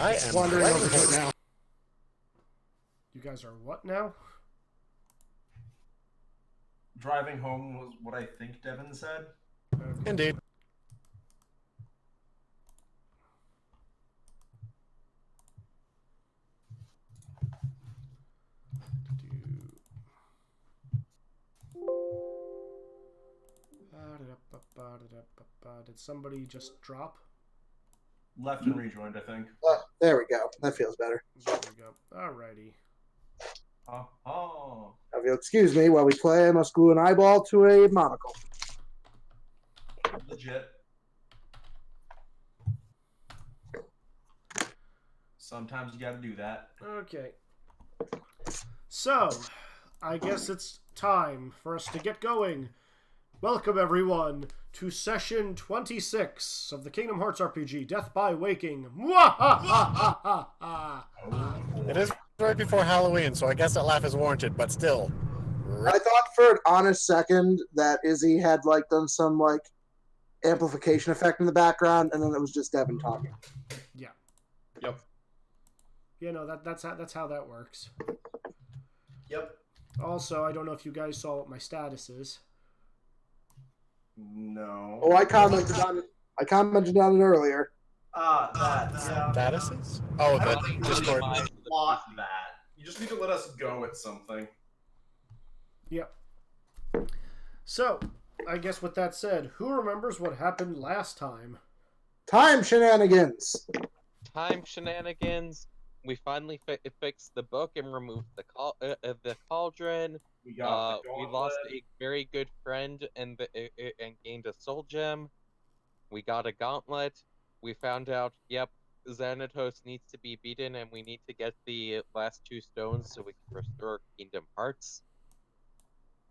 I am wandering right over here now. You guys are what now? Driving home was what I think Devin said. Okay. Indeed. Did somebody just drop? Left and rejoined, I think. There we go. That feels better. There we go. Alrighty. Oh. Now, if you'll excuse me while we play, I must glue an eyeball to a monocle. Legit. Sometimes you gotta do that. Okay. So, I guess it's time for us to get going. Welcome, everyone, to session 26 of the Kingdom Hearts RPG, Death by Waking. It is right before Halloween, so I guess that laugh is warranted, but still. I thought for an honest second that Izzy had done some amplification effect in the background, and then it was just Devin talking. Yeah. Yep. You know, that's how that works. Yep. Also, I don't know if you guys saw what my status is. No. Oh, I commented on it earlier. Yeah. Statuses? Oh, the Discord. Plot that. You just need to let us go at something. Yep. So, I guess with that said, who remembers what happened last time? Time shenanigans. Time shenanigans. We finally fixed the book and removed the cauldron. We got the We gauntlet. lost a very good friend and gained a soul gem. We got a gauntlet. We found out, yep, Xanatos needs to be beaten, and we need to get the last 2 stones so we can restore Kingdom Hearts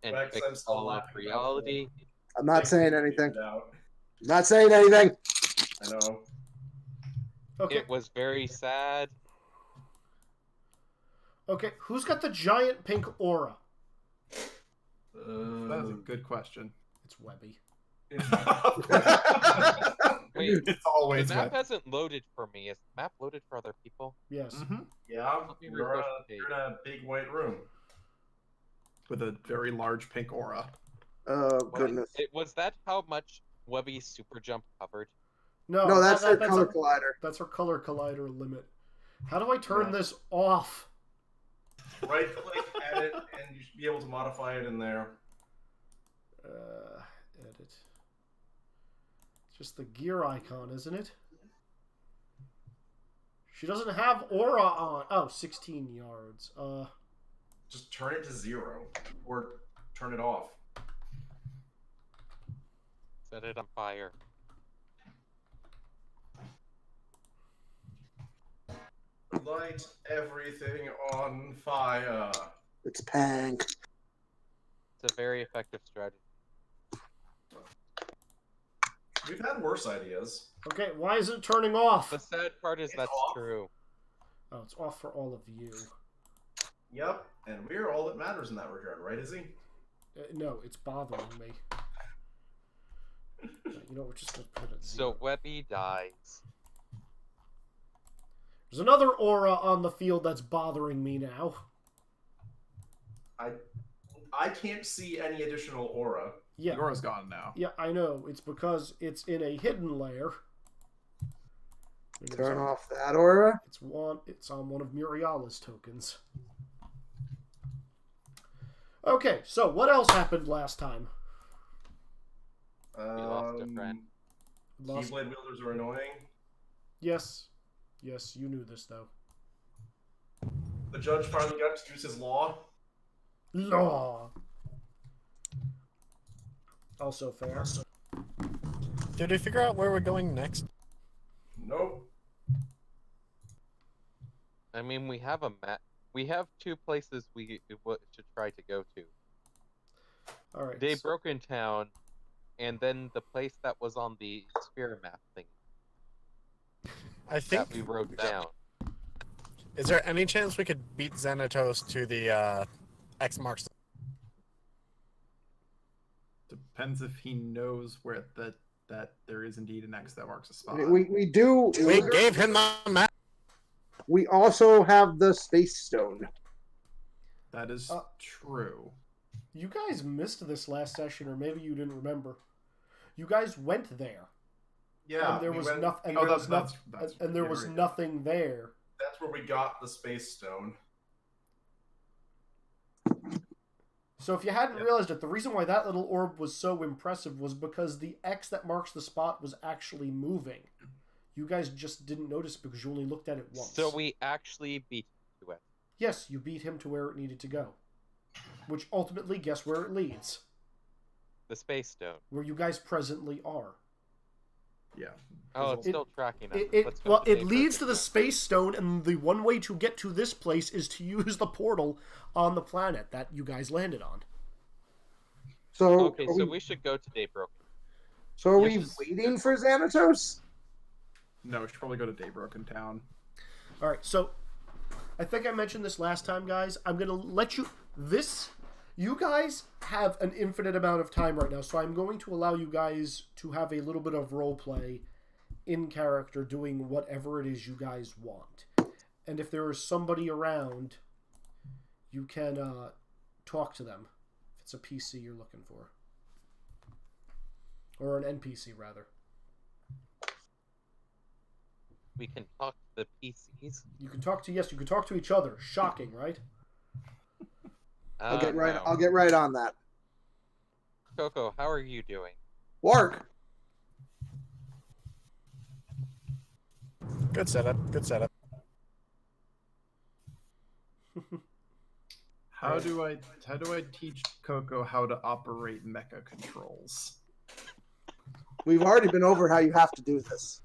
and Rex, I'm fix still all of laughing about reality. I'm not saying anything. Out. Not saying anything. I know. Okay. It was very sad. Okay, who's got the giant pink aura? That is a good question. It's Webby. Wait, It's always the map wet. hasn't loaded for me. Is the map loaded for other people? Yes. Yeah, Let me we're refresh the in a big white room. With a very large pink aura. Oh, goodness. Was that how much Webby's super jump covered? No, that's her that's color a- collider. That's her color collider limit. How do I turn Yeah. this off? Right click, edit, and you should be able to modify it in there. Edit. It's just the gear icon, isn't it? She doesn't have aura on. Oh, 16 yards. Just turn it to 0. Or turn it off. Set it on fire. Light everything on fire. It's pink. It's a very effective strategy. We've had worse ideas. Okay, why is it turning off? The sad part is It's that's off. true. Oh, it's off for all of you. Yep, and we're all that matters in that regard, right, Izzy? No, it's bothering me. You know, we're just gonna put it at 0. So Webby dies. There's another aura on the field that's bothering me now. I can't see any additional aura. Yeah, The aura's gone now. yeah, I know. It's because it's in a hidden layer. Turn off that aura. It's on one of Muriala's tokens. Okay, so what else happened last time? We lost a friend. Lost... Keyblade wielders are annoying. Yes, you knew this though. The judge finally got to use his law. Law. Also fair. Did we figure out where we're going next? Nope. I mean, we have a map. We have 2 places we should try to go to. All right. Day Broken Town, and then the place that was on the sphere map thing I think. that we wrote down. Is there any chance we could beat Xanatos to the X marks? Depends if he knows where that there is indeed an X that marks a spot. We do. We gave him the map. we also have the Space Stone. That is true. You guys missed this last session, or maybe you didn't remember. You guys went there. Yeah. And there we was went- nothing. Oh, And there that's was, and there was right. nothing there. That's where we got the space stone. So if you hadn't Yep. realized it, the reason why that little orb was so impressive was because the X that marks the spot was actually moving. You guys just didn't notice because you only looked at it once. So we actually beat to it. Yes, you beat him to where it needed to go. Which ultimately, guess where it leads? The space stone. Where you guys presently are. Yeah. Oh, it's It- still tracking us. It Let's go to it Dave leads to Burton. the Space Stone, and the one way to get to this place is to use the portal on the planet that you guys landed on. So, Okay, are so we, we should go to Dave Broken. so are we yes. waiting for Xanatos? No, we should probably go to Daybroken Town. All right, so I think I mentioned this last time, guys. I'm gonna let you. You guys have an infinite amount of time right now, so I'm going to allow you guys to have a little bit of role play in character, doing whatever it is you guys want. And if there is somebody around, you can talk to them. If it's a PC you're looking for, or an NPC rather. We can talk to the PCs. You can talk to you can talk to each other. Shocking, right? I'll get right. No. I'll get right on that. Coco, how are you doing? Work. Good setup. Good setup. How do I teach Coco how to operate mecha controls? We've already been over how you have to do this.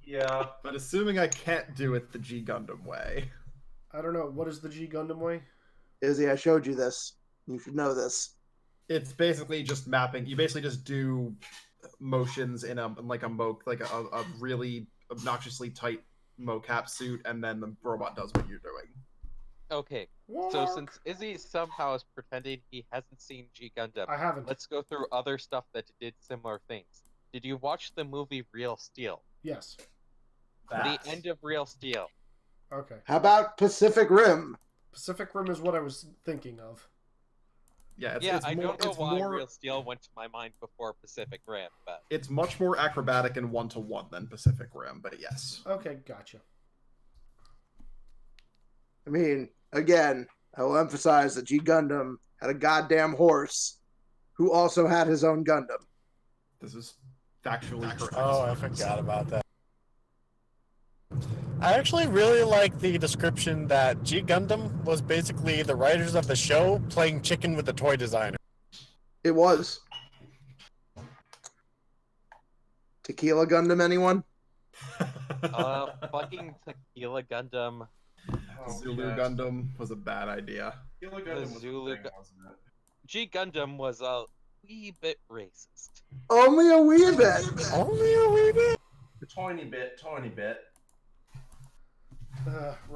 Yeah. But assuming I can't do it the G Gundam way. I don't know. What is the G Gundam way? Izzy, I showed you this. You should know this. It's basically just mapping. You basically just do motions in a really obnoxiously tight mocap suit, and then the robot does what you're doing. Okay, so since Izzy somehow is pretending he hasn't seen G Gundam, I haven't. let's go through other stuff that did similar things. Did you watch the movie Real Steel? Yes. That. The end of Real Steel. Okay. How about Pacific Rim? Pacific Rim is what I was thinking of. Yeah, it's, Yeah, it's I more, don't know it's why more, Real Steel went to my mind before Pacific Rim, but it's much more acrobatic and one-to-one than Pacific Rim, but yes. Okay, gotcha. I mean, again, I will emphasize that G Gundam had a goddamn horse who also had his own Gundam. This is factually correct. Oh, I forgot about that. I actually really like the description that G Gundam was basically the writers of the show playing chicken with the toy designer. It was. Tequila Gundam, anyone? fucking Tequila Gundam. Oh, Zulu yes. Gundam was a bad idea. Tequila Gundam was a Zulu thing, Gu- wasn't it? G Gundam was a wee bit racist. Only a wee bit. Only a wee bit. Tiny bit, tiny bit.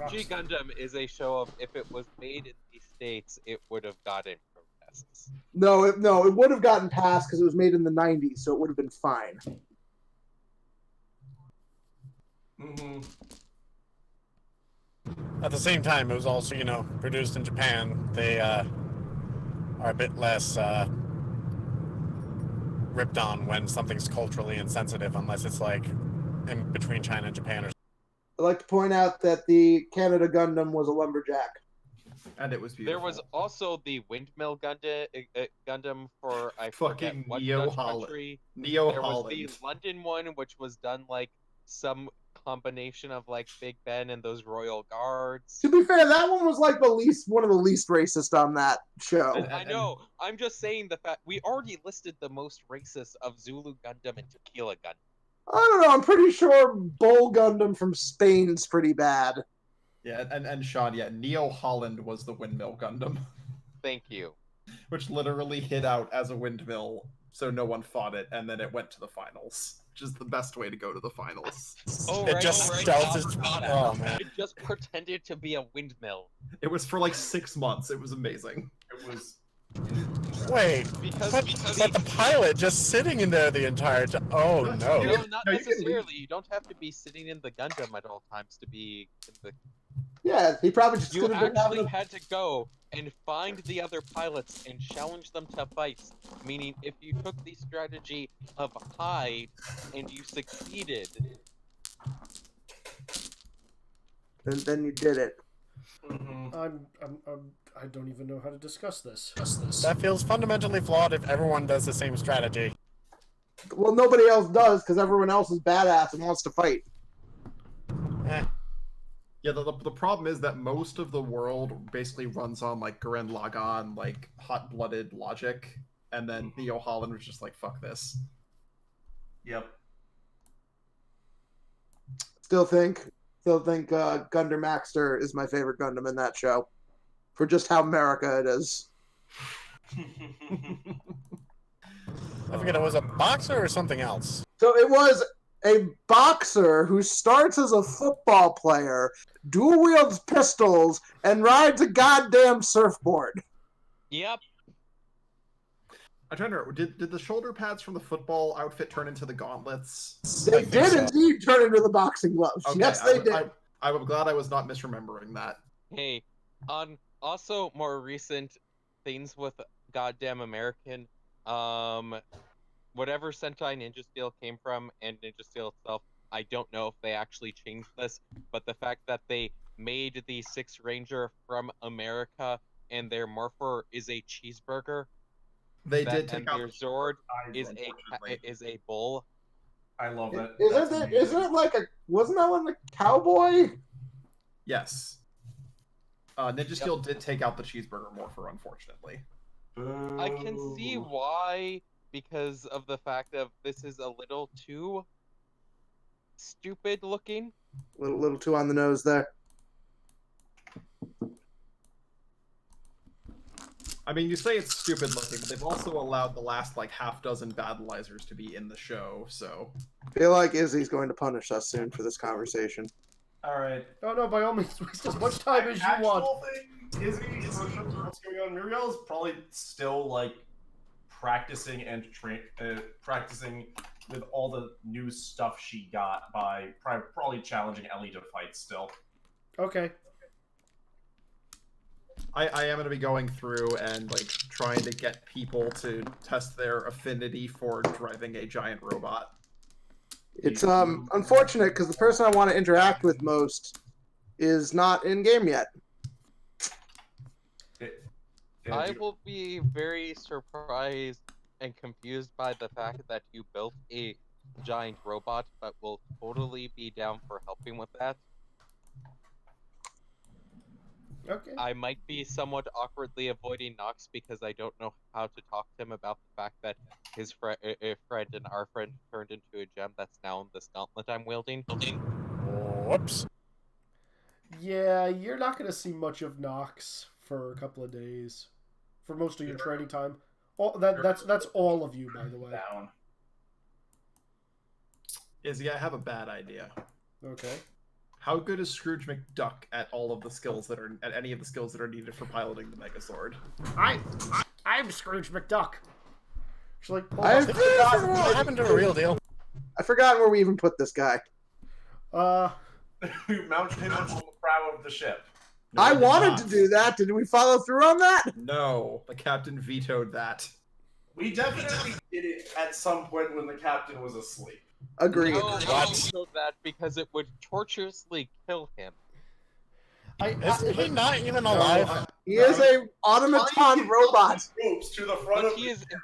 G Gundam is a show of if it was made in the States, it would have gotten protests. No, it would have gotten passed because it was made in the 90s, so it would have been fine. Mm-hmm. At the same time, it was also, produced in Japan. They are a bit less ripped on when something's culturally insensitive, unless it's like in between China and Japan or I'd like to point out that the Canada Gundam was a lumberjack. And it was beautiful. There was also the Windmill Gundam for I forget Fucking what Neo Dutch Holland. country. Neo There was Holland. the London one, which was done like some combination of like Big Ben and those Royal Guards. To be fair, that one was like one of the least racist on that show. I know. I'm just saying the fact we already listed the most racist of Zulu Gundam and Tequila Gundam. I don't know. I'm pretty sure Bull Gundam from Spain's pretty bad. Yeah, and Sean, yeah, Neo Holland was the Windmill Gundam, Thank you. which literally hid out as a windmill, so no one fought it, and then it went to the finals, which is the best way to go to the finals. Oh, It right, just oh, right. stealth I is- forgot oh, about man. that. It just pretended to be a windmill. It was for like 6 months. It was amazing. It was Wait, Because but the pilot just sitting in there the entire time. Oh no. no, not No, you can leave. necessarily. You don't have to be sitting in the Gundam at all times to be in the. Yeah, he probably just You could have been having actually a... had to go and find the other pilots and challenge them to fights. Meaning, if you took the strategy of hide and you succeeded, And then you did it. Mhm. I don't even know how to discuss this. That feels fundamentally flawed if everyone does the same strategy. Well, nobody else does because everyone else is badass and wants to fight. Eh. Yeah, the problem is that most of the world basically runs on like Gurren Lagann, like hot-blooded logic, and then Theo Holland was just like, "Fuck this." Yep. Still think Gundam Maxter is my favorite Gundam in that show, for just how America it is. I forget, it was a boxer or something else. So it was a boxer who starts as a football player, dual wields pistols, and rides a goddamn surfboard. yep, I'm trying to remember, did the shoulder pads from the football outfit turn into the gauntlets? They think did so. indeed turn into the boxing gloves. Okay, Yes, they did. I'm glad I was not misremembering that. hey, on also more recent things with goddamn American, whatever Sentai Ninja Steel came from and Ninja Steel itself, I don't know if they actually changed this, but the fact that they made the Six Ranger from America and their morpher is a cheeseburger, They that, did take and out their Zord is unfortunately. a bull. I love that. Isn't it like a... Wasn't that one the cowboy? Yes. Ninja Steel did take out the cheeseburger morpher, unfortunately. I can see why, because of the fact of this is a little too stupid looking. Little too on the nose there. I mean, you say it's stupid looking, but they've also allowed the last like half dozen battleizers to be in the show, so I feel like Izzy's going to punish us soon for this conversation. All right. Oh no, by all means, waste as much time as you want. Actual thing, Izzy, what's going on? Muriel is probably still like practicing and practicing with all the new stuff she got by probably challenging Ellie to fight still. Okay. I am going to be going through and like trying to get people to test their affinity for driving a giant robot. It's unfortunate because the person I want to interact with most is not in game yet. I will be very surprised and confused by the fact that you built a giant robot, but will totally be down for helping with that. Okay. I might be somewhat awkwardly avoiding Nox because I don't know how to talk to him about the fact that his friend and our friend turned into a gem that's now in this gauntlet I'm wielding. Whoops. Yeah, you're not going to see much of Nox for a couple of days. For most of your training time. That's all of you, by the way. Down. Izzy, I have a bad idea. Okay. How good is Scrooge McDuck at all of the skills that are at any of the skills that are needed for piloting the Megazord? I'm Scrooge McDuck. She's like, hold I've up. forgotten What happened to a real deal? I forgot where we even put this guy. We mounted him on the prow of the ship. No, I we did wanted not. to do that. Did we follow through on that? No, the captain vetoed that. We definitely did it at some point when the captain was asleep. Agreed. No, I killed that because it would torturously kill him. Is he not even alive? He is a automaton robot. Ropes to the front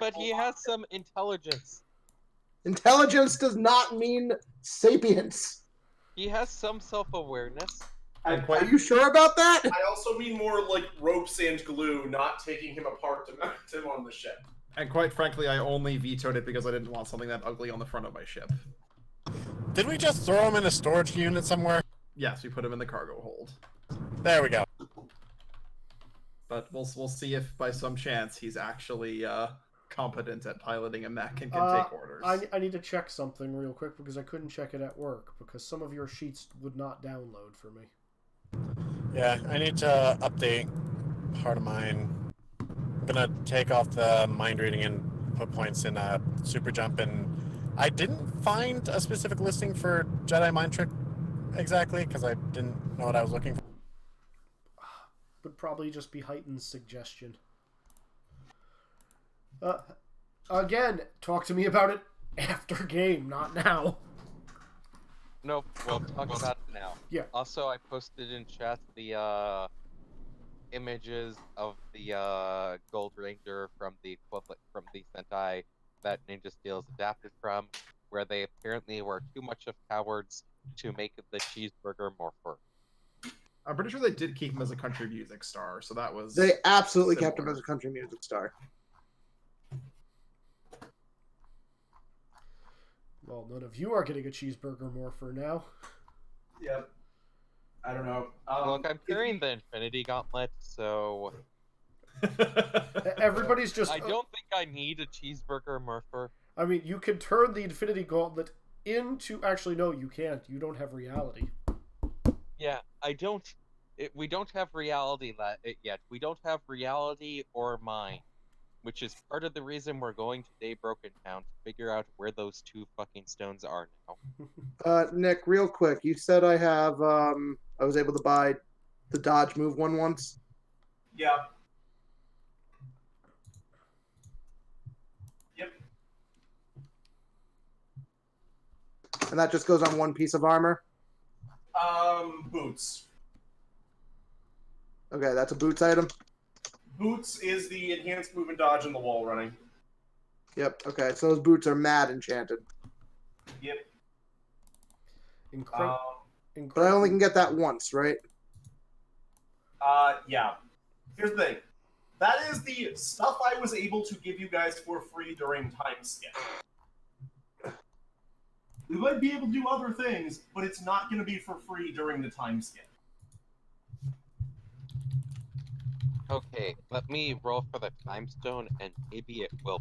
But of he has some intelligence. Intelligence does not mean sapience. He has some self-awareness. Are you sure about that? I also mean more like ropes and glue, not taking him apart to mount him on the ship. And quite frankly, I only vetoed it because I didn't want something that ugly on the front of my ship. Did we just throw him in a storage unit somewhere? Yes, we put him in the cargo hold. There we go. But we'll see if by some chance he's actually competent at piloting a mech and can take orders. I need to check something real quick because I couldn't check it at work because some of your sheets would not download for me. Yeah, I need to update part of mine. gonna take off the mind reading and put points in super jump, and I didn't find a specific listing for Jedi mind trick exactly because I didn't know what I was looking for. Would probably just be heightened suggestion. Again, talk to me about it after game, not now. No, we'll talk about it now. Yeah. Also, I posted in chat the images of the Gold Ranger from the equivalent from the Sentai that Ninja Steel's adapted from, where they apparently were too much of cowards to make the cheeseburger more fur. I'm pretty sure they did keep him as a country music star, so that was. They absolutely kept him similar. as a country music star. Well, none of you are getting a cheeseburger morpher now. Yep. I don't know. Look, I'm carrying the Infinity Gauntlet, so Everybody's just... I don't think I need a cheeseburger morpher. I mean, you can turn the Infinity Gauntlet into... Actually, no, you can't. You don't have reality. Yeah, I don't... we don't have reality yet. We don't have reality or mind, which is part of the reason we're going to Day Broken Town to figure out where those two fucking stones are now. Nick, real quick, you said I have, I was able to buy the dodge move one once. Yeah. Yep. And that just goes on one piece of armor? Boots. Okay, that's a boots item? Boots is the enhanced move and dodge in the wall running. Yep, okay, so those boots are mad enchanted. Yep. Incredible. But I only can get that once, right? Yeah. Here's the thing. That is the stuff I was able to give you guys for free during time skip. We might be able to do other things, but it's not going to be for free during the time skip. Okay, let me roll for the time stone, and maybe it will.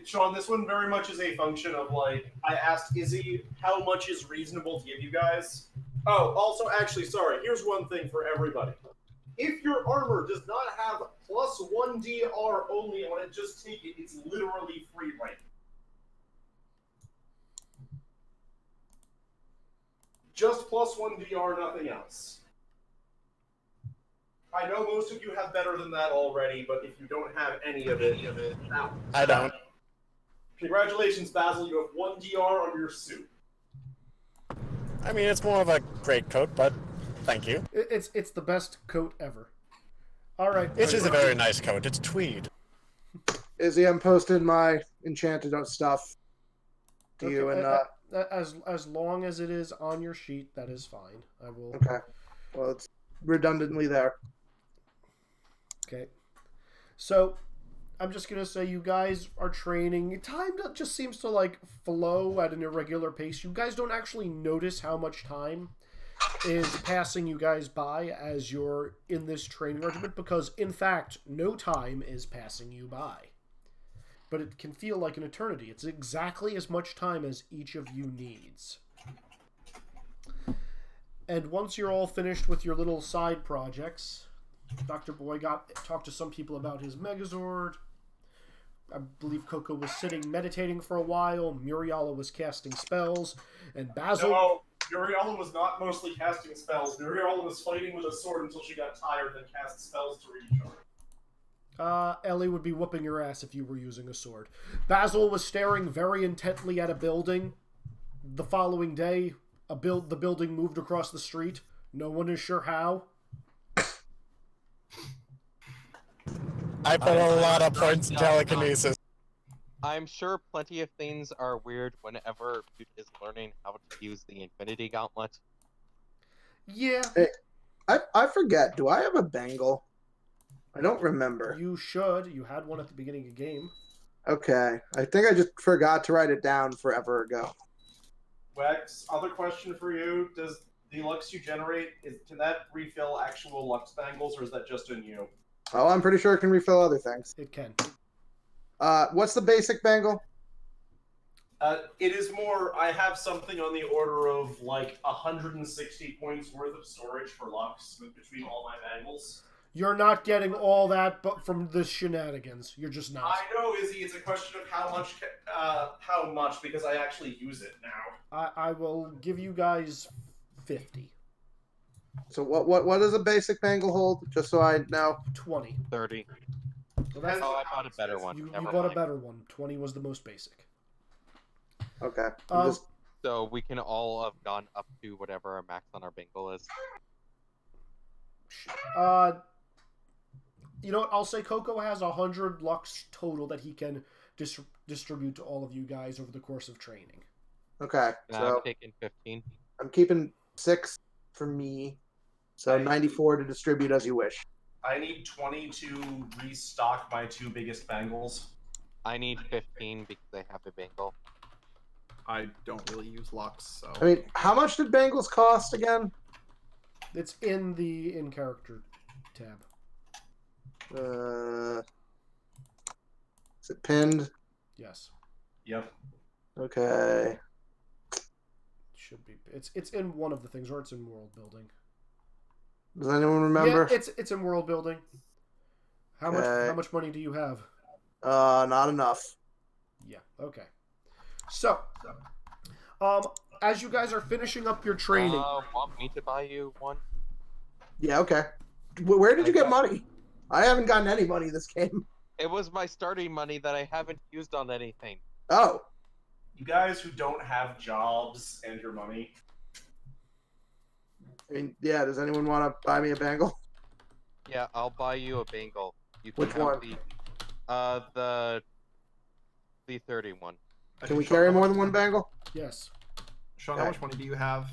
Sean, this one very much is a function of, like, I asked Izzy how much is reasonable to give you guys. Oh, also, actually, sorry, here's one thing for everybody. If your armor does not have +1 DR only on it, just take it. It's literally free right now. Just +1 DR, nothing else. I know most of you have better than that already, but if you don't have any of it, I don't. Congratulations, Basil. You have 1 DR on your suit. I mean, it's more of a great coat, but thank you. It's the best coat ever. All right. It is a very nice coat. It's tweed. Izzy, I'm posting my enchanted stuff to you, and as long as it is on your sheet, that is fine. I will. okay. Well, it's redundantly there. Okay. So, I'm just gonna say you guys are training. Time just seems to like flow at an irregular pace. You guys don't actually notice how much time is passing you guys by as you're in this training regiment, because in fact, no time is passing you by. But it can feel like an eternity. It's exactly as much time as each of you needs. And once you're all finished with your little side projects, Dr. Boy talked to some people about his Megazord. I believe Coco was sitting meditating for a while. Muriala was casting spells, and Basil. No, Muriala was not mostly casting spells. Muriala was fighting with a sword until she got tired, then cast spells to recharge. Ellie would be whooping your ass if you were using a sword. Basil was staring very intently at a building. The following day, the building moved across the street. No one is sure how. I put a lot of points in telekinesis. I'm sure plenty of things are weird whenever Butte is learning how to use the Infinity Gauntlet. Yeah. Hey, I forget. Do I have a bangle? I don't remember. You should. You had one at the beginning of the game. Okay. I think I just forgot to write it down forever ago. Wex, other question for you. Does the Lux you generate, can that refill actual Lux bangles, or is that just in you? Oh, I'm pretty sure it can refill other things. It can. What's the basic bangle? It is more, I have something on the order of like 160 points worth of storage for Lux between all my bangles. You're not getting all that, but from the shenanigans, you're just not. I know, Izzy. It's a question of how much, because I actually use it now. I will give you guys 50, So what does a basic bangle hold? Just so I know. 20. 30. So that's Oh, I bought a better one. you Never bought a mind. better one. 20 was the most basic. Okay. I'm just- So we can all have gone up to whatever our max on our bingle is. You know what? I'll say Coco has 100 Lux total that he can distribute to all of you guys over the course of training. okay. And So I've taken 15. I'm keeping 6 for me. So 94 to distribute as you wish. I need 20 to restock my 2 biggest bangles. I need 15 because I have a bingle. I don't really use Lux, so. I mean, how much did bangles cost again? It's in the in-character tab. Is it pinned? Yes. Yep. Okay. Should be. It's in one of the things, or it's in world building. Does anyone remember? Yeah, it's in world building. How Okay. much money do you have? Not enough. Yeah. Okay. So, as you guys are finishing up your training, Want me to buy you one? Yeah, okay. Where did you get money? I haven't gotten any money this game. It was my starting money that I haven't used on anything. Oh. You guys who don't have jobs and your money. I mean, yeah, does anyone want to buy me a bangle? Yeah, I'll buy you a bangle. You can Which have one? The 31. Can we Sean, carry how more much- than one bangle? yes. Sean, how much money do you have?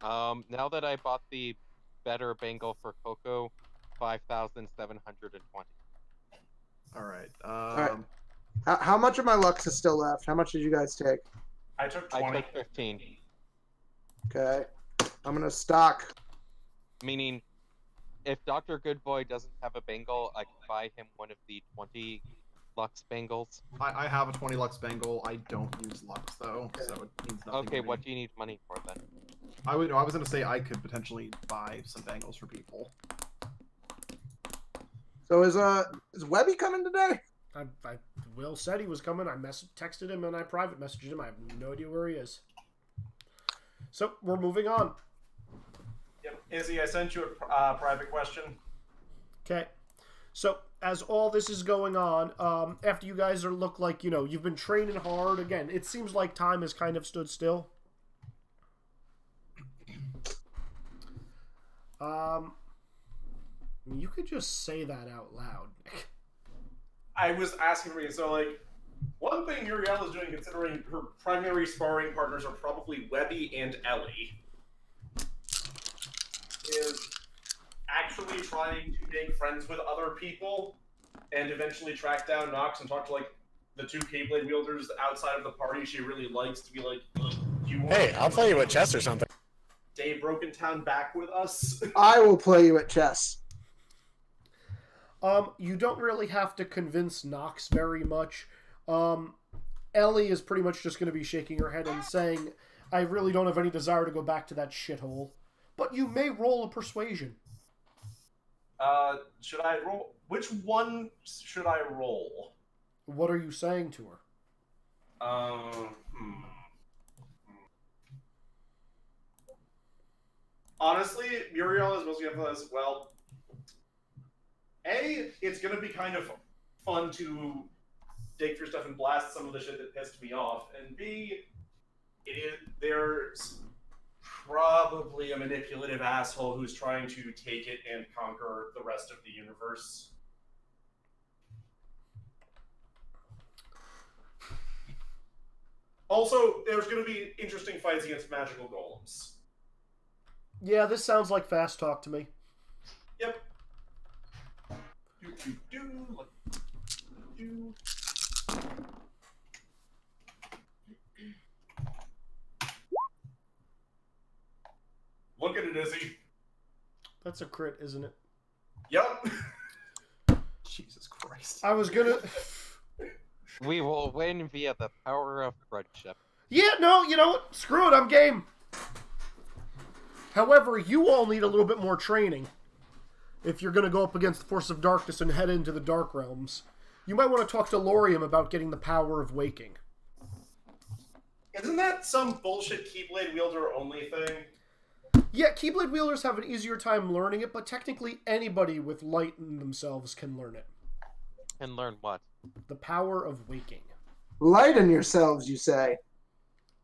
Now that I bought the better bangle for Coco, 5,720. All right. right. How much of my Lux is still left? How much did you guys take? I took I 20. took 15. Okay. I'm going to stock. Meaning, if Dr. Goodboy doesn't have a bangle, I can buy him one of the 20 Lux bangles. I have a 20 Lux bangle. I don't use Lux though, so it means nothing. Okay, to me. what do you need money for then? I was gonna say I could potentially buy some bangles for people. So is Webby coming today? Will said he was coming. I texted him and I private messaged him. I have no idea where he is. So we're moving on. Yep. Izzy, I sent you a private question. Okay. So as all this is going on, after you guys look like, you've been training hard again, it seems like time has kind of stood still. You could just say that out loud. I was asking for you, so like, one thing Muriel is doing, considering her primary sparring partners are probably Webby and Ellie, is actually trying to make friends with other people and eventually track down Nox and talk to like the 2 Keyblade wielders outside of the party she really likes to be like, you want Hey, I'll play you at chess or something. Stay Broken Town back with us? I will play you at chess. You don't really have to convince Nox very much. Ellie is pretty much just going to be shaking her head and saying, I really don't have any desire to go back to that shithole. But you may roll a persuasion. Should I roll? Which one should I roll? What are you saying to her? Honestly, Muriel is mostly as well. A, it's gonna be kind of fun to dig through stuff and blast some of the shit that pissed me off, and B, there's probably a manipulative asshole who's trying to take it and conquer the rest of the universe. Also, there's going to be interesting fights against magical golems. Yeah, this sounds like fast talk to me. Yep. Do. Look at it, Izzy. That's a crit, isn't it? Yep. Jesus Christ. I was gonna... We will win via the power of friendship. Yeah, no, you know what? Screw it, I'm game. However, you all need a little bit more training. if you're going to go up against the Force of Darkness and head into the Dark Realms, you might want to talk to Laurium about getting the Power of Waking. Isn't that some bullshit Keyblade wielder only thing? Yeah, Keyblade wielders have an easier time learning it, but technically anybody with light in themselves can learn it. And learn what? The Power of Waking. Lighten yourselves, you say.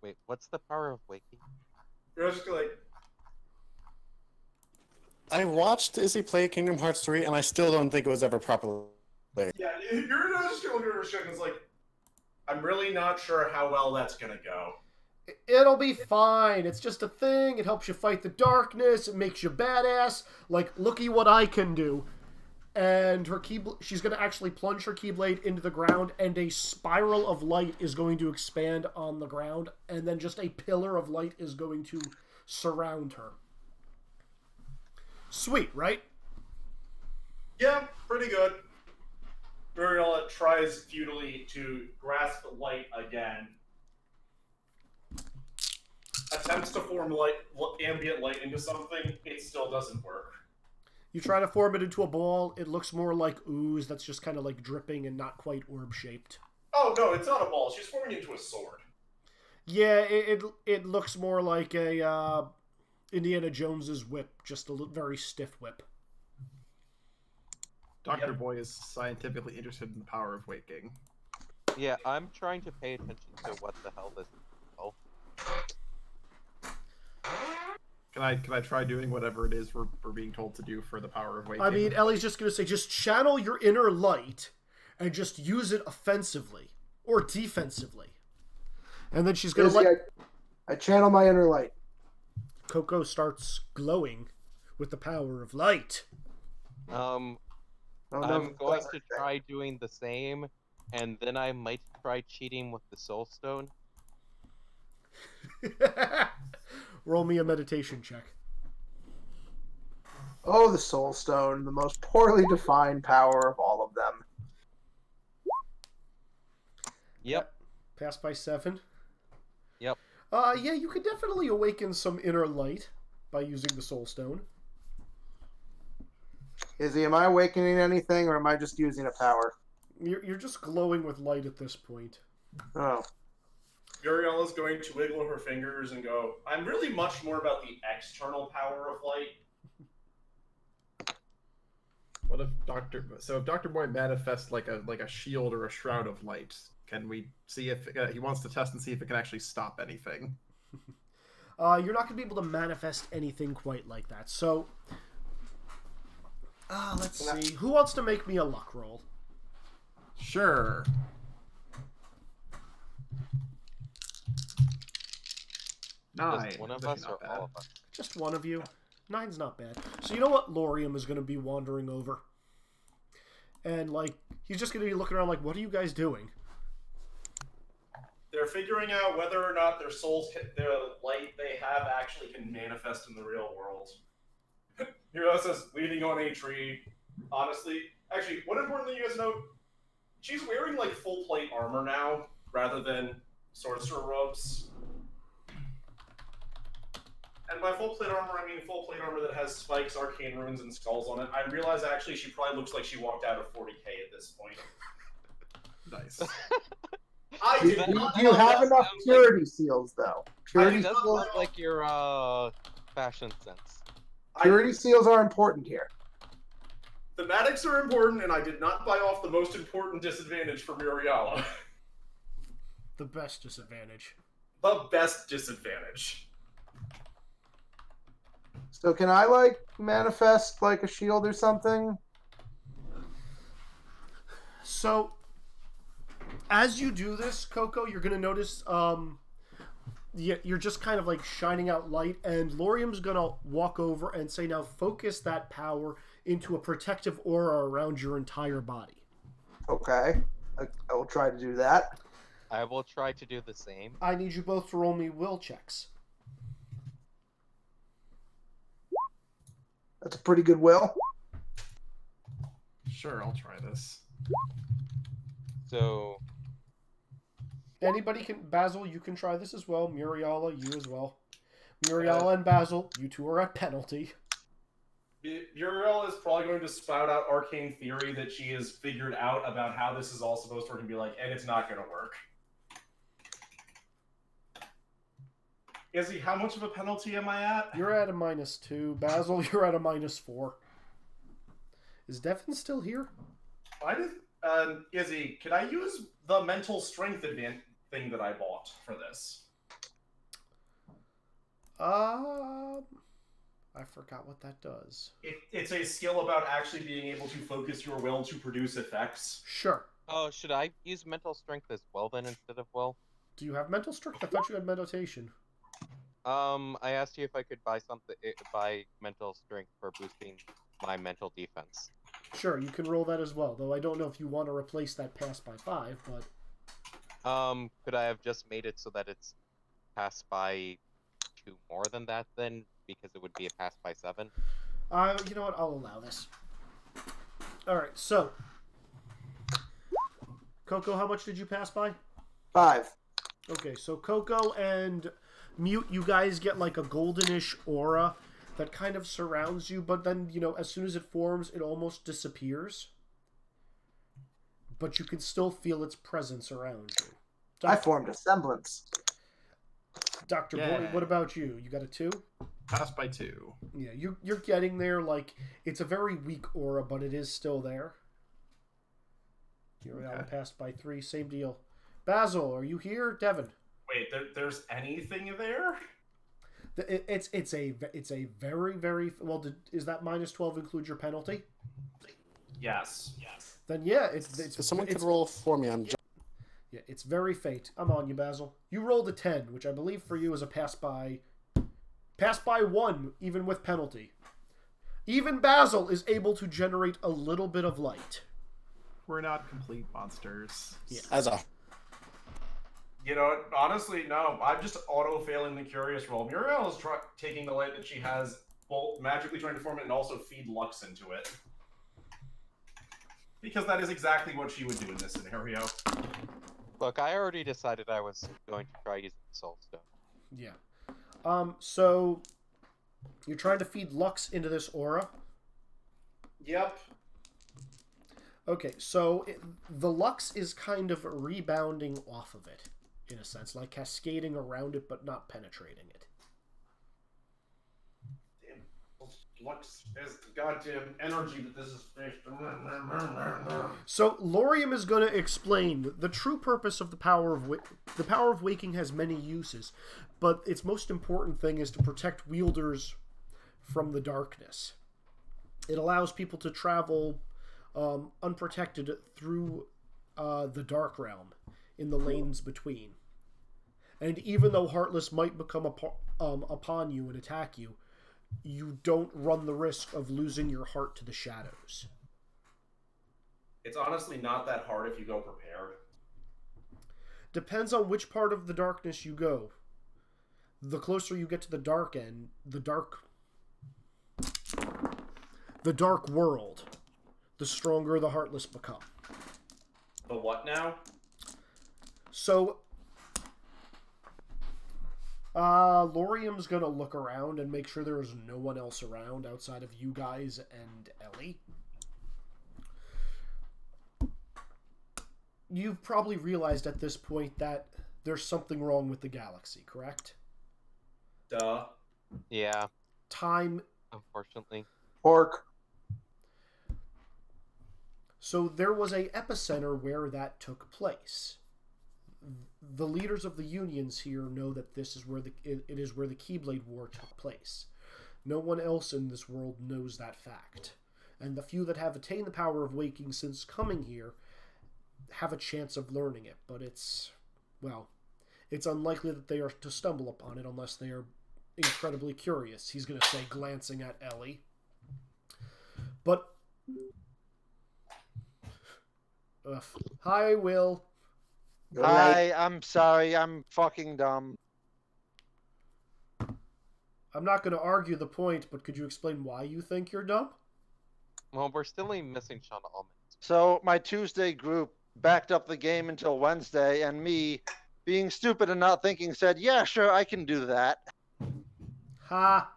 Wait, what's the power of waking? You're just like, I watched Izzy play Kingdom Hearts 3, and I still don't think it was ever properly played. yeah, you're just gonna look at her shit and it's like, I'm really not sure how well that's gonna go. It'll be fine. It's just a thing. It helps you fight the darkness. It makes you badass. Like, looky what I can do. And her she's going to actually plunge her Keyblade into the ground, and a spiral of light is going to expand on the ground, and then just a pillar of light is going to surround her. Sweet, right? Yeah, pretty good. Muriel tries futilely to grasp the light again. Attempts to form ambient light into something, it still doesn't work. You try to form it into a ball. It looks more like ooze that's just kind of like dripping and not quite orb-shaped. Oh no, it's not a ball. She's forming into a sword. Yeah, it looks more like a Indiana Jones's whip, just a very stiff whip. Dr. Boy is scientifically interested in the power of waking. Yeah, I'm trying to pay attention to what the hell this is. Oh. Can I try doing whatever it is we're being told to do for the power of waking? I mean, Ellie's just going to say, just channel your inner light and just use it offensively or defensively. And then she's going to let... I channel my inner light. Coco starts glowing with the power of light. I'm going to try doing the same, and then I might try cheating with the Soul Stone. Roll me a meditation check. Oh, the Soul Stone, the most poorly defined power of all of them. Yep. Pass by 7. Yep. Yeah, you could definitely awaken some inner light by using the Soul Stone. Izzy, am I awakening anything, or am I just using a power? You're just glowing with light at this point. Oh. Muriel is going to wiggle her fingers and go, I'm really much more about the external power of light. What if Dr. Boy manifests like a shield or a shroud of light? Can we see if he wants to test and see if it can actually stop anything? You're not going to be able to manifest anything quite like that. So, let's see. Who wants to make me a luck roll? Sure. Nine. Just one of That's us or not all bad. of us? Just one of you. 9's not bad. So you know what? Laurium is going to be wandering over. And, like, he's just going to be looking around like, what are you guys doing? They're figuring out whether or not their the light they have actually can manifest in the real world. Muriel says, leaning on a tree. Honestly, actually, what importantly you guys know, she's wearing, like, full plate armor now, rather than sorcerer robes. And by full plate armor, I mean full plate armor that has spikes, arcane runes, and skulls on it. I realize actually she probably looks like she walked out of 40k at this point. Nice. I Do did not you know have that. enough purity seals, though? Purity It does seals, look like your fashion sense. purity seals are important here. Thematics are important, and I did not buy off the most important disadvantage for Muriala. The best disadvantage. The best disadvantage. So can I, like, manifest, like, a shield or something? So, as you do this, Coco, you're going to notice you're just kind of like shining out light, and Laurium's going to walk over and say, now focus that power into a protective aura around your entire body. Okay. I will try to do that. I will try to do the same. I need you both to roll me will checks. That's a pretty good will. Sure, I'll try this. So, Anybody can... Basil, you can try this as well. Muriala, you as well. Muriala and Basil, you two are at penalty. Muriel is probably going to spout out arcane theory that she has figured out about how this is all supposed to work and be like, and it's not going to work. Izzy, how much of a penalty am I at? You're at a -2. Basil, you're at a -4. Is Devin still here? Why did Izzy? Can I use the mental strength thing that I bought for this? I forgot what that does. It's a skill about actually being able to focus your will to produce effects. Sure. Oh, should I use mental strength as well then instead of will? Do you have mental strength? I thought you had meditation. I asked you if I could buy buy mental strength for boosting my mental defense. Sure, you can roll that as well, though I don't know if you want to replace that pass by 5, but... Could I have just made it so that it's pass by 2 more than that then? Because it would be a pass by 7? You know what? I'll allow this. Alright, so... Coco, how much did you pass by? 5. Okay, so Coco and Mute, you guys get like a goldenish aura that kind of surrounds you, but then, you know, as soon as it forms, it almost disappears. But you can still feel its presence around you. I formed a semblance. Dr. Yeah. Boyd, what about you? You got a 2? Pass by 2. Yeah, you're getting there. Like, it's a very weak aura, but it is still there. You're now passed by 3. Same deal. Basil, are you here? Devin. Wait, there's anything there? It's a very, very well. Is that -12 include your penalty? Yes. Then yeah, it's Someone could roll for me. Yeah, it's very fate. I'm on you, Basil. You rolled a 10, which I believe for you is a pass by 1, even with penalty. Even Basil is able to generate a little bit of light. We're not complete monsters. Yeah. As a You know, honestly, no. I'm just auto-failing the curious roll. Muriel is taking the light that she has, both magically trying to form it and also feed Lux into it. Because that is exactly what she would do in this scenario. Look, I already decided I was going to try using Soul Stone. Yeah. So you're trying to feed Lux into this aura. Yep. Okay, so the Lux is kind of rebounding off of it, in a sense, like cascading around it, but not penetrating it. Damn. Lux is the goddamn energy that this is based on. So Laurium is going to explain the true purpose of the power of the power of waking has many uses, but its most important thing is to protect wielders from the darkness. It allows people to travel unprotected through the Dark Realm in the lanes between. And even though Heartless might become upon you and attack you, you don't run the risk of losing your heart to the shadows. It's honestly not that hard if you go prepared. Depends on which part of the darkness you go. The closer you get to the dark end, the dark world, the stronger the Heartless become. The what now? So, Laurium's gonna look around and make sure there is no one else around outside of you guys and Ellie. You've probably realized at this point that there's something wrong with the galaxy, correct? Duh. Yeah, Time. unfortunately. Pork. So there was a epicenter where that took place. The leaders of the unions here know that this is where it is where the Keyblade War took place. No one else in this world knows that fact. And the few that have attained the power of waking since coming here have a chance of learning it, but it's unlikely that they are to stumble upon it unless they are incredibly curious, he's going to say, glancing at Ellie. But hi, Will. Good night. Hi, I'm sorry, I'm fucking dumb. I'm not going to argue the point, but could you explain why you think you're dumb? Well, we're still missing Sean Almond. So my Tuesday group backed up the game until Wednesday, and me, being stupid and not thinking, said, yeah, sure, I can do that. Ha!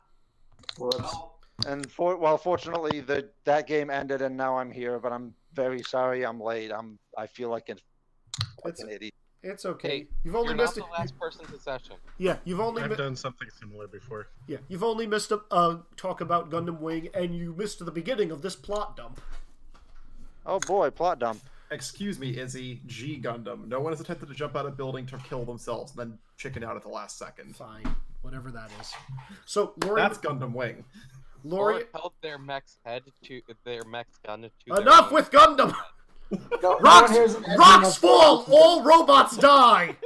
Whoops. Well, And fortunately, that game ended, and now I'm here. But I'm very sorry I'm late. I feel like It's an idiot. it's okay. Hey, You've only You're missed not the last person to session. Yeah, you've only I've done something similar before. you've only missed a talk about Gundam Wing, and you missed the beginning of this plot dump. Oh boy, plot dump. Excuse me, Izzy. G Gundam. No one has attempted to jump out of a building to kill themselves and then chicken out at the last second. Fine, whatever that is. So Lori, That's Gundam Wing. Lori, Or held their mech's head to their mech's gun to their enough own. with Gundam. No Rocks, one hears an rocks ending fall. of- All robots die.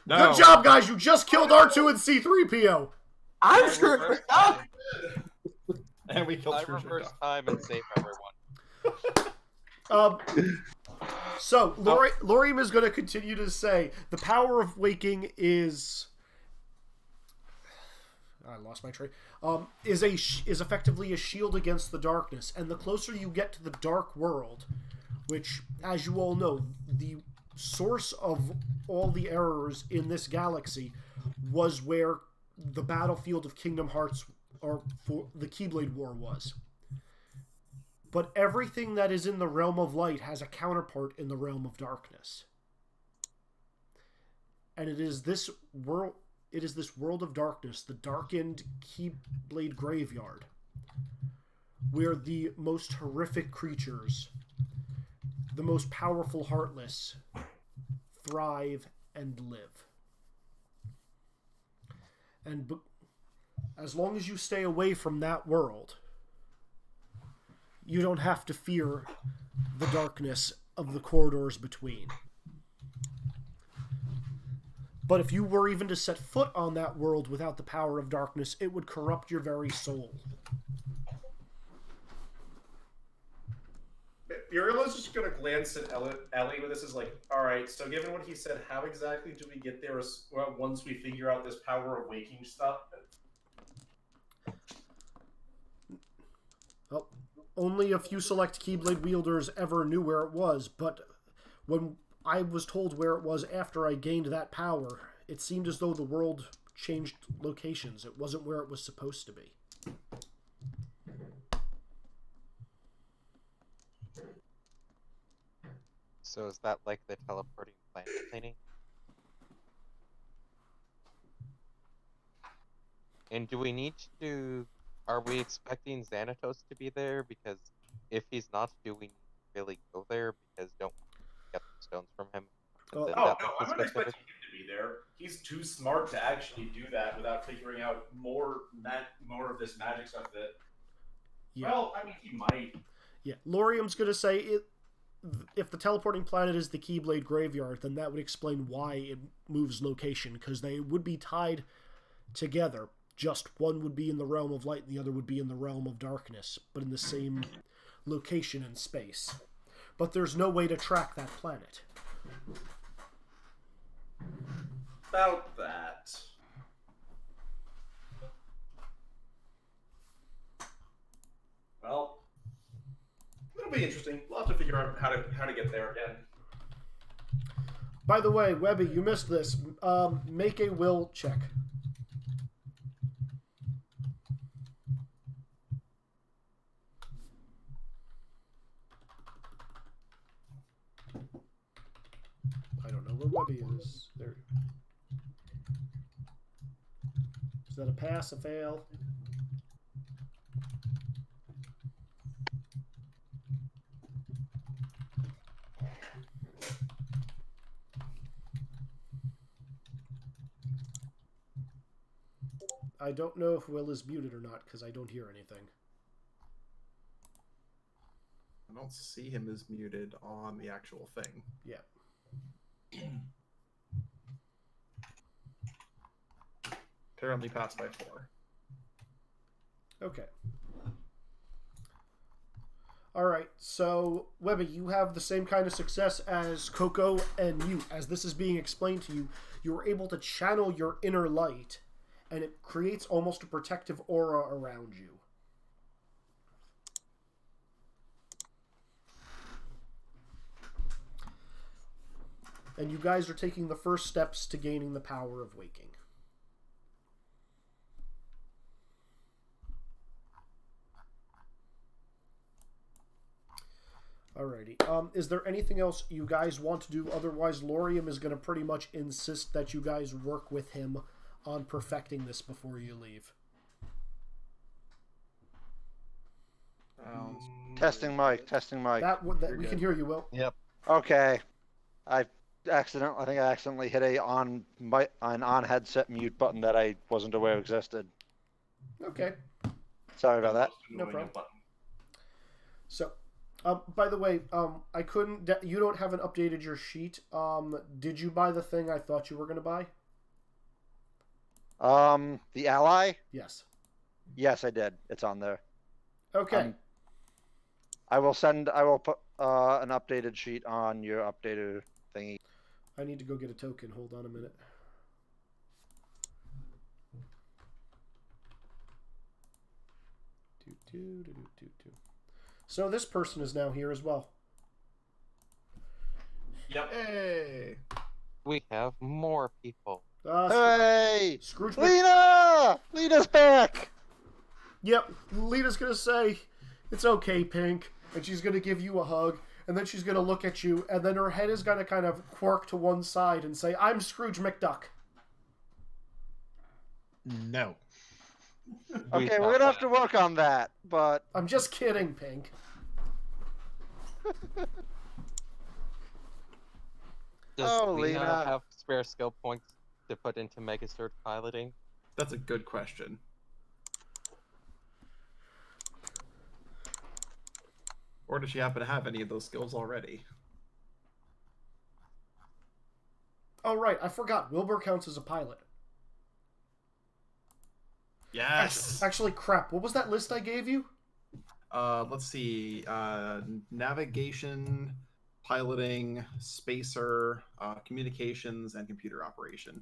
No. Good job, guys. You just killed R2 and C-3PO. I'm I sure reversed it's not. time. And we killed I Scrooge reverse McDuck. time and save everyone. So Lorium is going to continue to say the power of waking is. I lost my train. Is effectively a shield against the darkness, and the closer you get to the dark world, which, as you all know, the source of all the errors in this galaxy was where the battlefield of Kingdom Hearts, or for the Keyblade War, was. But everything that is in the realm of light has a counterpart in the realm of darkness. And it is this world of darkness, the darkened Keyblade Graveyard, where the most horrific creatures, the most powerful Heartless, thrive and live. And as long as you stay away from that world, you don't have to fear the darkness of the corridors between. But if you were even to set foot on that world without the power of darkness, it would corrupt your very soul. Muriel's just gonna glance at Ellie with this is like, all right. So given what he said, how exactly do we get there once we figure out this power of waking stuff? Well, only a few select Keyblade wielders ever knew where it was, but when I was told where it was after I gained that power, it seemed as though the world changed locations. It wasn't where it was supposed to be. So is that like the teleporting planet painting? And do we need to... Are we expecting Xanatos to be there? Because if he's not, do we really go there? Because don't get the stones from him. Oh, Then Oh that no, would I'm be not expecting specific. him to be there. He's too smart to actually do that without figuring out more of this magic stuff. That Yeah. well, I mean, he might. Yeah, Lorium's going to say if the teleporting planet is the Keyblade Graveyard, then that would explain why it moves location, because they would be tied together. Just one would be in the realm of light and the other would be in the realm of darkness, but in the same location in space. But there's no way to track that planet. About that. Well, it'll be interesting. We'll have to figure out how to get there again. By the way, Webby, you missed this. Make a will check. I don't know where Webby is. There. Is that a pass, a fail? I don't know if Will is muted or not because I don't hear anything. I don't see him as muted on the actual thing. Yeah. Apparently passed by 4. Okay. Alright, so Webby, you have the same kind of success as Coco and Mute. As this is being explained to you, you're able to channel your inner light, and it creates almost a protective aura around you. And you guys are taking the first steps to gaining the power of waking. Alrighty. Is there anything else you guys want to do? Otherwise, Lorium is going to pretty much insist that you guys work with him on perfecting this before you leave. Testing mic. We can hear you, Will. Yep. Okay. I think I accidentally hit an on headset mute button that I wasn't aware existed. Okay. Sorry about that. No problem. So, by the way, I couldn't. You don't haven't updated your sheet. Did you buy the thing I thought you were going to buy? The ally? Yes. Yes, I did. It's on there. Okay. I will put an updated sheet on your updated thingy. I need to go get a token. Hold on a minute. So this person is now here as well. Yep. Hey. We have more people. Hey! Scrooge. Lena's back! Yep. Lena's gonna say, "It's okay, Pink," and she's gonna give you a hug, and then she's gonna look at you, and then her head is gonna kind of quirk to one side and say, "I'm Scrooge McDuck." No. Okay, we're gonna have to work on that, but I'm just kidding, Pink. Does Oh, Lena Lena. have spare skill points to put into Megazord piloting? That's a good question. Or does she happen to have any of those skills already? Oh, right. I forgot. Wilbur counts as a pilot. Yes. Actually, crap. What was that list I gave you? Let's see. Navigation, piloting, spacer, communications, and computer operation.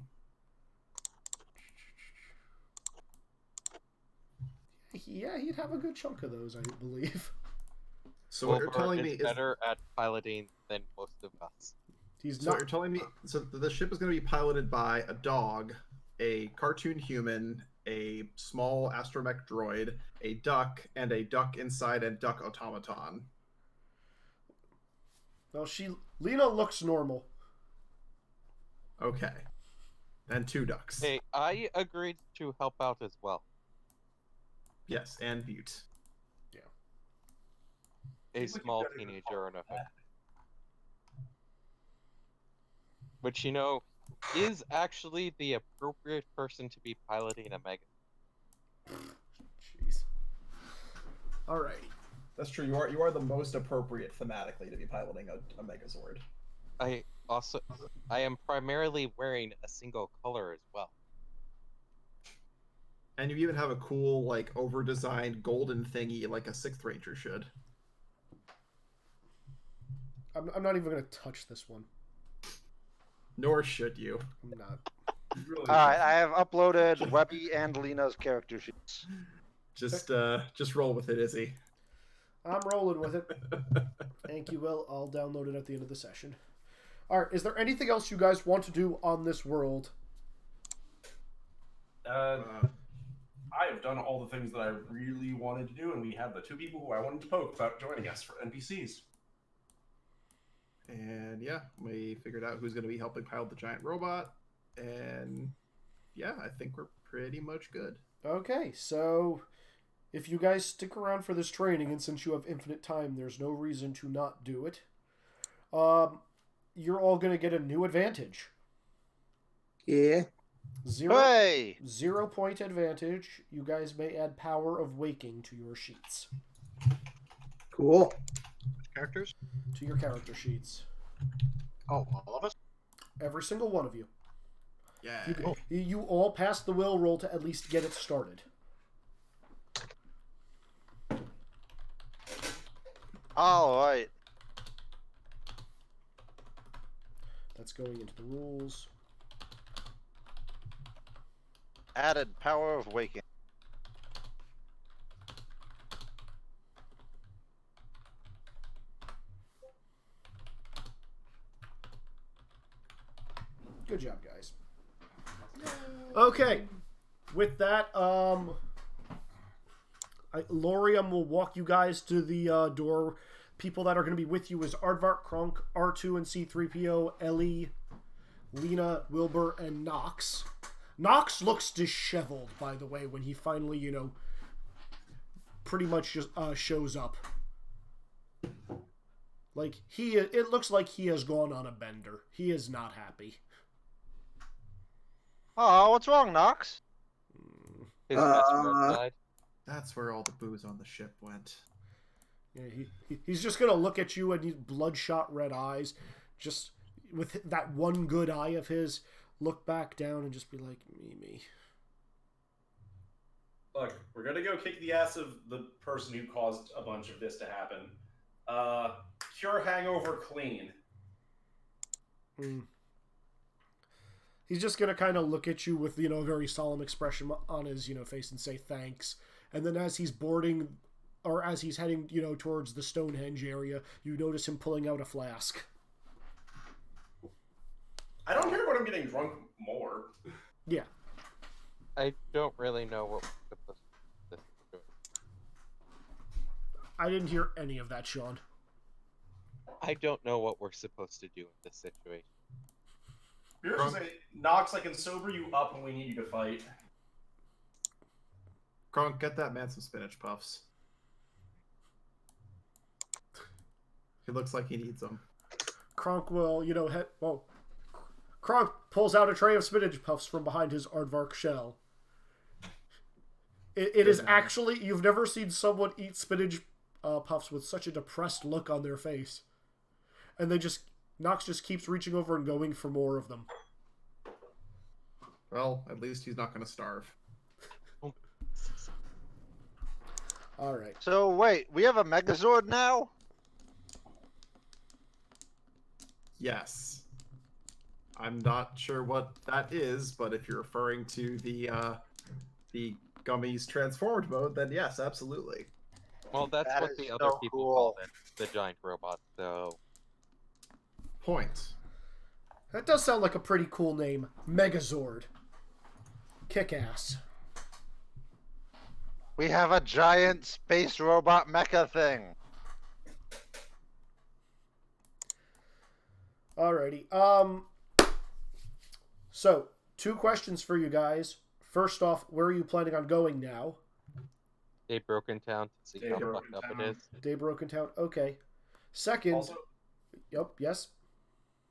Yeah, he'd have a good chunk of those, I believe. So what you're Wilbur telling me is is better at piloting than most of us. He's so what not. you're telling me. So the ship is going to be piloted by a dog, a cartoon human, a small astromech droid, a duck, and a duck inside a duck automaton. Well, Lena looks normal. Okay. And 2 ducks. Hey, I agreed to help out as well. Yes, and Butte. A small teenager in a hood. Which, you know, is actually the appropriate person to be piloting a Mega. Jeez. Alrighty. That's true. You are the most appropriate thematically to be piloting a Megazord. I am primarily wearing a single color as well. And you even have a cool, like, over-designed golden thingy like a 6th Ranger should. I'm not even going to touch this one. Nor should you. I'm not. alright, I have uploaded Webby and Lena's character sheets. Just roll with it, Izzy. I'm rolling with it. Thank you, Will. I'll download it at the end of the session. Alright, is there anything else you guys want to do on this world? I have done all the things that I really wanted to do, and we had the 2 people who I wanted to poke about joining us for NPCs. And yeah, we figured out who's going to be helping pilot the giant robot. And yeah, I think we're pretty much good. Okay, so if you guys stick around for this training, and since you have infinite time, there's no reason to not do it. You're all going to get a new advantage. Yeah. 0 point advantage. You guys may add Power of Waking to your sheets. Cool. Characters? To your character sheets. Oh, all of us? Every single one of you. Yeah. You all pass the will roll to at least get it started. Alright. That's going into the rules. Added Power of Waking. Good job, guys. Okay. With that, Lorium will walk you guys to the door people that are going to be with you is Aardvark, Kronk, R2 and C3PO, Ellie, Lena, Wilbur, and Nox. Nox looks disheveled, by the way, when he finally, you know, pretty much just shows up. Like, it looks like he has gone on a bender. He is not happy. Oh, what's wrong, Nox? His best friend died. That's where all the booze on the ship went. Yeah, he's just gonna look at you and his bloodshot red eyes, just with that one good eye of his, look back down and just be like, me. Look, we're gonna go kick the ass of the person who caused a bunch of this to happen. Cure hangover clean. He's just gonna kind of look at you with, you know, a very solemn expression on his, you know, face and say thanks. And then as he's boarding, or as he's heading, you know, towards the Stonehenge area, you notice him pulling out a flask. I don't care about him getting drunk more. Yeah. I don't really know what we're supposed to do. I didn't hear any of that, Sean. I don't know what we're supposed to do in this situation. You're supposed to say, Nox, I can sober you up when we need you to fight. Kronk, get that man some spinach puffs. He looks like he needs them. Kronk will, you know, Kronk pulls out a tray of spinach puffs from behind his Aardvark shell. It is actually, you've never seen someone eat spinach puffs with such a depressed look on their face. And Nox just keeps reaching over and going for more of them. Well, at least he's not going to starve. Alright. So, wait, we have a Megazord now? Yes. I'm not sure what that is, but if you're referring to the Gummies transformed mode, then yes, absolutely. Well, that's That what is the so other people cool. call it, the giant robot, so... Point. That does sound like a pretty cool name. Megazord. Kick-ass. We have a giant space robot mecha thing. Alrighty. So, 2 questions for you guys. First off, where are you planning on going now? Daybroken Town to see how fucked up it is. Daybroken Town. Okay. Second. Also, Yes.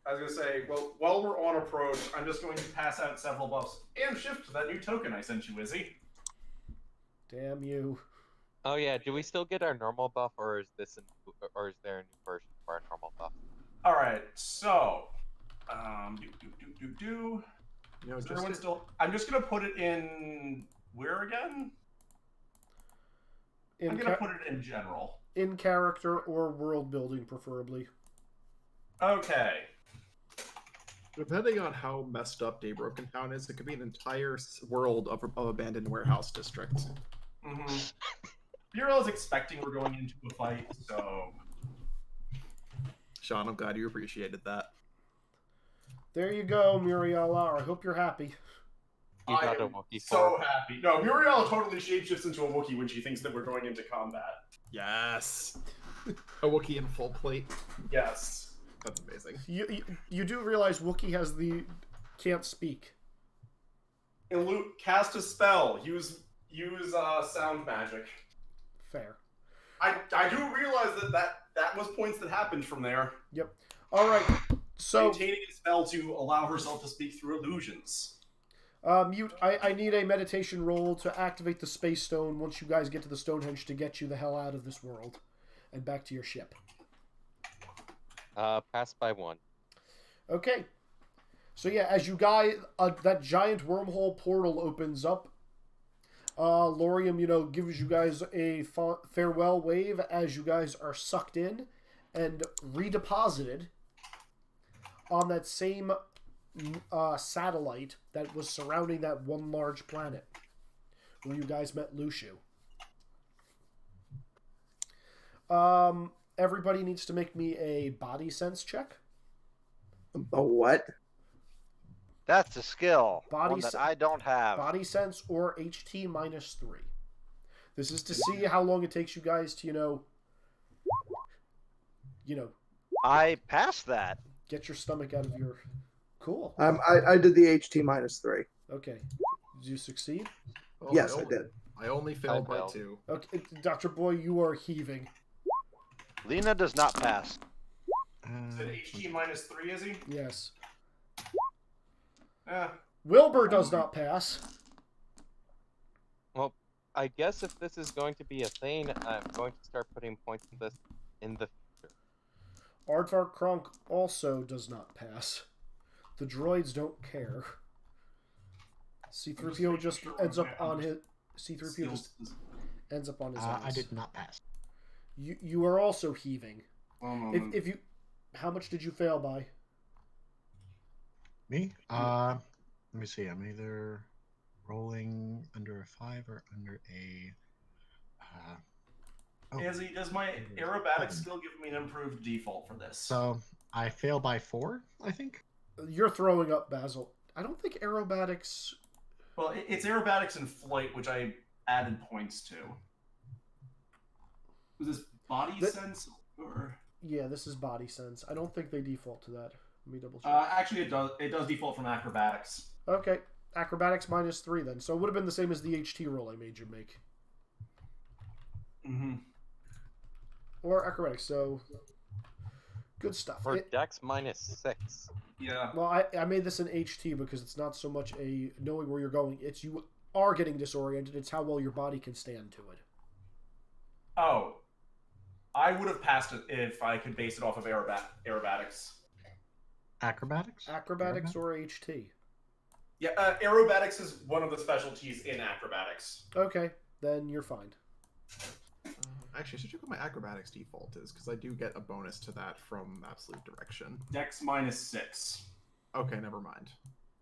I was going to say, well, while we're on approach, I'm just going to pass out several buffs and shift that new token I sent you, Izzy. Damn you. Oh yeah, do we still get our normal buff, or is there a new version of our normal buff? Alright, so... You know, Is everyone still... I'm just going to put it in... Where again? I'm going to put it in general. In character or world building, preferably. Okay. depending on how messed up Daybroken Town is, it could be an entire world of abandoned warehouse district. Mm-hmm. Bureau is expecting we're going into a fight, so... Sean, I'm glad you appreciated that. There you go, Muriella. I hope you're happy. You I got a am Wookiee so form. happy. No, Muriel totally shapeshifts into a Wookiee when she thinks that we're going into combat. Yes. A Wookiee in full plate. Yes. That's amazing. You do realize Wookiee has can't speak. And Luke, cast a spell. Use sound magic. Fair. I do realize that was points that happened from there. Yep. All right. So Maintaining a spell to allow herself to speak through illusions. Mute. I need a meditation roll to activate the Space Stone once you guys get to the Stonehenge to get you the hell out of this world and back to your ship. Pass by 1. Okay. So yeah, as you guys, that giant wormhole portal opens up. Laurium, gives you guys a farewell wave as you guys are sucked in and redeposited on that same satellite that was surrounding that one large planet where you guys met Lushu. Everybody needs to make me a body sense check. A what? That's a skill. Body One that se- I don't have. Body sense or HT -3. This is to see how long it takes you guys to, I passed that. get your stomach out of your... Cool. I did the HT -3. Okay. Did you succeed? Oh, Yes, I did. I only failed by failed. 2. Okay, Dr. Boy, you are heaving. Lena does not pass. Is it HT -3, is he? Yes. Yeah. Wilbur does not pass. Well, I guess if this is going to be a thing, I'm going to start putting points in this in the future. Aardvark Kronk also does not pass. The droids don't care. C-3PO just ends up on his... C-3PO just ends up on his I ass. did not pass. You are also heaving. One moment. If you... How much did you fail by? Me? Let me see. I'm either rolling under a 5 or under a. Does my aerobatic skill give me an improved default for this? So I fail by 4, I think. You're throwing up, Basil. I don't think aerobatics... Well, it's aerobatics and flight, which I added points to. Was this body sense or? Yeah, this is body sense. I don't think they default to that. Let me double check. Actually, it does. It does default from acrobatics. Okay. Acrobatics -3 then. So it would have been the same as the HT roll I made you make. Mm-hmm. Or acrobatics, so... Good stuff. For Dex -6. Yeah. Well, I made this an HT because it's not so much a knowing where you're going. It's you are getting disoriented. It's how well your body can stand to it. Oh, I would have passed it if I could base it off of aerobatics. Acrobatics? Acrobatics or HT? Yeah, aerobatics is one of the specialties in acrobatics. Okay, then you're fine. Actually, I should check what my acrobatics default is, because I do get a bonus to that from absolute direction. Dex -6. Okay, never mind.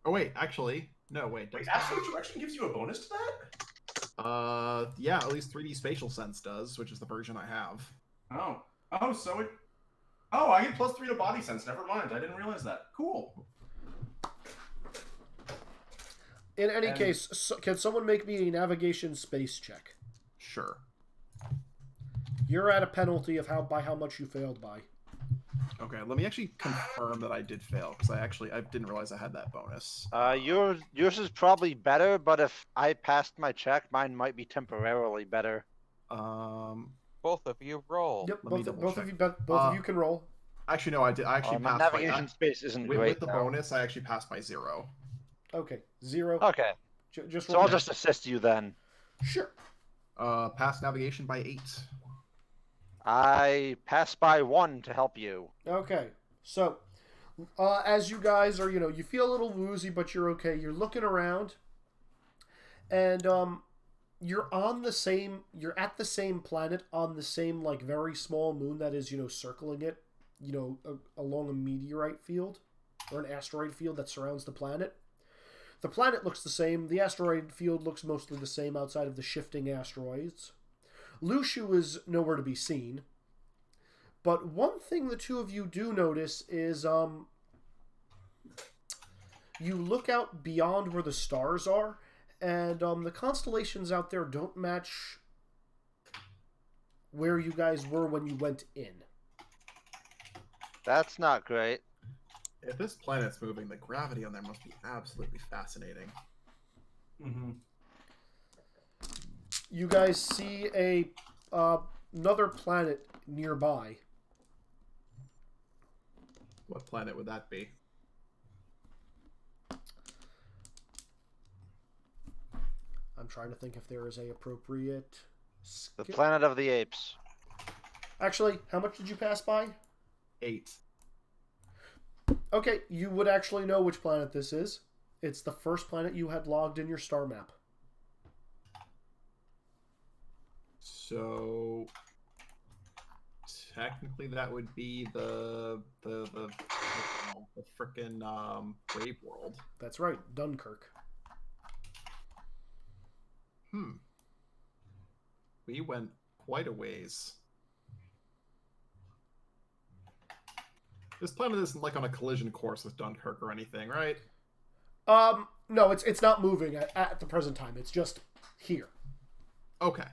Oh wait, actually, no, wait. Wait, absolute direction gives you a bonus to that? Yeah, at least 3D spatial sense does, which is the version I have. Oh, so it. Oh, I get +3 to body sense. Never mind, I didn't realize that. Cool. In any case, can someone make me a navigation space check? Sure. You're at a penalty of how much you failed by. Okay, let me actually confirm that I did fail, because I didn't realize I had that bonus. Yours is probably better, but if I passed my check, mine might be temporarily better. Both of you roll. Yep, Let me both double of check. you both of you can roll. Actually, no, I did. I actually My passed navigation space isn't with great. the now. bonus. I actually passed by 0. Okay, 0. Okay, Just so roll I'll down. just assist you then. Sure. Passed navigation by 8. I passed by 1 to help you. Okay, so as you guys are, you feel a little woozy, but you're okay. You're looking around, and you're at the same planet on the same very small moon that is circling it, along a meteorite field or an asteroid field that surrounds the planet. The planet looks the same. The asteroid field looks mostly the same outside of the shifting asteroids. Lushu is nowhere to be seen. But one thing the two of you do notice is you look out beyond where the stars are, and the constellations out there don't match where you guys were when you went in. That's not great. If this planet's moving, the gravity on there must be absolutely fascinating. Mm-hmm. You guys see another planet nearby. What planet would that be? I'm trying to think if there is a appropriate... The Planet of the Apes. Actually, how much did you pass by? 8. Okay, you would actually know which planet this is. It's the first planet you had logged in your star map. So technically, that would be the frickin' Brave World. That's right, Dunkirk. We went quite a ways. This planet isn't on a collision course with Dunkirk or anything, right? No, it's not moving at the present time. It's just here. Okay.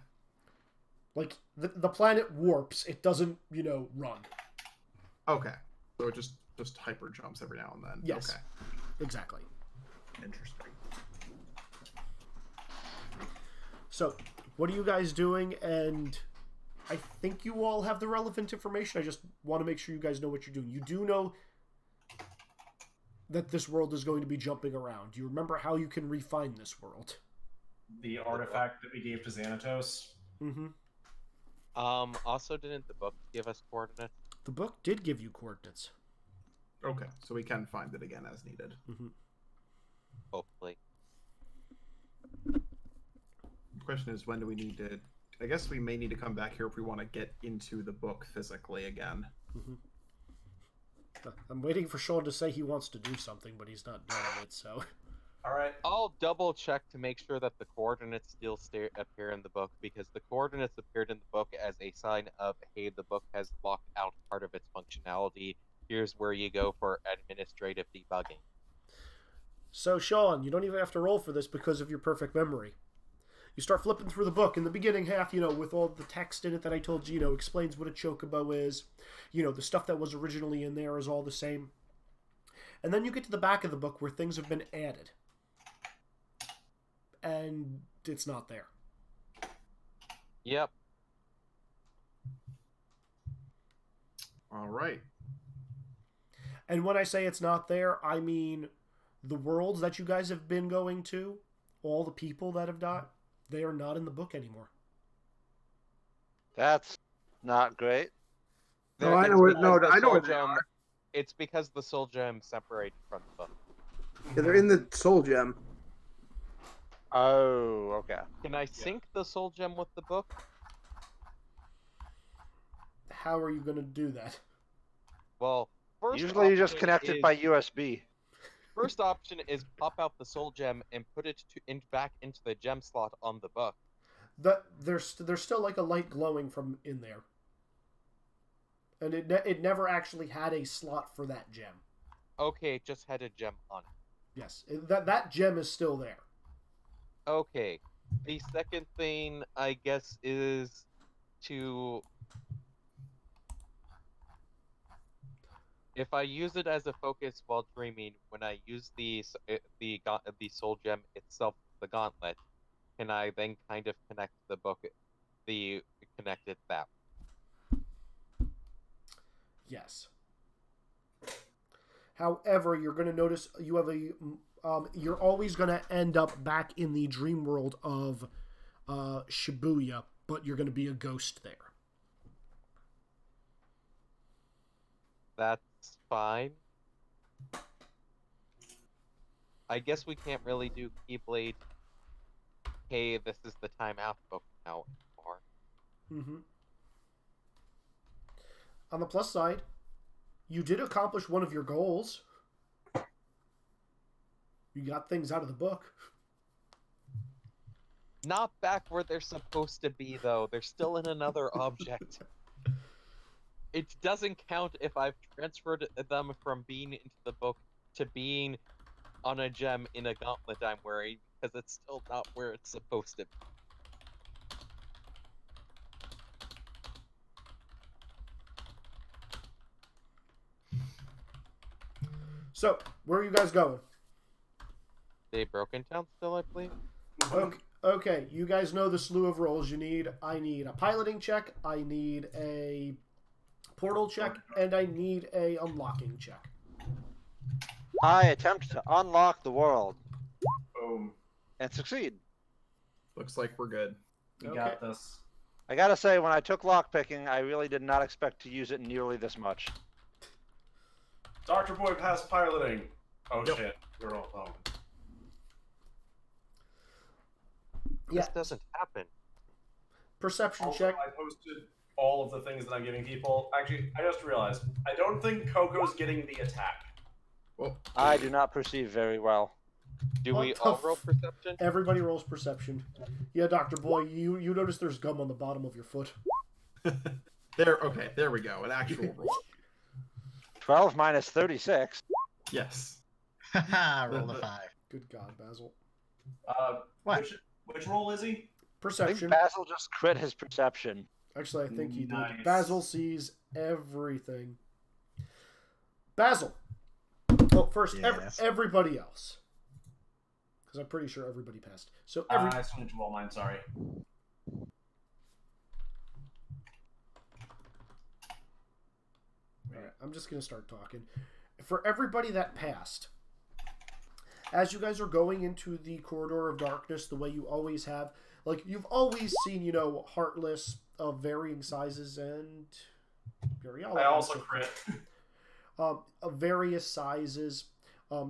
The planet warps. It doesn't, run. Okay. So it just hyper jumps every now and then. Yes. Okay. Exactly. Interesting. So, what are you guys doing? And I think you all have the relevant information. I just want to make sure you guys know what you're doing. You do know that this world is going to be jumping around. Do you remember how you can refine this world? The artifact that we gave to Xanatos. Mm-hmm. Also, didn't the book give us coordinates? The book did give you coordinates. Okay, so we can find it again as needed. Mm-hmm. Hopefully. The question is, when do we need to... I guess we may need to come back here if we want to get into the book physically again. Mm-hmm. I'm waiting for Sean to say he wants to do something, but he's not doing it, so... All right. I'll double check to make sure that the coordinates still appear in the book, because the coordinates appeared in the book as a sign of, hey, the book has locked out part of its functionality. Here's where you go for administrative debugging. So, Sean, you don't even have to roll for this because of your perfect memory. You start flipping through the book. In the beginning half, with all the text in it that I told you, explains what a chocobo is. The stuff that was originally in there is all the same. And then you get to the back of the book where things have been added. And it's not there. Yep. All right. And when I say it's not there, I mean the worlds that you guys have been going to, all the people that have died, they are not in the book anymore. That's not great. No, I know where. No, I know where they are. It's because the soul gem separated from the book. Yeah, they're in the soul gem. Oh, okay. Can I sync the soul gem with the book? How are you going to do that? Well, first Usually you just option connect it is- by USB. First option is pop out the soul gem and put it back into the gem slot on the book. There's still like a light glowing from in there. And it never actually had a slot for that gem. Okay, it just had a gem on it. Yes, that gem is still there. Okay. The second thing, I guess, is to... If I use it as a focus while dreaming, when I use the soul gem itself, the gauntlet, can I then kind of connect the book, connect it that way? Yes. However, you're going to notice you have you're always going to end up back in the dream world of Shibuya, but you're going to be a ghost there. That's fine. I guess we can't really do Keyblade. Hey, this is the timeout book now anymore. Mm-hmm. On the plus side, you did accomplish one of your goals. You got things out of the book. Not back where they're supposed to be, though. They're still in another object. It doesn't count if I've transferred them from being into the book to being on a gem in a gauntlet I'm wearing, because it's still not where it's supposed to be. So, where are you guys going? They Broken Town still, I believe? Okay, you guys know the slew of rolls you need. I need a piloting check, I need a portal check, and I need a unlocking check. I attempt to unlock the world Boom. and succeed. Looks like we're good. We Okay. got this. I gotta say, when I took lockpicking, I really did not expect to use it nearly this much. Dr. Boy passed piloting. Oh Yep. shit. We're all home. Yeah. This doesn't happen. Perception Also, check. I posted all of the things that I'm giving people. Actually, I just realized I don't think Coco's getting the attack. Well, I do not perceive very well. Do What we the all roll perception? Everybody rolls perception. Yeah, Dr. Boy, you notice there's gum on the bottom of your foot. okay, there we go. An actual roll. 12 minus 36. Yes. Roll a 5. Good God, Basil. What? Which roll is he? I think Perception. Basil just crit his perception. Actually, I think he Nice. did. Basil sees everything. Basil. Well, first, Yes. everybody else. Because I'm pretty sure everybody passed. So I still need to roll mine, sorry. Alright, I'm just going to start talking. For everybody that passed, as you guys are going into the corridor of darkness the way you always have, like, you've always seen, you know, Heartless of varying sizes and... I also crit. Of various sizes,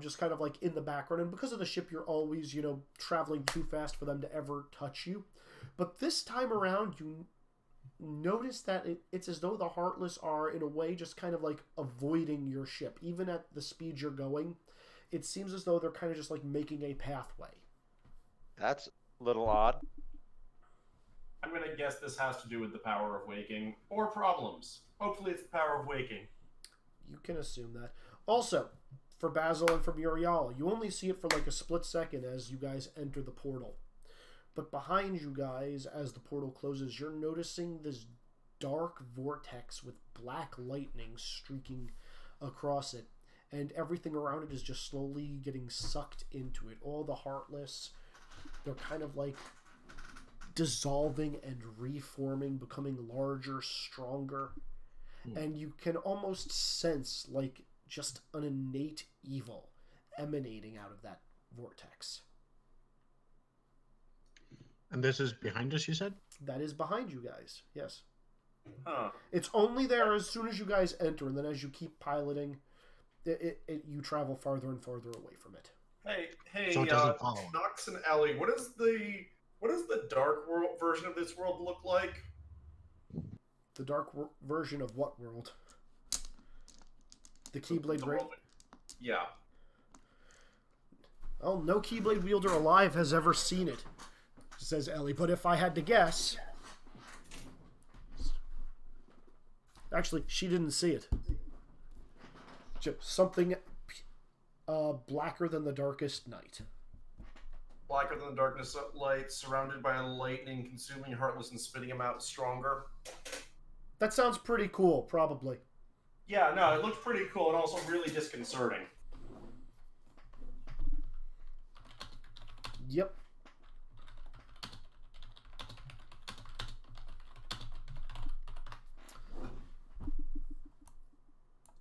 just kind of like in the background. And because of the ship, you're always, you know, traveling too fast for them to ever touch you. But this time around, you notice that it's as though the Heartless are, in a way, just kind of like avoiding your ship. Even at the speed you're going, it seems as though they're kind of just like making a pathway. That's a little odd. I'm gonna guess this has to do with the power of waking or problems. Hopefully, it's the power of waking. You can assume that. Also, for Basil and for Muriel, you only see it for like a split second as you guys enter the portal. But behind you guys, as the portal closes, you're noticing this dark vortex with black lightning streaking across it. And everything around it is just slowly getting sucked into it. All the Heartless, they're kind of like dissolving and reforming, becoming larger, stronger. And you can almost sense like just an innate evil emanating out of that vortex. And this is behind us, you said? That is behind you guys, yes. Huh. It's only there as soon as you guys enter, and then as you keep piloting, you travel farther and farther away from it. Hey, So it doesn't follow. Nox and Ellie, what does the dark world version of this world look like? The dark version of what world? The Keyblade Great? Yeah. Oh, no Keyblade wielder alive has ever seen it, says Ellie. But if I had to guess... Actually, she didn't see it. Just something blacker than the darkest night. Blacker than the darkness of light, surrounded by a lightning, consuming Heartless and spitting him out stronger. That sounds pretty cool, probably. Yeah, no, it looked pretty cool and also really disconcerting. Yep.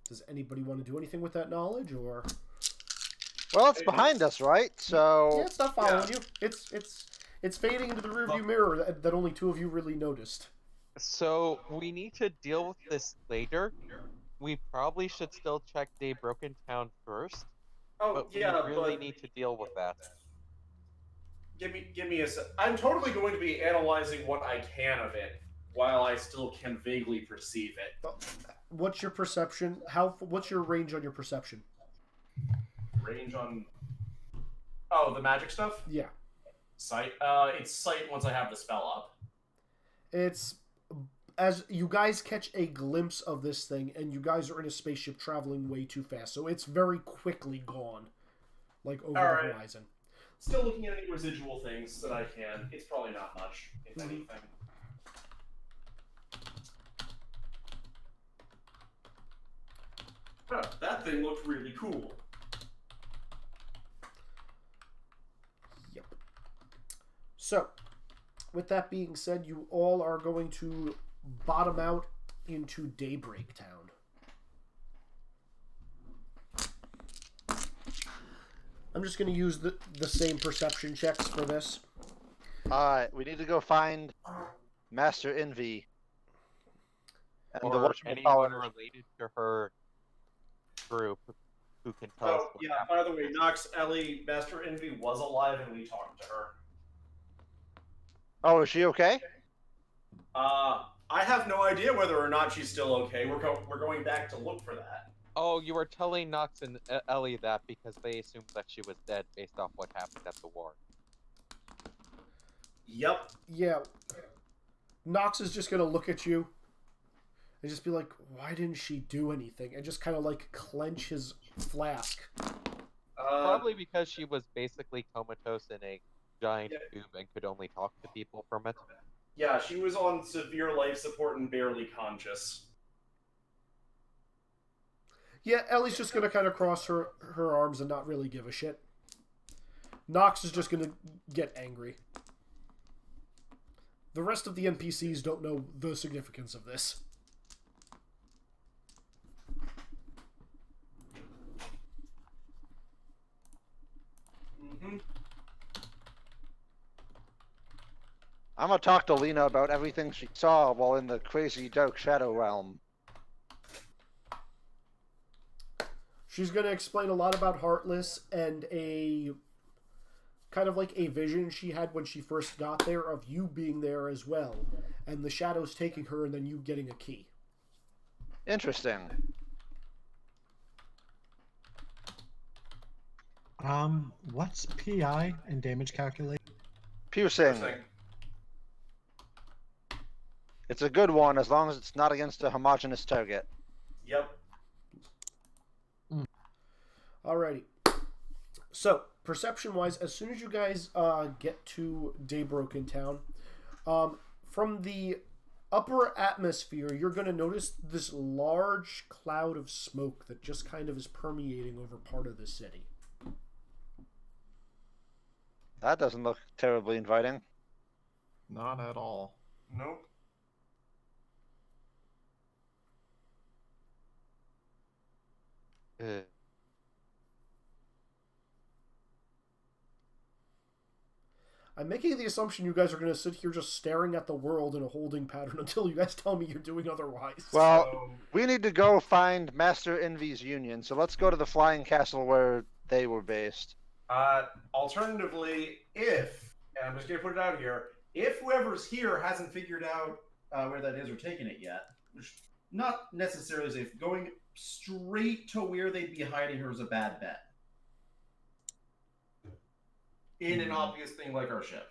Does anybody want to do anything with that knowledge, or? Well, it's behind us, right? So Yeah, it's not following you. It's fading into the rearview mirror that only two of you really noticed. So we need to deal with this later. We probably should still check Daybroken Town first. Oh, But yeah, we really but need to deal with that. give me a sec. I'm totally going to be analyzing what I can of it, while I still can vaguely perceive it. What's your perception? What's your range on your perception? Range on... Oh, the magic stuff? Yeah. Sight? It's sight once I have the spell up. It's as you guys catch a glimpse of this thing, and you guys are in a spaceship traveling way too fast, so it's very quickly gone, like over Alright. the horizon. Still looking at any residual things that I can. It's probably not much, if anything. Huh, that thing looked really cool. Yep. So, with that being said, you all are going to bottom out into Daybreak Town. I'm just going to use the same perception checks for this. Alright, we need to go find Master Envy. And the Or whatchamacallit- anyone related to her group who can tell us Oh, what yeah, happened. by the way, Nox, Ellie, Master Envy was alive and we talked to her. Oh, is she okay? I have no idea whether or not she's still okay. We're going back to look for that. Oh, you were telling Nox and Ellie that because they assumed that she was dead based off what happened at the war. Yep. Yeah. Nox is just going to look at you and just be like, why didn't she do anything? And just kind of like clench his flask. Probably because she was basically comatose in a giant Yeah. tube and could only talk to people from it. Yeah, she was on severe life support and barely conscious. Yeah, Ellie's just gonna kind of cross her arms and not really give a shit. Nox is just gonna get angry. The rest of the NPCs don't know the significance of this. I'm gonna talk to Lena about everything she saw while in the crazy dark shadow realm. She's gonna explain a lot about Heartless and a kind of like a vision she had when she first got there of you being there as well, and the shadows taking her and then you getting a key. Interesting. What's PI and damage calculate? Piercing. Interesting. It's a good one as long as it's not against a homogeneous target. Yep. Alrighty. So, perception-wise, as soon as you guys get to Daybroken Town, from the upper atmosphere, you're going to notice this large cloud of smoke that just kind of is permeating over part of the city. That doesn't look terribly inviting. Not at all. Nope. I'm making the assumption you guys are going to sit here just staring at the world in a holding pattern until you guys tell me you're doing otherwise. Well, So, we need to go find Master Envy's Union, so let's go to the flying castle where they were based. alternatively, if, and I'm just going to put it out here, if whoever's here hasn't figured out where that is or taken it yet, which not necessarily safe, going straight to where they'd be hiding her is a bad bet. In an obvious thing like our ship.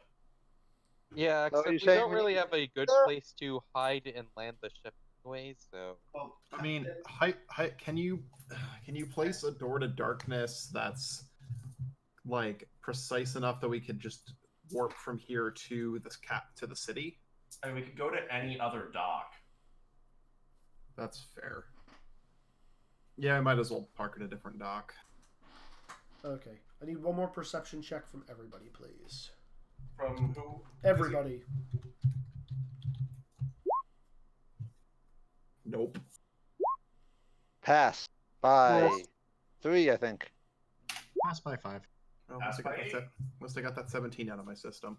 Yeah, So except you're we saying don't we really need have a good there? place to hide and land the ship anyway, so... Well, I mean, can you place a door to darkness that's like precise enough that we could just warp from here to this to the city? I mean, we could go to any other dock. That's fair. Yeah, I might as well park at a different dock. Okay. I need one more perception check from everybody, please. From who? Everybody. Nope. Pass by Yes. 3, I think. Pass by 5. Oh, Pass by 8. must have got that 17 out of my system.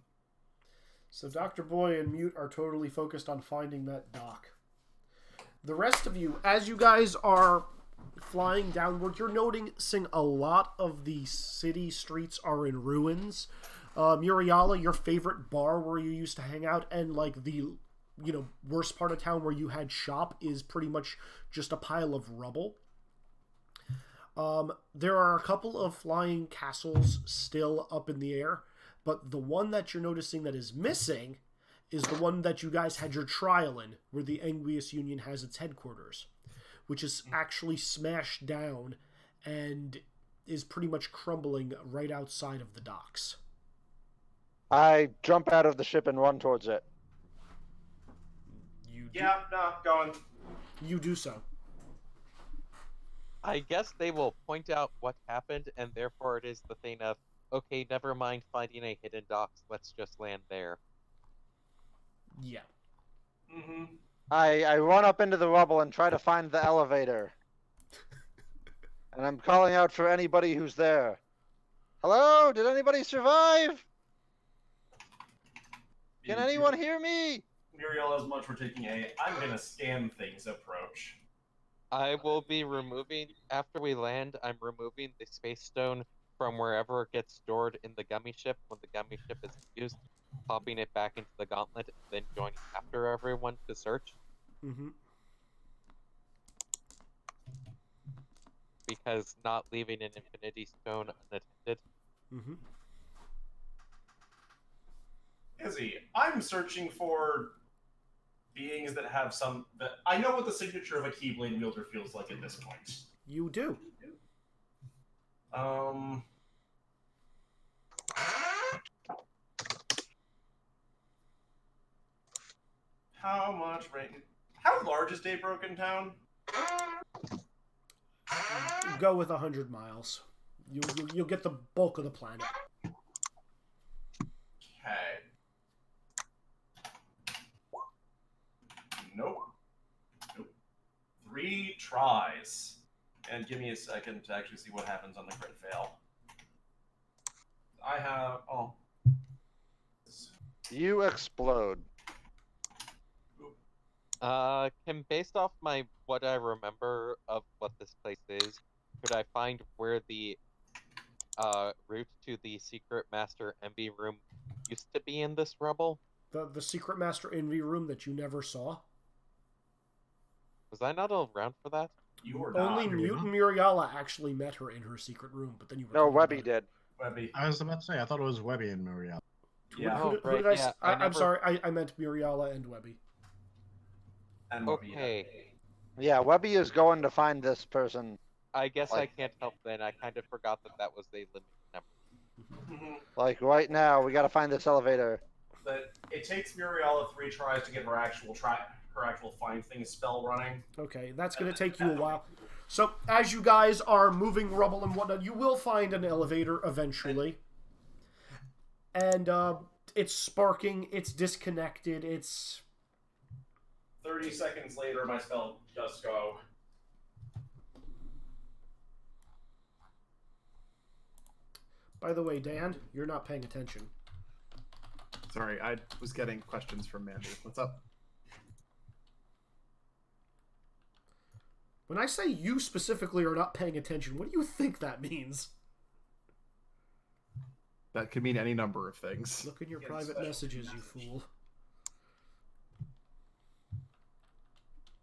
So Dr. Boy and Mute are totally focused on finding that dock. The rest of you, as you guys are flying downward, you're noticing a lot of the city streets are in ruins. Muriala, your favorite bar where you used to hang out, and like the worst part of town where you had shop is pretty much just a pile of rubble. There are a couple of flying castles still up in the air, but the one that you're noticing that is missing is the one that you guys had your trial in, where the Anguius Union has its headquarters, which is actually smashed down and is pretty much crumbling right outside of the docks. I jump out of the ship and run towards it. Yeah, no, going. You do so. I guess they will point out what happened, and therefore it is the thing of, okay, never mind finding a hidden docks, let's just land there. Yeah. Mm-hmm. I run up into the rubble and try to find the elevator. And I'm calling out for anybody who's there. Hello? Did anybody survive? Can anyone hear me? Muriel, as much for taking I'm gonna scan things approach. I will be removing, after we land, I'm removing the space stone from wherever it gets stored in the gummy ship when the gummy ship is used, popping it back into the gauntlet, and then joining after everyone to search. Mm-hmm. Because not leaving an infinity stone unattended. Mm-hmm. Izzy, I'm searching for beings that have some. That I know what the signature of a Keyblade wielder feels like at this point. You do. How much rain? How large is Daybroken Town? go with 100 miles. You'll get the bulk of the planet. Okay. Nope. 3 tries. And give me a second to actually see what happens on the crit fail. I have... Oh. You explode. Based off what I remember of what this place is, could I find where the route to the secret master envy room used to be in this rubble? The secret master envy room that you never saw? Was I not around for that? You were not. Only Mutant Muriala actually met her in her secret room, but then you were No, Webby did. Webby. I was about to say, I thought it was Webby and Muriel. Yeah. Who Oh, did right, I? yeah, I'm never- sorry. I meant Muriala and Webby. And Webby, Okay. Yeah, Webby is going to find this person. I guess I Like- can't help then. I kind of forgot that was a limited number. Mhm. Like right now, we got to find this elevator. But it takes Muriella 3 tries to get her actual find thing spell running. Okay, that's going to take you a while. So, as you guys are moving rubble and whatnot, you will find an elevator eventually. And it's sparking, it's disconnected, it's... 30 seconds later, my spell does go. By the way, Dan, you're not paying attention. Sorry, I was getting questions from Mandy. What's up? When I say you specifically are not paying attention, what do you think that means? That could mean any number of things. Look in your Get private special messages, you fool.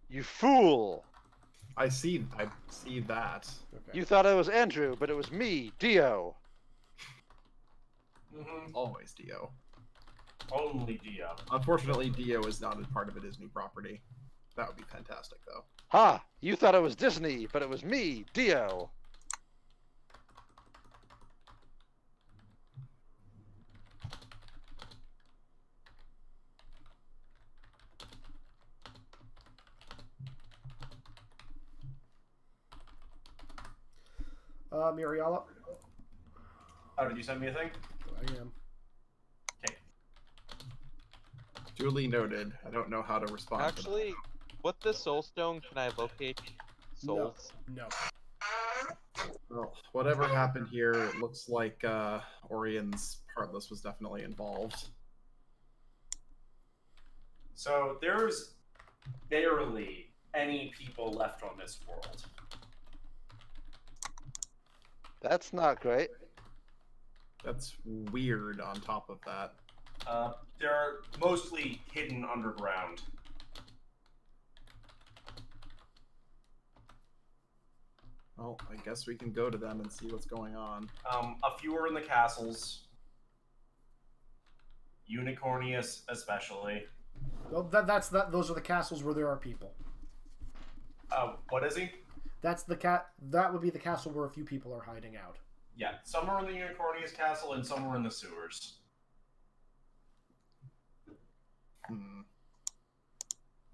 You fool! I see that. Okay. You thought it was Andrew, but it was me, Dio. Mm-hmm. Always Dio. Only Dio. Unfortunately, Dio is not a part of a Disney property. That would be fantastic, though. Ha! You thought it was Disney, but it was me, Dio. Muriala? Oh, did you send me a thing? I am. Duly noted. I don't know how to respond. Actually, with the soul stone, can I locate souls? No. Well, whatever happened here, it looks like Orion's Heartless was definitely involved. So there's barely any people left on this world. That's not great. That's weird on top of that. They're mostly hidden underground. Well, I guess we can go to them and see what's going on. A few are in the castles. Unicornius especially. Well, those are the castles where there are people. What is he? That would be the castle where a few people are hiding out. Yeah, some are in the Unicornius castle and some are in the sewers.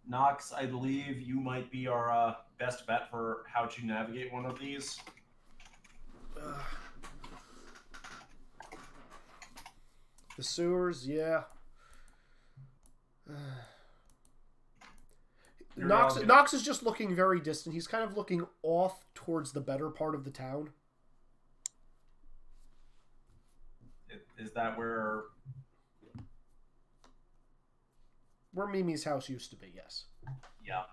Nox, I believe you might be our best bet for how to navigate one of these. The sewers, yeah. Nox is just looking very distant. He's kind of looking off towards the better part of the town. Is that where... Where Mimi's house used to be, yes. Yeah.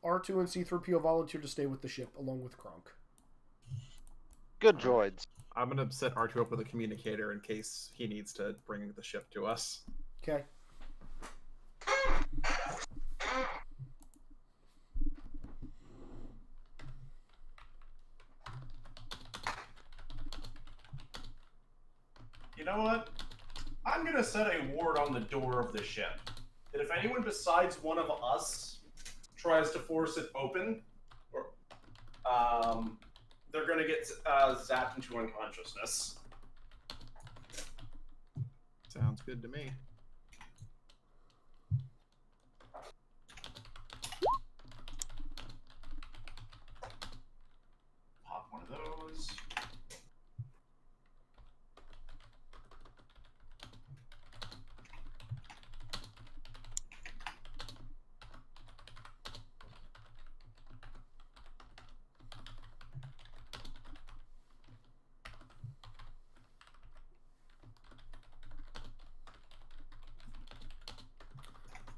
R2 and C-3PO volunteered to stay with the ship, along with Kronk. Good droids. I'm gonna set R2 up with a communicator in case he needs to bring the ship to us. Okay. You know what? I'm gonna set a ward on the door of the ship. That if anyone besides one of us tries to force it open, or they're gonna get zapped into unconsciousness. Sounds good to me.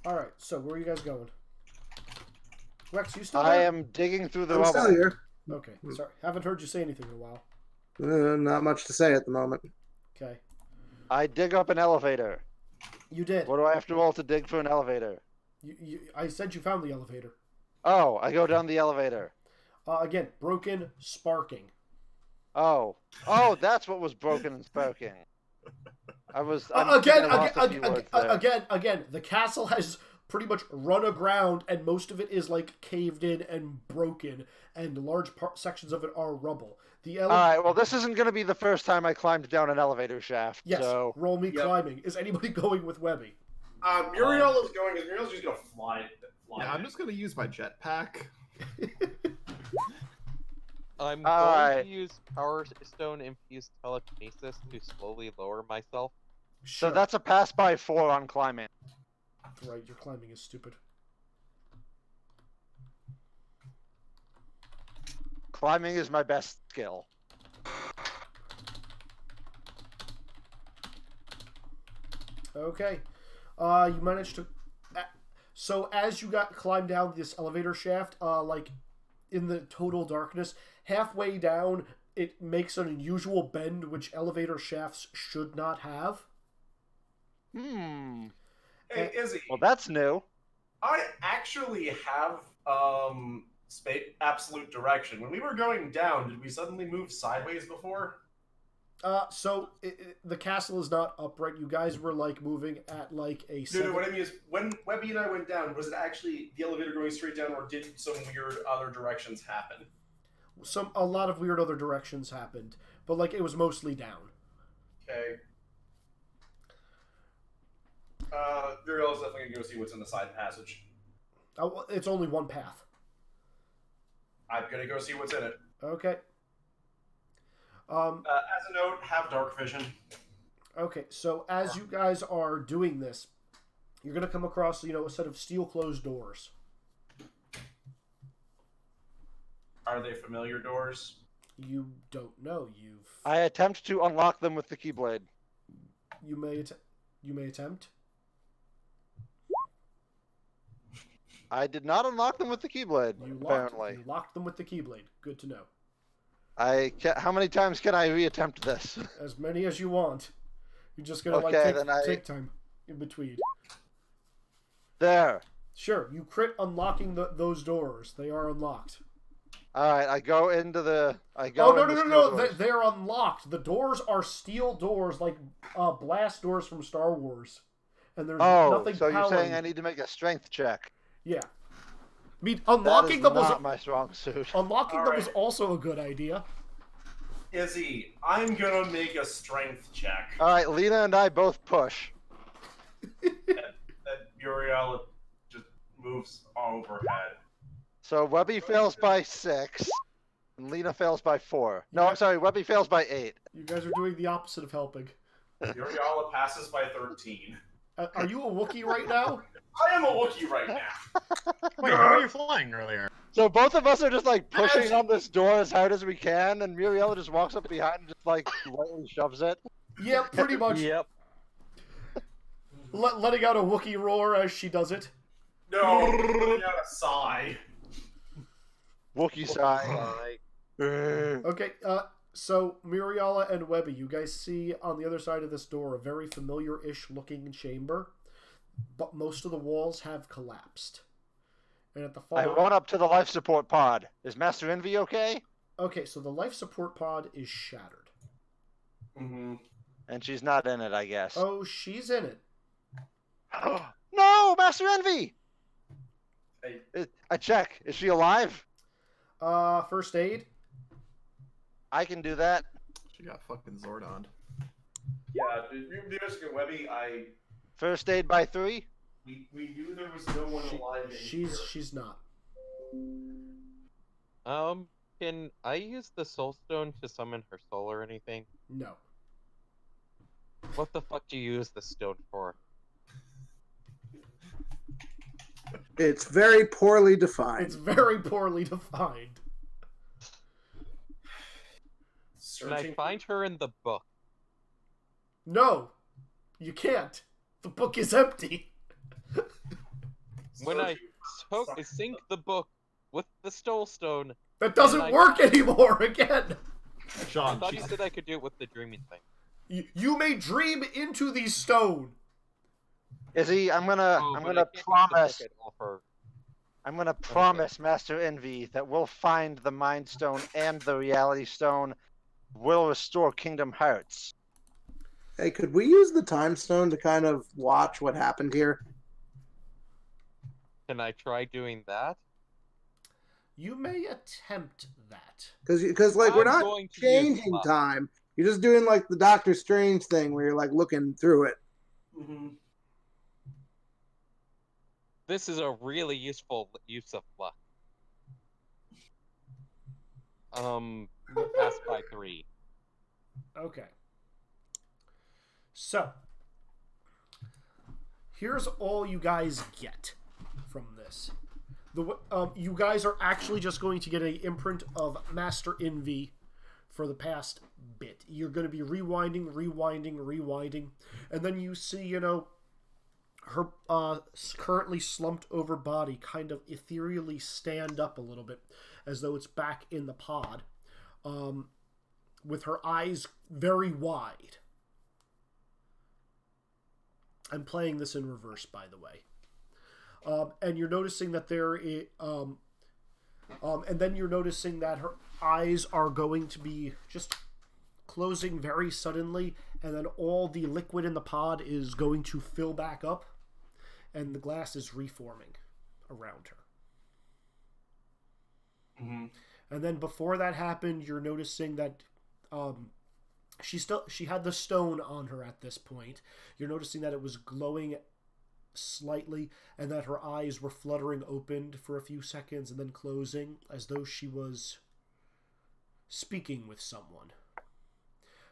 All right. So where are you guys going? Rex, you still I there? am digging through the I'm rubble. still here. Okay. Sorry, haven't heard you say anything in a while. Not much to say at the moment. Okay. I dig up an elevator. You did. What do I have to roll to dig for an elevator? I said you found the elevator. Oh, I go down the elevator. Again, broken, sparking. Oh, that's what was broken and sparking. I Again, lost a few words there. again, the castle has pretty much run aground, and most of it is like caved in and broken, and large sections of it are rubble. All right, well, this isn't going to be the first time I climbed down an elevator shaft. Yes, So roll me climbing. Is anybody going with Webby? Muriel is going because Muriel's just gonna fly. Yeah, I'm just gonna use my jetpack. I'm All going right. to use Power Stone infused telekinesis to slowly lower myself. Sure. So that's a pass by 4 on climbing. right. Your climbing is stupid. Climbing is my best skill. Okay. You managed to. So as you climb down this elevator shaft, like in the total darkness, halfway down, it makes an unusual bend which elevator shafts should not have. Hey, Izzy. Well, that's new. I actually have absolute direction. When we were going down, did we suddenly move sideways before? So the castle is not upright. You guys were like moving at like a. No, what I mean is, when Webby and I went down, was it actually the elevator going straight down, or did some weird other directions happen? A lot of weird other directions happened, but like it was mostly down. Okay. Muriel's definitely gonna go see what's in the side passage. It's only one path. I'm gonna go see what's in it. Okay. As a note, have dark vision. Okay, so as you guys are doing this, you're gonna come across, a set of steel closed doors. Are they familiar doors? You don't know. I attempt to unlock them with the keyblade. You may attempt. I did not unlock them with the keyblade, apparently. You locked them with the keyblade. Good to know. How many times can I reattempt this? As many as you want. You're just gonna take time in between. There. Sure, you crit unlocking those doors. They are unlocked. All right, I go into the. No! They're unlocked. The doors are steel doors, like blast doors from Star Wars, and there's nothing. So you're powering. saying I need to make a strength check? Yeah. I mean, unlocking them was not my strong suit. Unlocking them was also a good idea. Izzy, I'm gonna make a strength check. All right, Lena and I both push. That Muriel just moves overhead. So Webby fails by 6, and Lena fails by 4. No, I'm sorry, Webby fails by 8. You guys are doing the opposite of helping. Muriel passes by 13. Are you a Wookiee right now? I am a Wookiee right now. Wait, how were you flying earlier? So both of us are just like pushing on this door as hard as we can, and Muriel just walks up behind and just like lightly shoves it. Yeah, pretty much. Yep. Letting out a Wookiee roar as she does it. No, letting out a sigh. Wookiee sigh. Okay, so Muriela and Webby, you guys see on the other side of this door a very familiar-ish looking chamber, but most of the walls have collapsed. And at the far... I run up to the life support pod. Is Master Envy okay? Okay, so the life support pod is shattered. Mm-hmm. And she's not in it, I guess. Oh, she's in it. No, Master Envy! Hey. I check. Is she alive? First aid? I can do that. She got fucking Zordon. Yeah, Webby, First aid by 3? we knew there was no one alive in here. She's not. Can I use the Soul Stone to summon her soul or anything? No. What the fuck do you use the stone for? It's very poorly defined. It's very poorly defined. Can I find her in the book? No, you can't. The book is empty. when I sync the book with the Stole Stone, That doesn't I- work anymore. Again, I Sean, thought you said I could do it with the dreaming thing. you may dream into the stone. Izzy, I'm Oh, gonna but I promise. can't use the book at all for- I'm gonna promise Master Envy that we'll find the Mind Stone and the Reality Stone. Will restore Kingdom Hearts. Hey, could we use the time stone to kind of watch what happened here? Can I try doing that? You may attempt that. Because like we're I'm not going to use changing luck. time. You're just doing like the Doctor Strange thing where you're like looking through it. Mm-hmm. This is a really useful use of luck. Pass by 3. Okay. So, here's all you guys get from this. You guys are actually just going to get an imprint of Master Envy for the past bit. You're going to be rewinding, and then you see, her currently slumped over body kind of ethereally stand up a little bit, as though it's back in the pod, with her eyes very wide. I'm playing this in reverse, by the way. And you're noticing that and then you're noticing that her eyes are going to be just closing very suddenly, and then all the liquid in the pod is going to fill back up, and the glass is reforming around her. Mm-hmm. And then before that happened, you're noticing that she had the stone on her at this point. You're noticing that it was glowing slightly, and that her eyes were fluttering open for a few seconds and then closing, as though she was speaking with someone.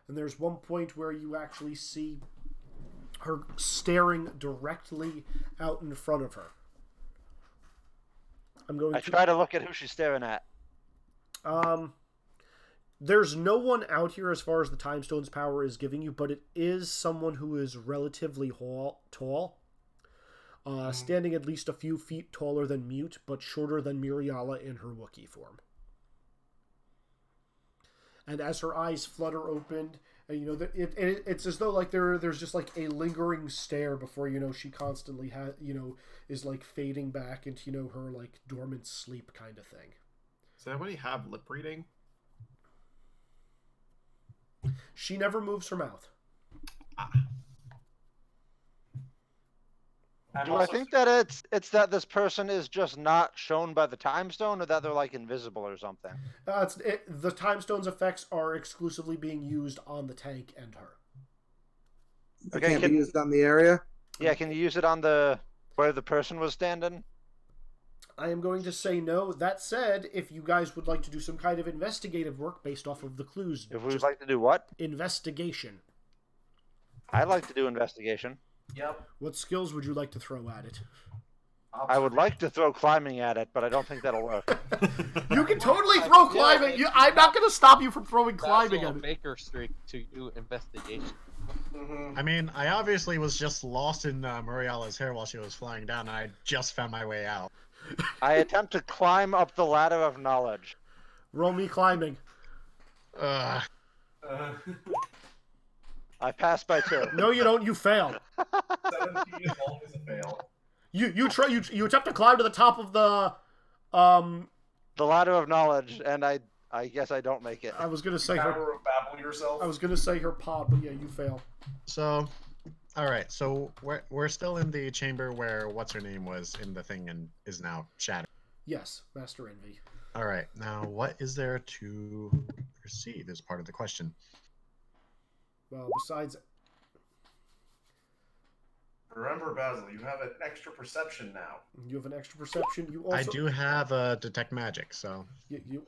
And there's one point where you actually see her staring directly out in front of her. I try to look at who she's staring at. There's no one out here as far as the Time Stone's power is giving you, but it is someone who is relatively tall. Standing at least a few feet taller than Mute, but shorter than Miriala in her Wookiee form. And as her eyes flutter open, it's as though like there's just like a lingering stare before she constantly is like fading back into her like dormant sleep kind of thing. Does anybody have lip reading? She never moves her mouth. Do I think that it's that this person is just not shown by the Time Stone, or that they're like invisible or something? The Time Stone's effects are exclusively being used on the tank and her. It can't be used on the area. Yeah, can you use it on where the person was standing? I am going to say no. That said, if you guys would like to do some kind of investigative work based off of the clues, If we would like to do what? Investigation. I'd like to do investigation. Yep. What skills would you like to throw at it? I would like to throw climbing at it, but I don't think that'll work. You can totally throw climbing. I'm not going to stop you from throwing climbing at it. Baker Street to do investigation. I mean, I obviously was just lost in Muriala's hair while she was flying down, and I just found my way out. I attempt to climb up the ladder of knowledge. Roll me climbing. Ugh. I pass by 2. No, you don't. You fail. 17 is always a fail. You attempt to climb to the top of the The ladder of knowledge, and I guess I don't make it. I was gonna say her. Power of babbling yourself. I was gonna say her pod, but yeah, you fail. So, all right. So we're still in the chamber where what's her name was in the thing and is now shattered. Yes, Master Envy. All right. Now, what is there to perceive is part of the question. Well, besides, Remember, Basil, you have an extra perception now. you have an extra perception. You also I do have detect magic, so you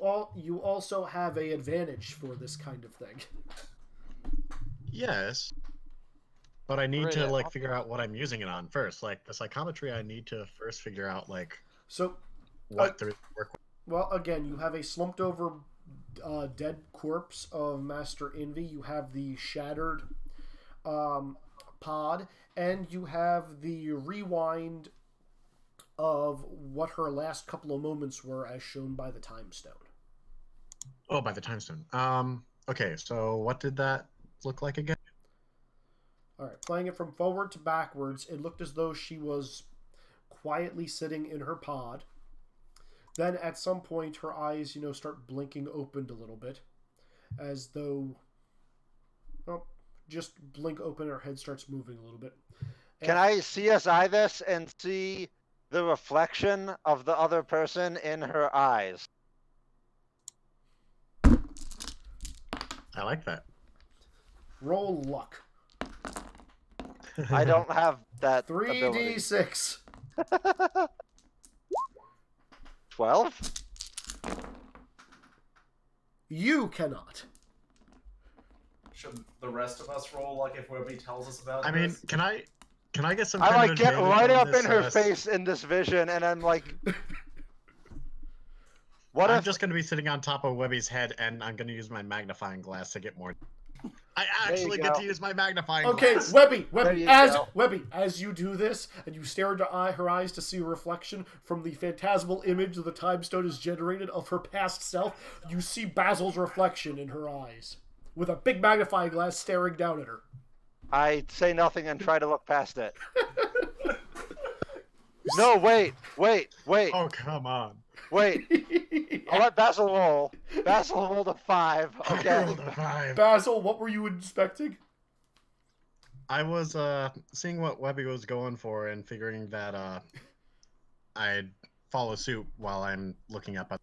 also have a advantage for this kind of thing. yes. But I need Right, to yeah. figure out what I'm using it on first. Like the psychometry, I need to first figure out So, what the work. well, again, you have a slumped over dead corpse of Master Envy. You have the shattered pod, and you have the rewind of what her last couple of moments were as shown by the time stone. Oh, by the time stone. Okay, so what did that look like again? All right, playing it from forward to backwards, it looked as though she was quietly sitting in her pod. Then at some point, her eyes, start blinking opened a little bit, as though, well, just blink open, her head starts moving a little bit. Can I CSI this and see the reflection of the other person in her eyes? I like that. Roll luck. I don't have that 3d6. 12? You cannot. Should the rest of us roll like if Webby tells us about I mean, this? can I get some? I kind like of get advantage right on up this, in her face in this vision, and I'm like, what I'm if? just gonna be sitting on top of Webby's head, and I'm gonna use my magnifying glass to get more. I There you actually get go. to use my magnifying Okay, glass. Webby, There you go. as you do this, and you stare into her eyes to see a reflection from the phantasmal image the time stone is generated of her past self, you see Basil's reflection in her eyes, with a big magnifying glass staring down at her. I say nothing and try to look past it. No, wait. Oh, come on. Wait. I'll let Basil roll. Basil rolled a 5. I Okay. rolled a 5. Basil, what were you inspecting? I was seeing what Webby was going for and figuring that I'd follow suit while I'm looking up at.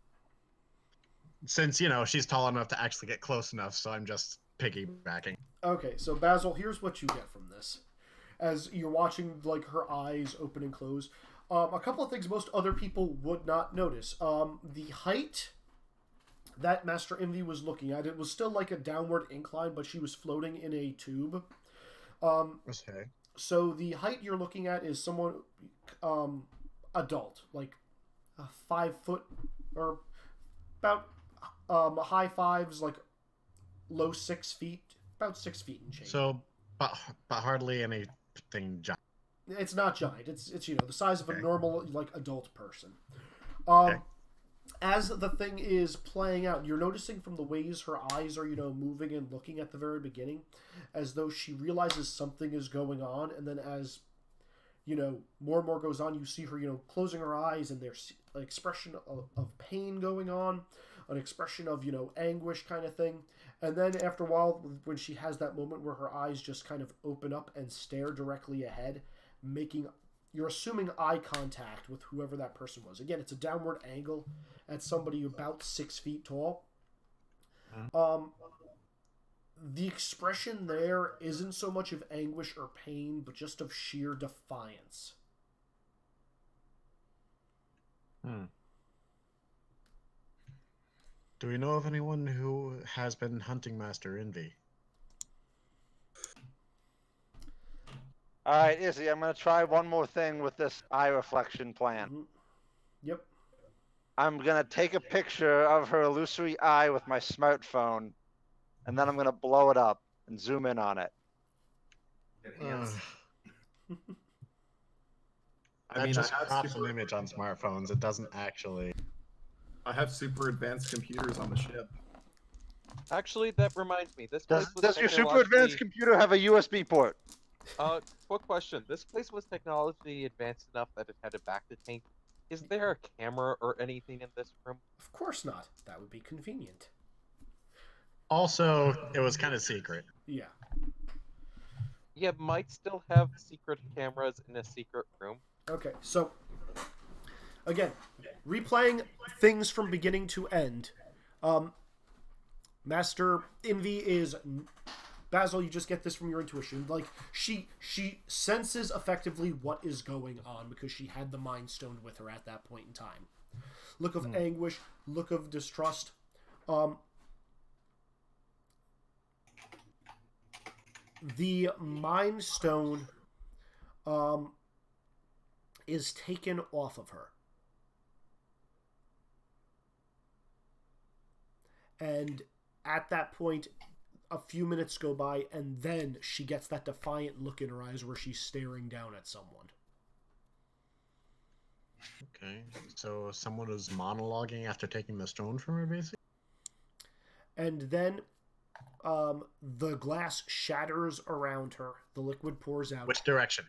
Since she's tall enough to actually get close enough, so I'm just piggybacking. Okay, so Basil, here's what you get from this. As you're watching, like, her eyes open and close. A couple of things most other people would not notice. The height that Master Envy was looking at, it was still like a downward incline, but she was floating in a tube. Okay. So the height you're looking at is someone adult, like 5 foot, or about high 5s, like low 6 feet, about 6 feet in change. So, but hardly anything giant. It's not giant. It's the size of a Okay. normal, like, adult person. Okay. As the thing is playing out, you're noticing from the ways her eyes are, moving and looking at the very beginning, as though she realizes something is going on, and then as, more and more goes on, you see her, closing her eyes, and there's an expression of pain going on, an expression of, anguish kind of thing. And then after a while, when she has that moment where her eyes just kind of open up and stare directly ahead, you're assuming eye contact with whoever that person was. Again, it's a downward angle at somebody about 6 feet tall. The expression there isn't so much of anguish or pain, but just of sheer defiance. Do we know of anyone who has been hunting Master Envy? Alright, Izzy, I'm going to try one more thing with this eye reflection plan. Yep. I'm going to take a picture of her illusory eye with my smartphone, and then I'm going to blow it up and zoom in on it. Enhance. I That mean, just I have, crops an super, image on smartphones. It doesn't actually. I have super advanced computers on the ship. Actually, that reminds me. This place was Does your super advanced technologically- computer have a USB port? Quick question. This place was technologically advanced enough that it had a back to tank. Is there a camera or anything in this room? Of course not. That would be convenient. Also, it was kind of secret. Yeah. Yeah, might still have secret cameras in a secret room. Okay, so again, replaying things from beginning to end. Master Envy is Basil. You just get this from your intuition. Like she senses effectively what is going on because she had the Mind Stone with her at that point in time. Look of anguish, look of distrust. The Mind Stone is taken off of her. And at that point, a few minutes go by, and then she gets that defiant look in her eyes where she's staring down at someone. Okay, so someone was monologuing after taking the stone from her, basically? And then the glass shatters around her. The liquid pours out. Which direction?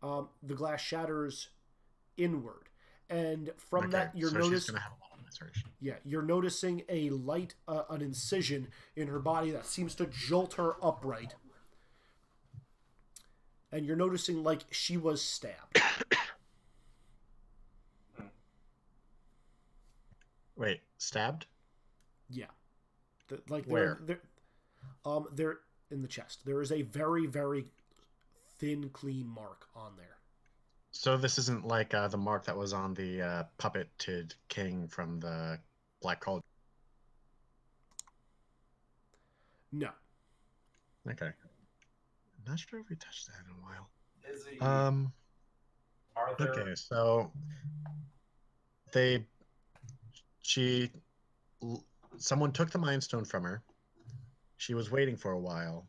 The glass shatters inward. And from Okay, that, you're so she's noticing. going to have a lot of laceration. Yeah, you're noticing a light, an incision in her body that seems to jolt her upright. And you're noticing like she was stabbed. Wait, stabbed? Yeah, like Where? they're in the chest. There is a very, very thin, clean mark on there. So this isn't like the mark that was on the puppeted king from the Black Cauldron. No. Okay. I'm not sure if we touched that in a while. Izzy, Um. are there? Okay, so someone took the Mind Stone from her. She was waiting for a while,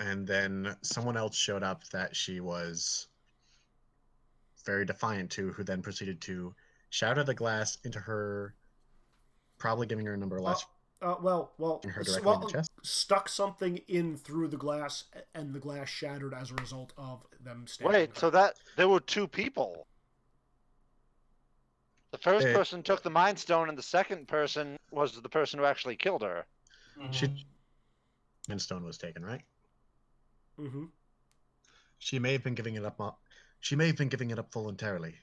and then someone else showed up that she was very defiant to, who then proceeded to shatter the glass into her, probably giving her a number less. Well, In her directly in the chest? stuck something in through the glass, and the glass shattered as a result of them stabbing Wait, her. so that there were two people. The first It- person took the Mind Stone, and the second person was the person who actually killed her. She Mind Stone was taken, right? Mm-hmm. She may have been giving it up. She may have been giving it up voluntarily.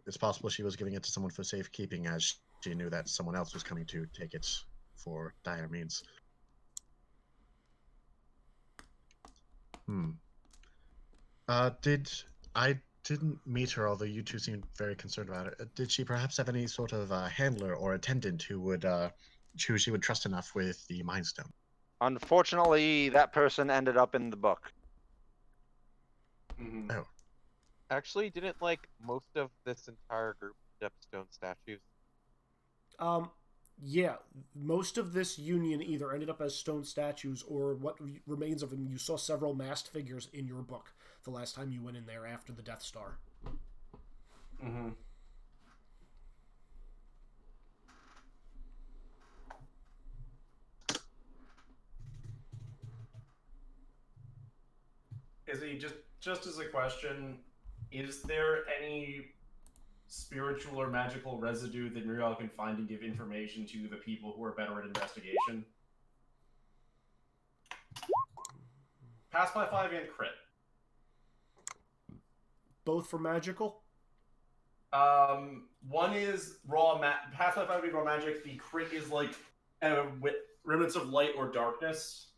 It's possible she was giving it to someone for safekeeping, as she knew that someone else was coming to take it for dire means. I didn't meet her, although you two seemed very concerned about it. Did she perhaps have any sort of handler or attendant who she would trust enough with the Mind Stone? Unfortunately, that person ended up in the book. Oh, Actually, didn't like most of this entire group end up stone statues? Yeah, most of this union either ended up as stone statues or what remains of them. You saw several masked figures in your book the last time you went in there after the Death Star. Mm-hmm. Izzy, just as a question, is there any spiritual or magical residue that Muriel can find and give information to the people who are better at investigation? Pass by 5 and crit. Both for magical? One is pass by 5 being raw magic. The crit is like remnants of light or darkness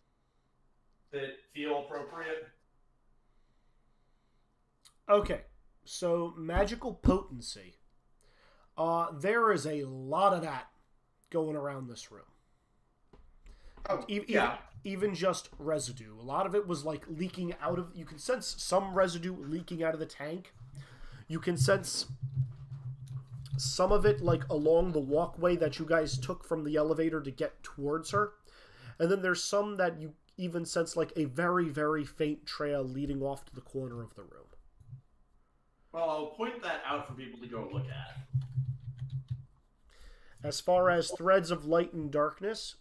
that feel appropriate. Okay, so magical potency. There is a lot of that going around this room. Oh, Even just residue. A lot of it was like leaking out of. You can sense some residue leaking out of the tank. You can sense some of it like along the walkway that you guys took from the elevator to get towards her. And then there's some that you even sense like a very, very faint trail leading off to the corner of the room. Well, I'll point that out for people to go look at. As far as threads of light and darkness,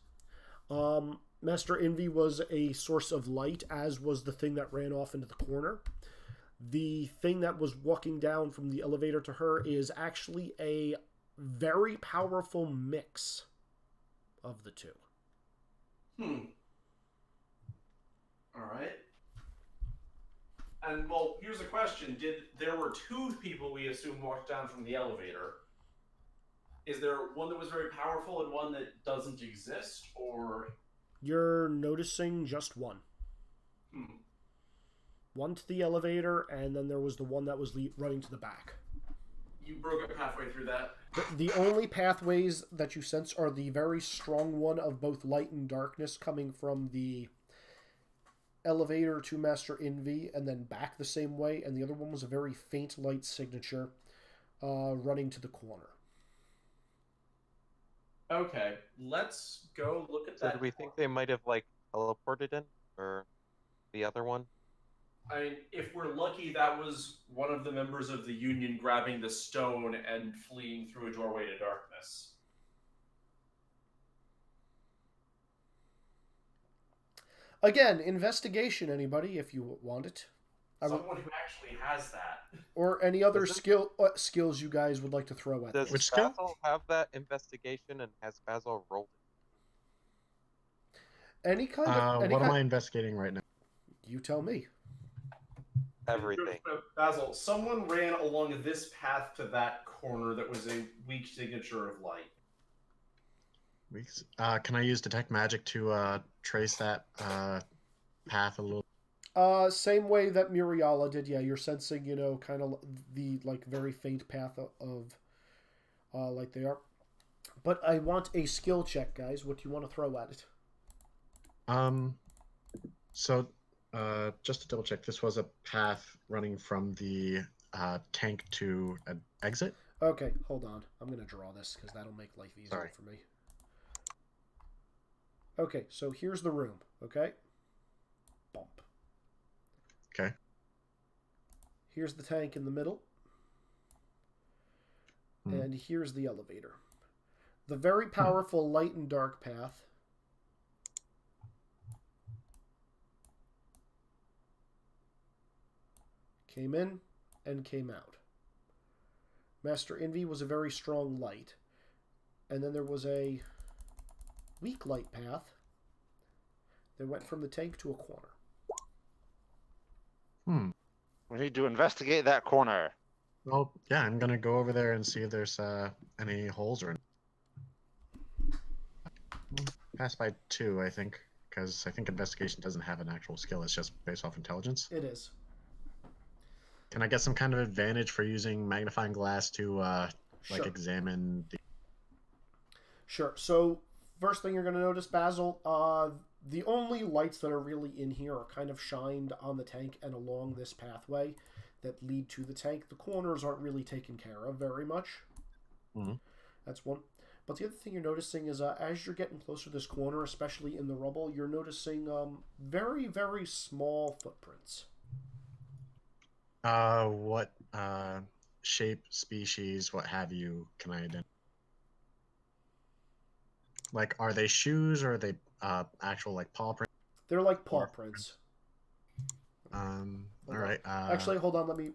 Master Envy was a source of light, as was the thing that ran off into the corner. The thing that was walking down from the elevator to her is actually a very powerful mix of the two. All right. And, well, here's a question. There were two people we assume walked down from the elevator. Is there one that was very powerful and one that doesn't exist, or... You're noticing just one. One to the elevator, and then there was the one that was running to the back. You broke up halfway through that. The only pathways that you sense are the very strong one of both light and darkness coming from the elevator to Master Envy and then back the same way, and the other one was a very faint light signature running to the corner. Okay, let's go look at So that. do we think they might have like teleported in, or the other one? I mean, if we're lucky, that was one of the members of the Union grabbing the stone and fleeing through a doorway to darkness. Again, investigation, anybody, if you want it. Someone who actually has that. Or any other Does it- skills you guys would like to throw at Does this. Which skill? Basil have that investigation, and has Basil rolled it? Any kind of... What am I investigating right now? You tell me. Everything. Basil, someone ran along this path to that corner that was a weak signature of light. Can I use detect magic to trace that path a little? Same way that Muriala did. Yeah, you're sensing, kind of the very faint path of light there. But I want a skill check, guys. What do you want to throw at it? So, just to double check, this was a path running from the tank to an exit. Okay, hold on. I'm gonna draw this because that'll make life easier Sorry. for me. Okay, so here's the room. Okay. Bump. Okay. Here's the tank in the middle. And here's the elevator. The very powerful light and dark path came in and came out. Master Envy was a very strong light. And then there was a weak light path that went from the tank to a corner. We need to investigate that corner. Well, yeah, I'm gonna go over there and see if there's any holes or. Pass by 2, I think, because I think investigation doesn't have an actual skill. It's just based off intelligence. It is. Can I get some kind of advantage for using magnifying glass to Sure. examine the? Sure. So first thing you're going to notice, Basil, the only lights that are really in here are kind of shined on the tank and along this pathway that lead to the tank. The corners aren't really taken care of very much. Mhm. That's one. But the other thing you're noticing is as you're getting closer to this corner, especially in the rubble, you're noticing very, very small footprints. What shape, species, what have you? Can I identify? Like, are they shoes or are they actual like paw prints? They're like paw prints. All right. Actually, hold on. Let me.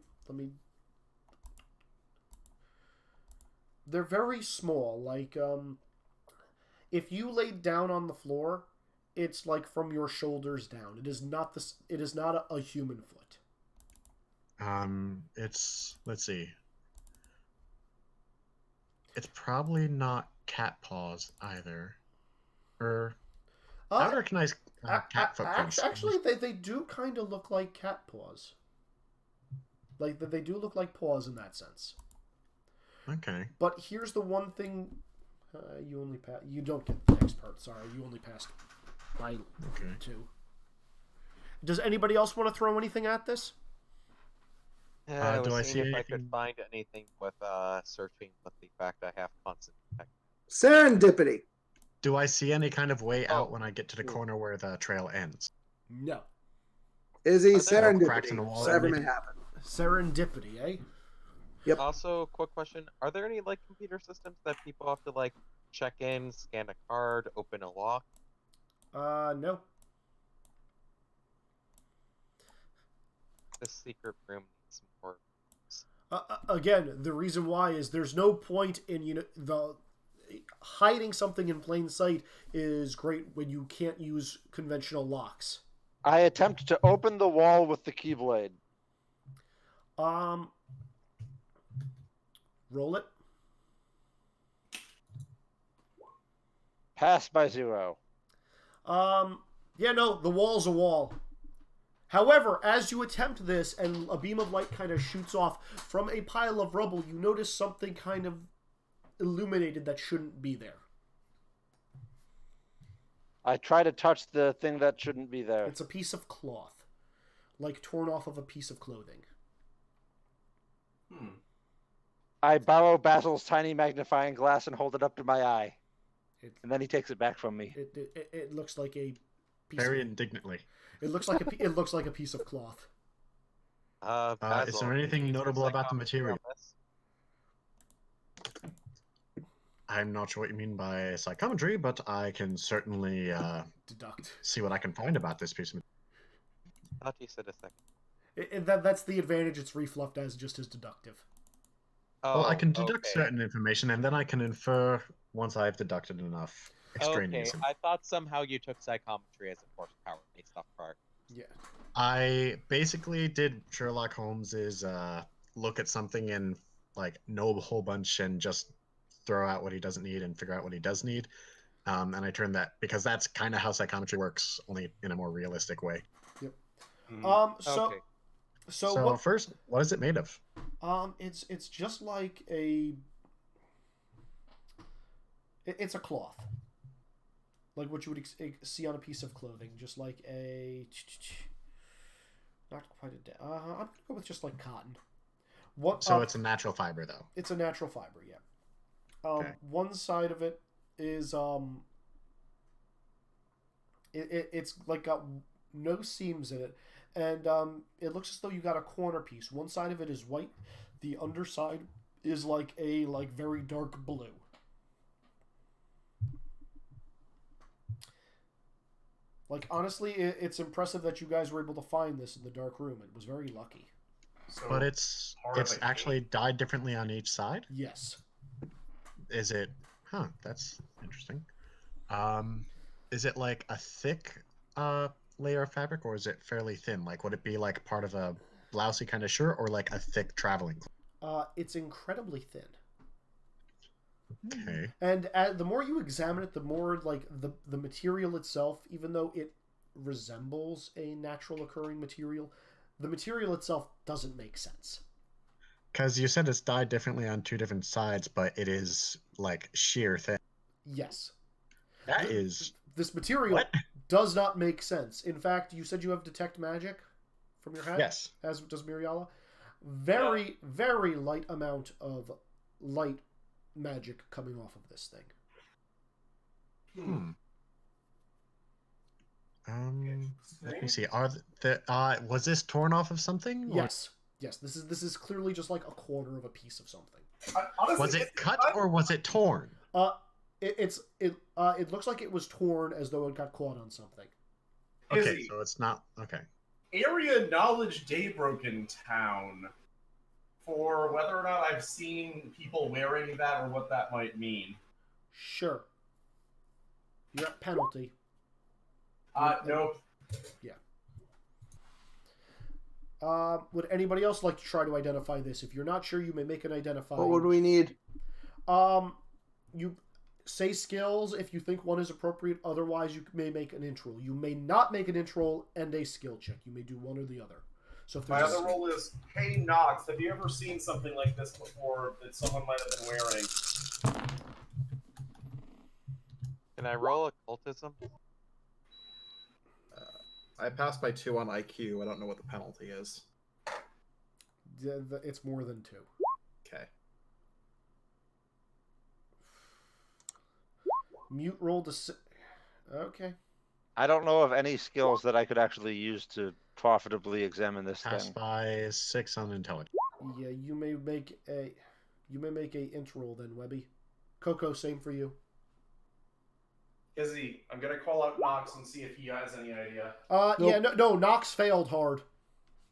They're very small. Like, if you laid down on the floor, it's like from your shoulders down. It is not this. It is not a human foot. Let's see. It's probably not cat paws either. Or I don't recognize cat footprints. Actually, they do kind of look like cat paws. Like they do look like paws in that sense. Okay. But here's the one thing: you only pass. You don't get the next part. Sorry, you only passed by 2. Does anybody else want to throw anything at this? I do I was see seeing if I anything? could find anything with searching with the fact I have constant detect. Serendipity. Do I see any kind of way out Oh. when I get to the corner where the trail ends? No. Izzy, there no cracks in the serendipity. wall Whatever that may make- happen. Serendipity, eh? Yep. Also, quick question: are there any computer systems that people have to check in, scan a card, open a lock? No. This secret room needs more. Again, the reason why is there's no point in the hiding something in plain sight is great when you can't use conventional locks. I attempt to open the wall with the keyblade. Roll it. Pass by 0. Yeah, no, the wall's a wall. However, as you attempt this and a beam of light kind of shoots off from a pile of rubble, you notice something kind of illuminated that shouldn't be there. I try to touch the thing that shouldn't be there. It's a piece of cloth, like torn off of a piece of clothing. I borrow Basil's tiny magnifying glass and hold it up to my eye. It, And then he takes it back from me. it looks like a piece Very of, indignantly. it looks like a piece of cloth. Is Basil, there anything can you use your notable about the psychometry on material? this? I'm not sure what you mean by psychometry, but I can certainly Deduct. see what I can find about this piece of material. I thought you said a second. That's the advantage it's refluffed as, just as deductive. Well, I Oh, can deduct okay. certain information, and then I can infer once I've deducted enough Okay, extraneous. I thought somehow you took psychometry as a horsepower based off part. Yeah. I basically did Sherlock Holmes's look at something and like know a whole bunch and just throw out what he doesn't need and figure out what he does need. And I turned that because that's kind of how psychometry works, only in a more realistic way. So Okay. So what? first, what is it made of? It's just like a. It's a cloth. Like what you would see on a piece of clothing, just like a. Not quite a. I'm gonna go with just like cotton. What? So it's a natural fiber, though. It's a natural fiber, yeah. Okay. One side of it is it's like got no seams in it, and it looks as though you got a corner piece. One side of it is white, the underside is like a very dark blue. Like honestly, it's impressive that you guys were able to find this in the dark room. It was very lucky. So But it's part of the actually dyed differently on each side. Yes. Is it? Huh, that's interesting. Is it like a thick layer of fabric, or is it fairly thin? Like, would it be like part of a blousey kind of shirt, or like a thick traveling cloth? It's incredibly thin. Okay. And the more you examine it, the more like the material itself, even though it resembles a natural occurring material, the material itself doesn't make sense. Because you said it's dyed differently on two different sides, but it is like sheer thin. Yes. That is This material what? does not make sense. In fact, you said you have detect magic from your hat? Yes. As does Miriala. Very, very light amount of light magic coming off of this thing. Let me see. Was this torn off of something? or Yes. Yes, this is clearly just like a quarter of a piece of something. Honestly, Was it cut or was it torn? It looks like it was torn as though it got caught on something. Okay, Izzy, so it's not okay. area knowledge Daybroken Town for whether or not I've seen people wearing that or what that might mean. Sure. You're at penalty. Nope. Yeah. Would anybody else like to try to identify this? If you're not sure, you may make an identify. What would we need? You say skills if you think one is appropriate. Otherwise, you may make an int roll. You may not make an int roll and a skill check. You may do one or the other. So if My there's other role is, hey Nox, have you ever seen something like this before that someone might have been wearing? Can I roll occultism? I passed by 2 on IQ. I don't know what the penalty is. it's more than 2. Okay. Mute roll to. Okay. I don't know of any skills that I could actually use to profitably examine this Pass thing. by 6 on intelligence. Yeah, you may make a int roll then, Webby. Coco, same for you. Izzy, I'm gonna call out Nox and see if he has any idea. Yeah, no, Nox failed hard.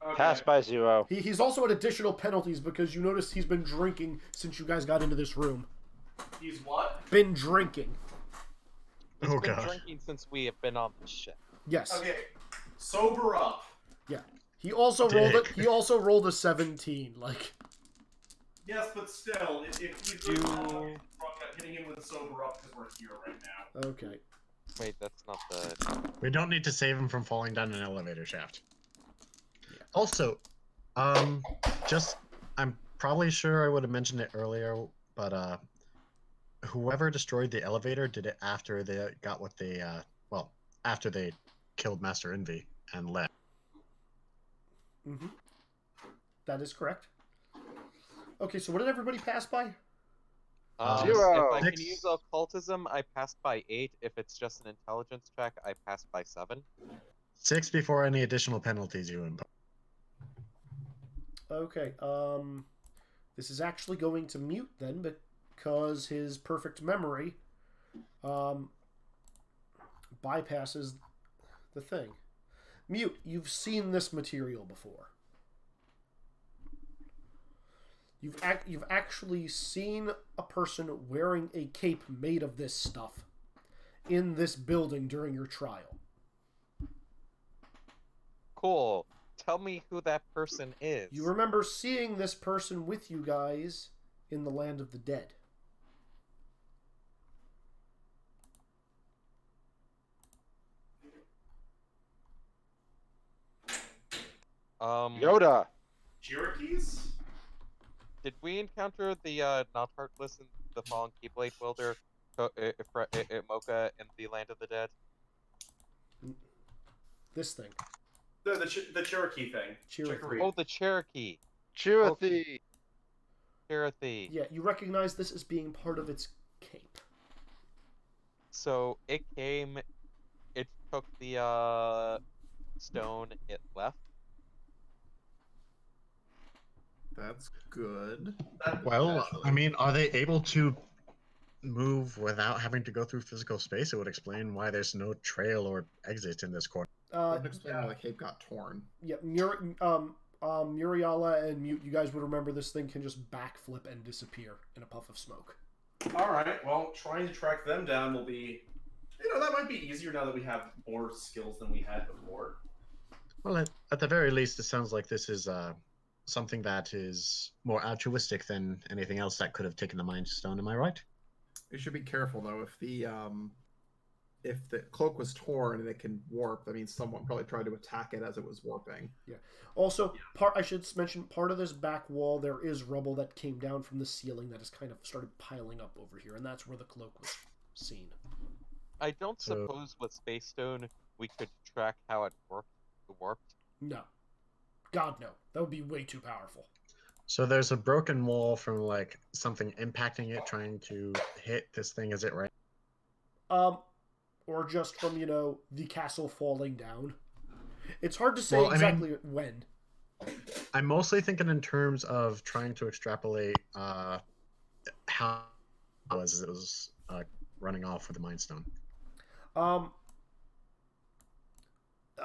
Okay. Pass by 0. He's also at additional penalties because you notice he's been drinking since you guys got into this room. He's what? Been drinking. He's Oh, been God. drinking since we have been on the ship. Yes. Okay. Sober up. Yeah. He also rolled a 17. Like. Yes, but still, if he's hitting him with sober up because we're here right now. Okay. Wait, that's not the. We don't need to save him from falling down an elevator shaft. Also, I'm probably sure I would have mentioned it earlier, but whoever destroyed the elevator did it after they got what they after they killed Master Envy and left. Mm-hmm. That is correct. Okay, so what did everybody pass by? 0. If I can 6. use occultism, I passed by 8. If it's just an intelligence check, I passed by 7. 6 before any additional penalties you impose. Okay. This is actually going to mute then because his perfect memory bypasses the thing. Mute, you've seen this material before. You've actually seen a person wearing a cape made of this stuff in this building during your trial. Cool. Tell me who that person is. You remember seeing this person with you guys in the Land of the Dead. Yoda. Cherokees? Did we encounter the not heartless and the fallen Keyblade wielder, Mocha, in the Land of the Dead? This thing. The Cherokee thing. Cherokee. Oh, the Cherokee. Cheerothy. Cherokee. Yeah, you recognize this as being part of its cape. So it came, it took the stone it left. That's good. Well, I mean, are they able to move without having to go through physical space? It would explain why there's no trail or exit in this corner. That would explain why the cape got torn. Yeah, Muriala and Mute, you guys would remember this thing can just backflip and disappear in a puff of smoke. Alright, well, trying to track them down will be... that might be easier now that we have more skills than we had before. Well, at the very least, it sounds like this is something that is more altruistic than anything else that could have taken the Mind Stone. Am I right? You should be careful though. If the cloak was torn and it can warp, that means someone probably tried to attack it as it was warping. Yeah. Also, I should mention, part of this back wall, there is rubble that came down from the ceiling that has kind of started piling up over here, and that's where the cloak was seen. I don't suppose with Space Stone we could track how it warped. No. God, no. That would be way too powerful. So there's a broken wall from like something impacting it, trying to hit this thing. Is it right? Or just from, the castle falling down. It's hard to say Well, exactly when. I'm mostly thinking in terms of trying to extrapolate how it was running off with the Mind Stone.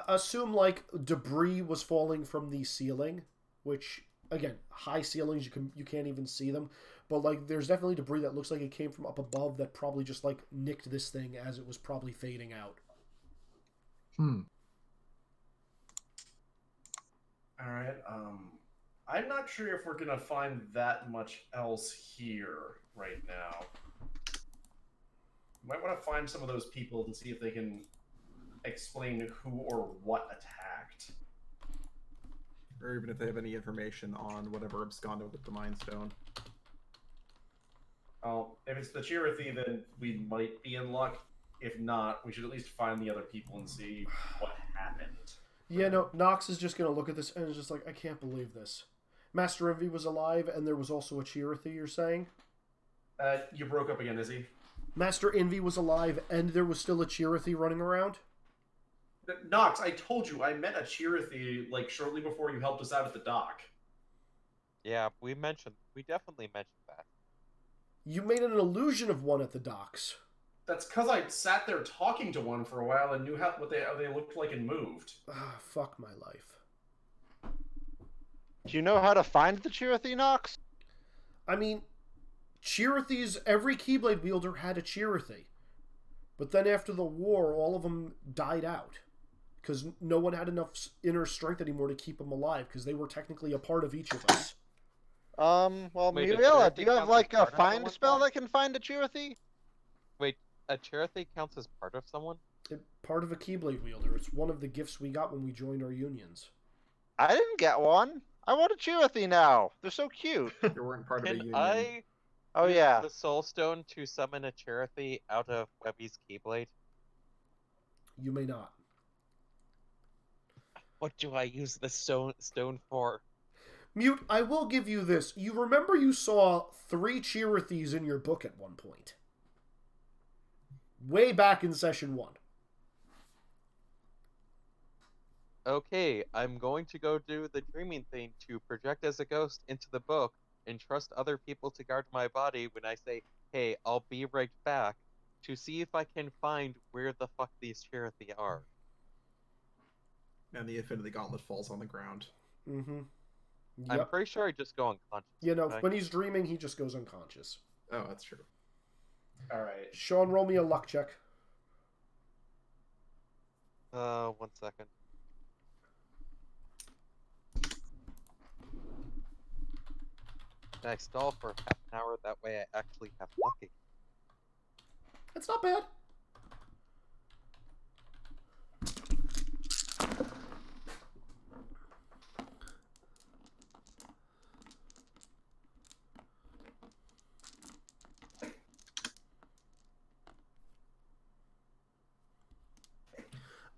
Assume like debris was falling from the ceiling, which again, high ceilings you can't even see them, but like there's definitely debris that looks like it came from up above that probably just like nicked this thing as it was probably fading out. Alright, I'm not sure if we're gonna find that much else here right now. Might want to find some of those people and see if they can explain who or what attacked. Or even if they have any information on whatever absconded with the Mind Stone. Well, if it's the Cherokee, then we might be in luck. If not, we should at least find the other people and see what happened. Yeah, no, Nox is just going to look at this and is just like, I can't believe this. Master Envy was alive, and there was also a Cherokee, you're saying? You broke up again, Izzy. Master Envy was alive, and there was still a Cherokee running around? Nox, I told you, I met a Cherokee, like, shortly before you helped us out at the dock. Yeah, we definitely mentioned that. You made an illusion of one at the docks. That's because I sat there talking to one for a while and knew what they looked like and moved. Ah, fuck my life. Do you know how to find the Cherokee, Nox? I mean, Cherokees, every Keyblade wielder had a Cherokee. But then after the war, all of them died out. Because no one had enough inner strength anymore to keep them alive, because they were technically a part of each of us. Well, Wait, Muriela, does do you have Cherokee like count a as find someone's spell body? that can find a Cherokee? Wait, a Cherokee counts as part of someone? Part of a Keyblade wielder. It's one of the gifts we got when we joined our unions. I didn't get one. I want a Cherokee now. They're so cute. You weren't part of a Can union. I Oh use yeah. the Soul Stone to summon a Cherokee out of Webby's Keyblade? You may not. What do I use the stone for? Mute, I will give you this. You remember you saw 3 Cherokees in your book at one point. Way back in session 1. Okay, I'm going to go do the dreaming thing to project as a ghost into the book and trust other people to guard my body when I say, hey, I'll be right back, to see if I can find where the fuck these Cherokee are. And the Infinity Gauntlet falls on the ground. Mm-hmm. I'm Yep. pretty sure I just go unconscious. You know, okay? when he's dreaming, he just goes unconscious. Oh, that's true. All right. Sean, roll me a luck check. 1 second. Can I stall for half an hour? That way I actually have lucky. That's not bad.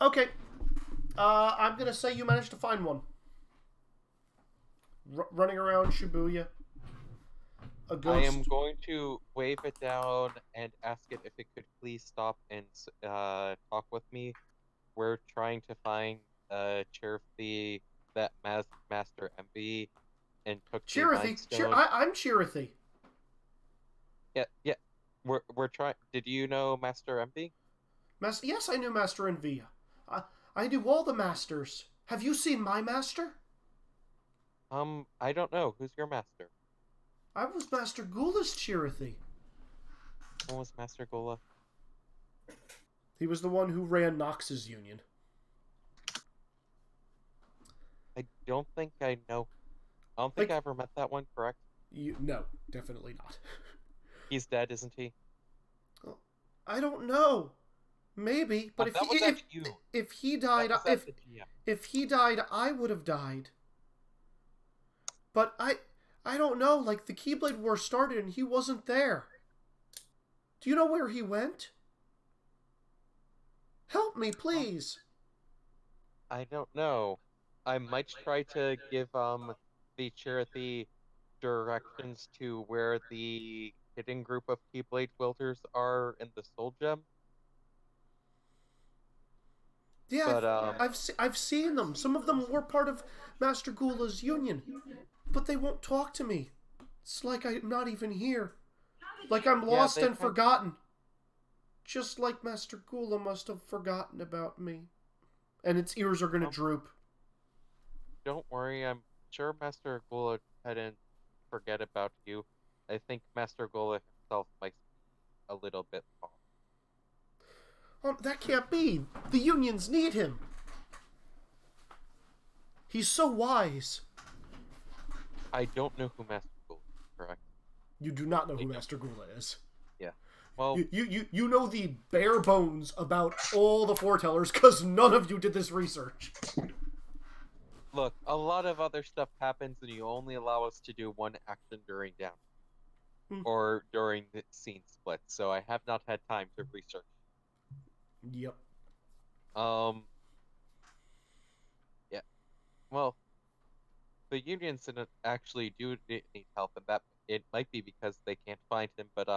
Okay. I'm gonna say you managed to find one. Running around Shibuya. A ghost. I am going to wave it down and ask it if it could please stop and talk with me. We're trying to find Cherothy that Master MB and took the Mind Cherothy. Stone. I'm Cherothy. Yeah. We're trying. Did you know Master MB? Yes, I knew Master Envia. I knew all the masters. Have you seen my master? I don't know. Who's your master? I was Master Gula's Cherothy. Who was Master Gula? He was the one who ran Nox's union. I don't think I know. I don't think I ever met that one, correct? No, definitely not. He's dead, isn't he? I don't know. Maybe, but that was actually you. if he died, That was at the GM. if he died, I would have died. But I don't know. Like the Keyblade War started and he wasn't there. Do you know where he went? Help me, please. I don't know. I might try to give the Cherothy directions to where the hidden group of Keyblade wielders are in the Soul Gem. Yeah, But I've seen them. Some of them were part of Master Gula's union, but they won't talk to me. It's like I'm not even here. Like I'm lost and forgotten. Just like Master Gula must have forgotten about me. And its ears are gonna droop. Don't worry, I'm sure Master Gula didn't forget about you. I think Master Gula himself might be a little bit off. Oh, that can't be. The unions need him. He's so wise. I don't know who Master Gula is, correct? You do not know who Master Gula is. Yeah. Well, you know the bare bones about all the foretellers because none of you did this research. look, a lot of other stuff happens and you only allow us to do one action during down. Or during the scene split, so I have not had time to research. Yep. Yeah. Well, the unions didn't actually do need help, and that it might be because they can't find him. But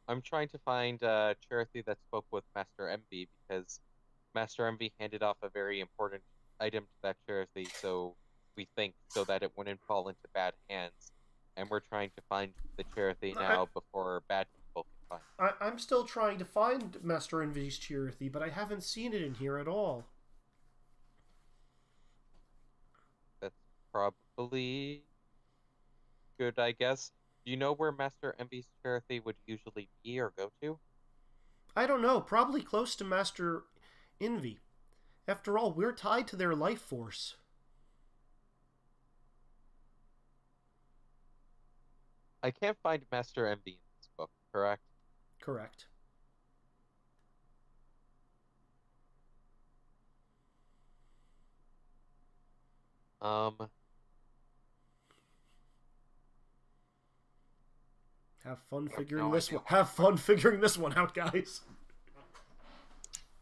I'm trying to find Cherothy that spoke with Master MB because Master MB handed off a very important item to that Cherothy, so we think so that it wouldn't fall into bad hands. And we're trying to find the Cherothy now before bad people can find it. I'm still trying to find Master MB's Cherothy, but I haven't seen it in here at all. That's probably good, I guess. Do you know where Master MB's Cherothy would usually be or go to? I don't know. Probably close to Master Envy. After all, we're tied to their life force. I can't find Master MB in this book, correct? Correct. Have fun figuring this one. Have fun figuring this one out, guys.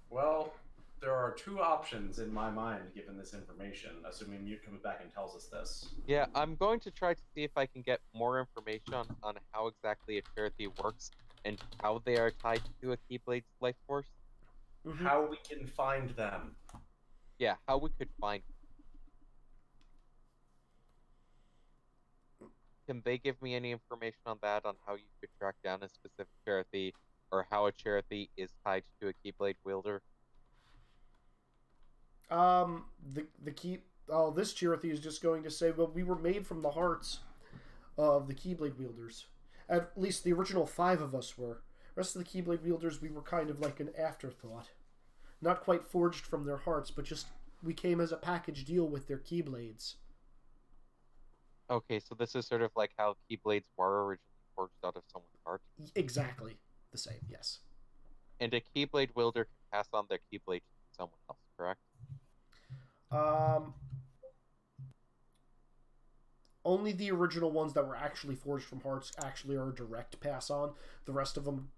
Well, there are two options in my mind given this information, assuming Mute comes back and tells us this. Yeah, I'm going to try to see if I can get more information on how exactly a Cherothy works and how they are tied to a Keyblade's life force. How we can find them. Yeah, how we could find. Can they give me any information on that, on how you could track down a specific Cherokee, or how a Cherokee is tied to a Keyblade wielder? The key. Oh, this Cherokee is just going to say, well, we were made from the hearts of the Keyblade wielders. At least the original 5 of us were. The rest of the Keyblade wielders, we were kind of like an afterthought. Not quite forged from their hearts, but just we came as a package deal with their Keyblades. Okay, so this is sort of like how Keyblades were originally forged out of someone's heart. Exactly the same, yes. And a Keyblade wielder can pass on their Keyblade to someone else, correct? Only the original ones that were actually forged from hearts actually are a direct pass on. The rest of them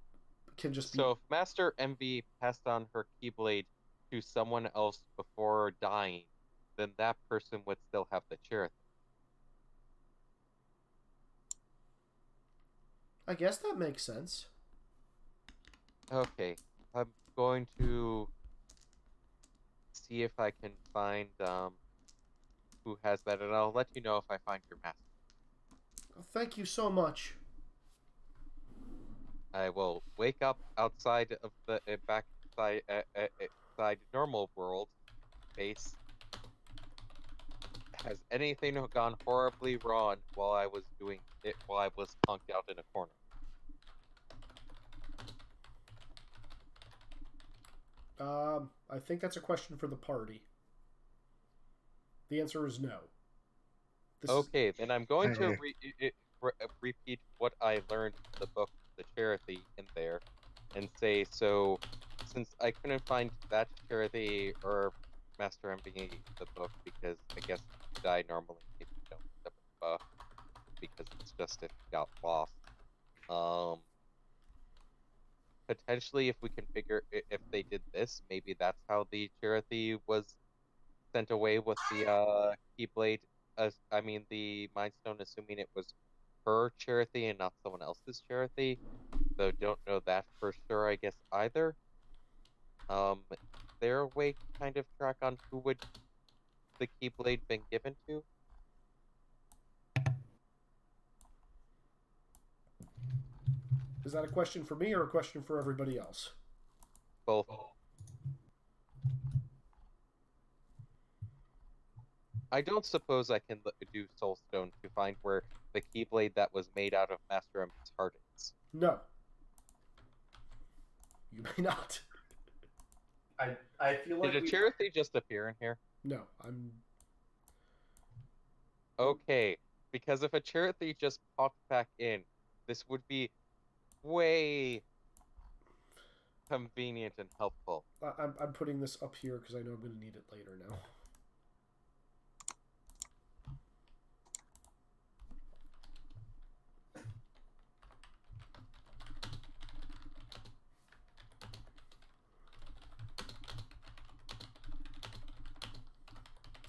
can just be... So if Master Envy passed on her Keyblade to someone else before dying, then that person would still have the Cherokee. I guess that makes sense. Okay, I'm going to see if I can find who has that, and I'll let you know if I find your master. Thank you so much. I will wake up outside of the back side normal world base. Has anything gone horribly wrong while I was doing it? While I was punked out in a corner? I think that's a question for the party. The answer is no. Okay, then I'm going to repeat what I learned in the book, The Cherokee, in there, and say, so, since I couldn't find that Cherokee or Master Envy in the book, because I guess you die normally if you don't step in the buff, because it's just if you got lost. Potentially, if we can figure if they did this, maybe that's how the Cherokee was sent away with the Keyblade. I mean, the Mind Stone, assuming it was her Cherokee and not someone else's Cherokee. Though don't know that for sure, I guess, either. There a way to kind of track on who would the Keyblade been given to? Is that a question for me or a question for everybody else? Both. I don't suppose I can do Soulstone to find where the Keyblade that was made out of Master M's heart is. No. You may not. I feel like Did a Cherokee just appear in here? No, I'm... Okay, because if a Cherokee just popped back in, this would be way convenient and helpful. I'm putting this up here because I know I'm going to need it later now.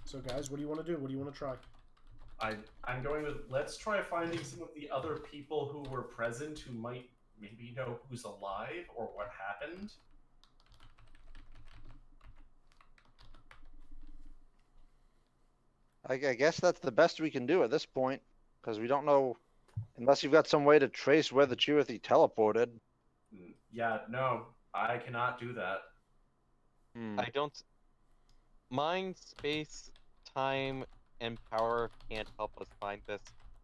So guys, what do you want to do? What do you want to try? I'm going with, let's try finding some of the other people who were present who might maybe know who's alive or what happened. I guess that's the best we can do at this point, because we don't know, unless you've got some way to trace where the Cherokee teleported. Yeah, no, I cannot do that. I don't... Mind, space, time, and power can't help us find this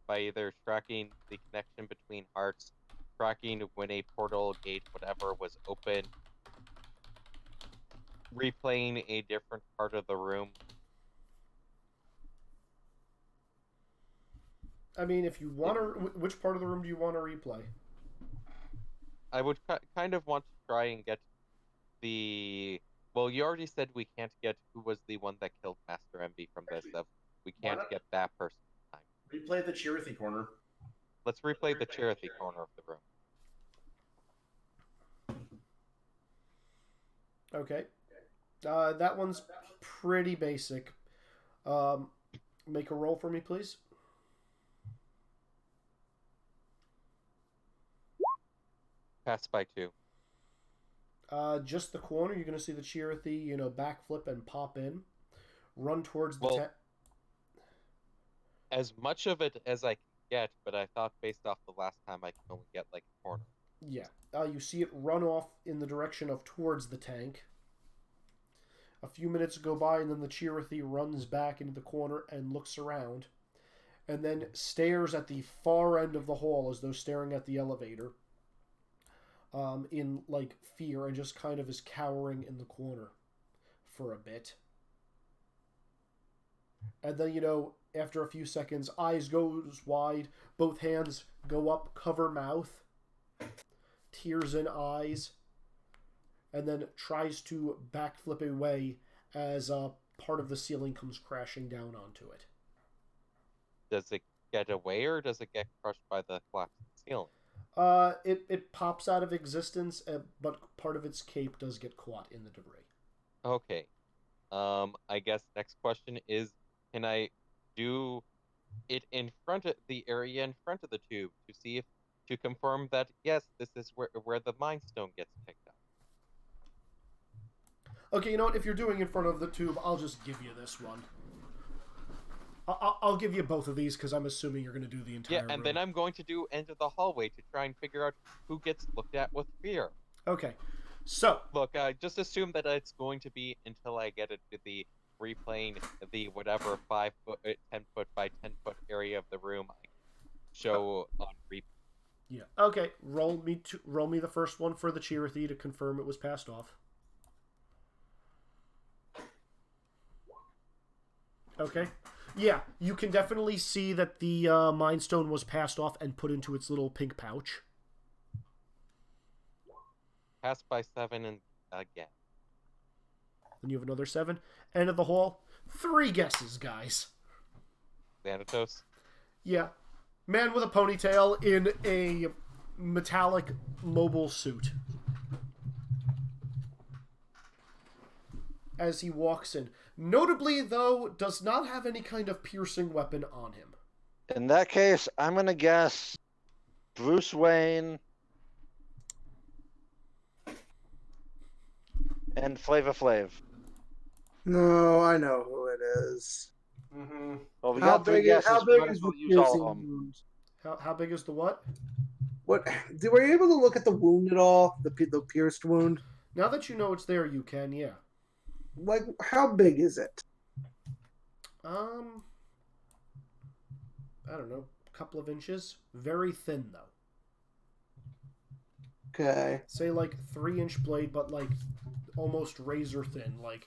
by either tracking the connection between hearts, tracking when a portal, gate, whatever was open, replaying a different part of the room. I mean, if you want to... Which part of the room do you want to replay? I would kind of want to try and get the... Well, you already said we can't get who was the one that killed Master Envy from this stuff. We can't get that person this time. Replay the Cherokee corner. Let's replay the Cherokee corner of the room. Okay. That one's pretty basic. Make a roll for me, please. Pass by 2. Just the corner. You're going to see the Cherokee, backflip and pop in. run towards the Well, as much of it as I can get, but I thought based off the last time I can only get like a corner. Yeah. You see it run off in the direction of towards the tank. A few minutes go by, and then the Chirithy runs back into the corner and looks around, and then stares at the far end of the hall as though staring at the elevator, in like fear, and just kind of is cowering in the corner for a bit. And then, after a few seconds, eyes goes wide, both hands go up, cover mouth, tears in eyes, and then tries to backflip away as part of the ceiling comes crashing down onto it. Does it get away or does it get crushed by the collapsing ceiling? It pops out of existence, but part of its cape does get caught in the debris. Okay. I guess next question is, can I do it in front of the area in front of the tube to confirm that yes, this is where the Mind Stone gets picked up? Okay, you know what? If you're doing in front of the tube, I'll just give you this one. I'll give you both of these because I'm assuming you're going to do the entire Yeah, and then I'm going to do end of the hallway to try and figure out who gets looked at with fear. Okay, so Look, just assume that it's going to be until I get it to the replaying the whatever 5 foot, 10 foot by 10 foot area of the room I show on replay. yeah, okay. Roll me the first one for the Chirithy to confirm it was passed off. Okay. Yeah, you can definitely see that the Mind Stone was passed off and put into its little pink pouch. Passed by 7 and again. Then you have another 7. End of the hall. 3 guesses, guys. Xanatos. Yeah. Man with a ponytail in a metallic mobile suit. As he walks in. Notably, though, does not have any kind of piercing weapon on him. In that case, I'm going to guess Bruce Wayne and Flava Flav. No, I know who it is. Mm-hmm. Well, we got 3 guesses. How We big might is as the well use all piercing of them. wound? How big is the what? What? Were you able to look at the wound at all? The pierced wound? Now that you know it's there, you can, yeah. Like, how big is it? I don't know, a couple of inches. Very thin, though. Okay. Say like 3-inch blade, but like almost razor thin. Like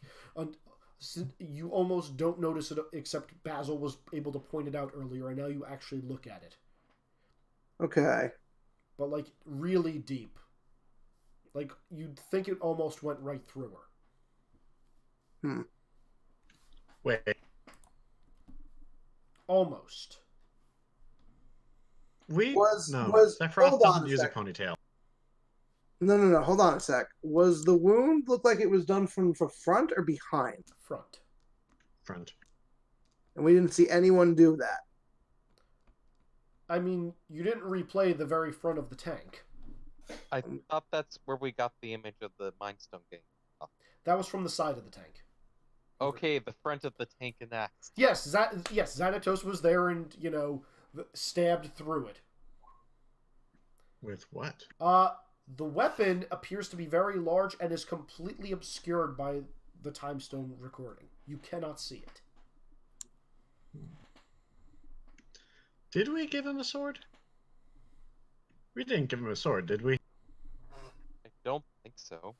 you almost don't notice it, except Basil was able to point it out earlier, and now you actually look at it. Okay. But like really deep. Like you'd think it almost went right through her. Wait, Almost. Sephiroth hold on doesn't a use a sec. ponytail. No. Hold on a sec. Was the wound look like it was done from the front or behind? Front. Front. And we didn't see anyone do that. I mean, you didn't replay the very front of the tank. I thought that's where we got the image of the Mind Stone game. That was from the side of the tank. Okay, the front of the tank and axe. Yes, Xanatos was there and, stabbed through it. With what? The weapon appears to be very large and is completely obscured by the Time Stone recording. You cannot see it. Did we give him a sword? We didn't give him a sword, did we? I don't think so.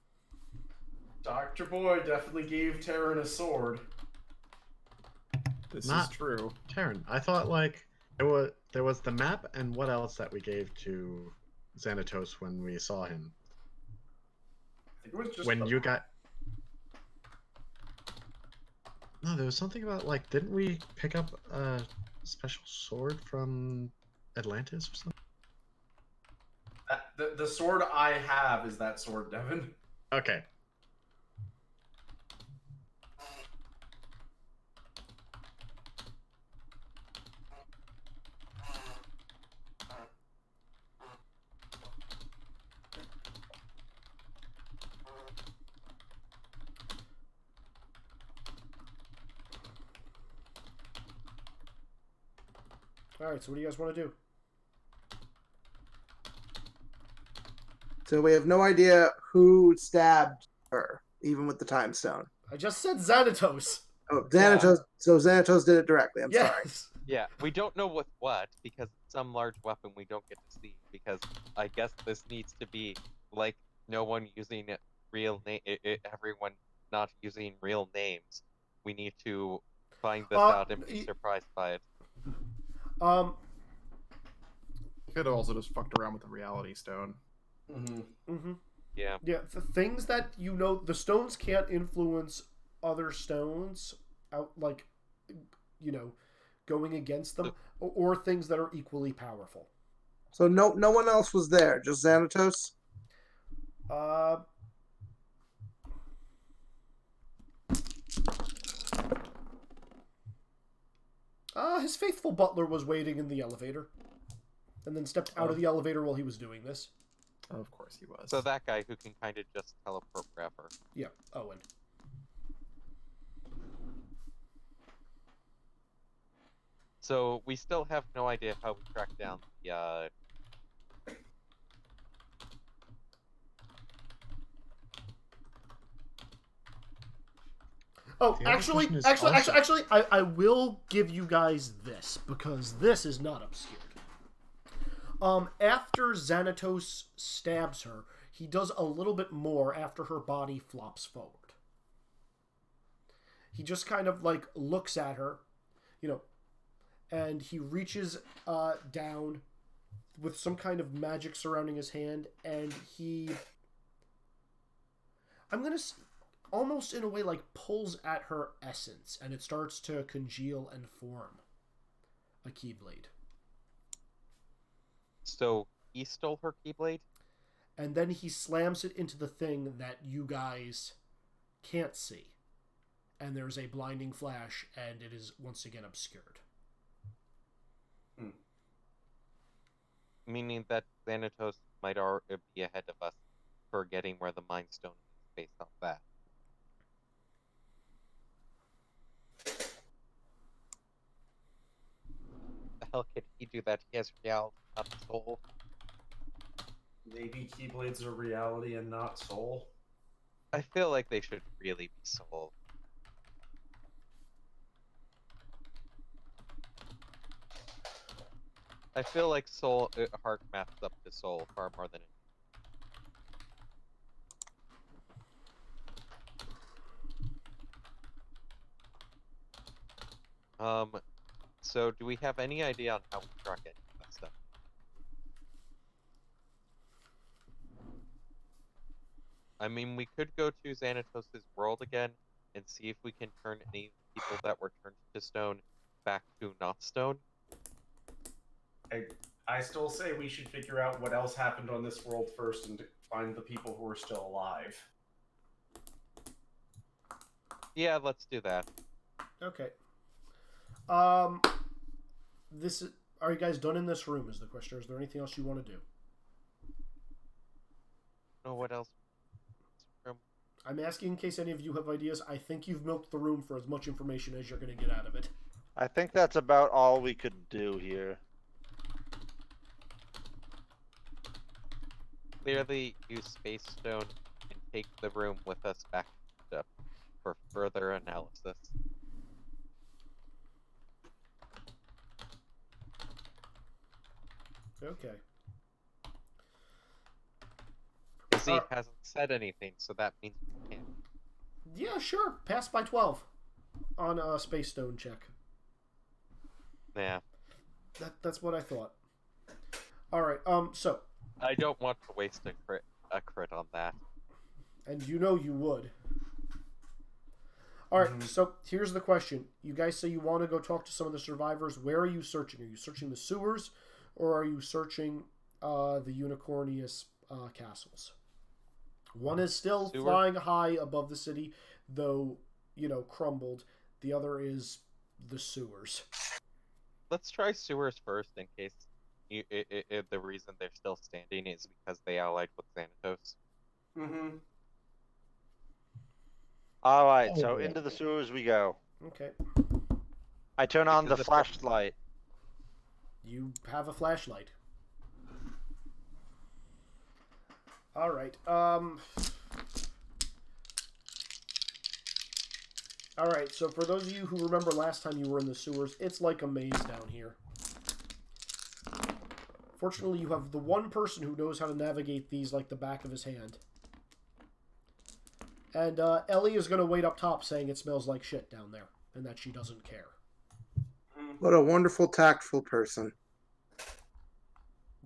Dr. Boy definitely gave Terran a sword. This Not- is true. Terran, I thought there was the map and what else that we gave to Xanatos when we saw him. I think it was just When the- you got... No, there was something about, didn't we pick up a special sword from Atlantis or something? the sword I have is that sword, Devin. Okay. Alright, so what do you guys want to do? So we have no idea who stabbed her, even with the time stone. I just said Xanatos. Oh, Xanatos. So Xanatos did it directly. I'm sorry. Yes. Yeah, we don't know with what, because it's some large weapon we don't get to see, because I guess this needs to be, like, no one using real name, everyone not using real names. We need to find this out and be surprised by it. Could have also just fucked around with the reality stone. Yeah. Yeah, the things that you know, the stones can't influence other stones out, like, you know, going against them, or things that are equally powerful. So no one else was there, just Xanatos? His faithful butler was waiting in the elevator, and then stepped out of the elevator while he was doing this. Of course he was. So that guy who can kind of just teleport forever. Yeah, Owen. So we still have no idea how we track down the Oh, The other actually, question is I will give you guys this, because this is not obscured. After Xanatos stabs her, he does a little bit more after her body flops forward. He just kind of, like, looks at her, you know, and he reaches down with some kind of magic surrounding his hand, and he... I'm going to... almost in a way, like, pulls at her essence, and it starts to congeal and form a Keyblade. So he stole her Keyblade? And then he slams it into the thing that you guys can't see. And there's a blinding flash, and it is once again obscured. Meaning that Xanatos might already be ahead of us for getting where the Mind Stone is based on that. The hell can he do that? He has reality, not soul. Maybe Keyblades are reality and not soul. I feel like they should really be soul. I feel like soul heart maps up to soul far more than it. So do we have any idea on how we track any of that stuff? I mean, we could go to Xanatos' world again and see if we can turn any people that were turned to stone back to not stone. I still say we should figure out what else happened on this world first and find the people who are still alive. Yeah, let's do that. Okay. This is... Are you guys done in this room, is the question. Is there anything else you want to do? Oh, what else? I'm asking in case any of you have ideas. I think you've milked the room for as much information as you're going to get out of it. I think that's about all we could do here. Clearly use Space Stone and take the room with us back up for further analysis. Okay. Izzy hasn't said anything, so that means we can. Yeah, sure. Pass by 12 on a Space Stone check. Yeah. That's what I thought. All right. So. I don't want to waste a crit on that. And you know you would. All right. So here's the question: you guys say you want to go talk to some of the survivors. Where are you searching? Are you searching the sewers, or are you searching the Unicornius castles? One is still flying high above the city, though, you know, crumbled. The other is the sewers. Let's try sewers first, in case the reason they're still standing is because they allied with Xanatos. Mm-hmm. All right, so into the sewers we go. Okay. I turn on the Because flashlight. You have a flashlight. All right. All right. So for those of you who remember last time you were in the sewers, it's like a maze down here. Fortunately, you have the one person who knows how to navigate these like the back of his hand. And Ellie is going to wait up top saying it smells like shit down there and that she doesn't care. What a wonderful, tactful person.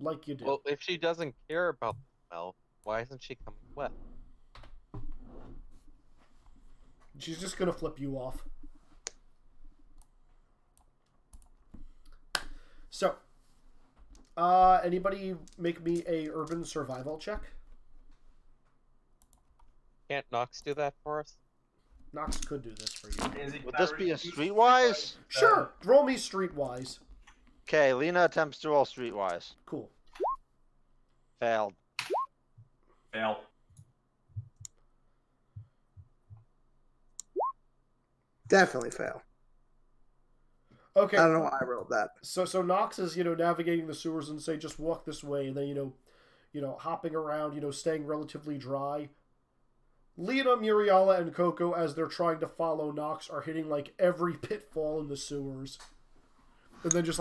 Like you do. Well, if she doesn't care about the smell, why isn't she coming with? She's just going to flip you off. So, anybody make me a urban survival check? Can't Nox do that for us? Nox could do this for you. Would this be a streetwise? Sure. Roll me streetwise. Okay, Lena attempts to roll streetwise. Cool. Failed. Fail. Definitely fail. Okay. I don't know why I rolled that. So Nox is, navigating the sewers and say, just walk this way, and then, hopping around, staying relatively dry. Lena, Muriala, and Coco, as they're trying to follow Nox, are hitting, every pitfall in the sewers. And then just,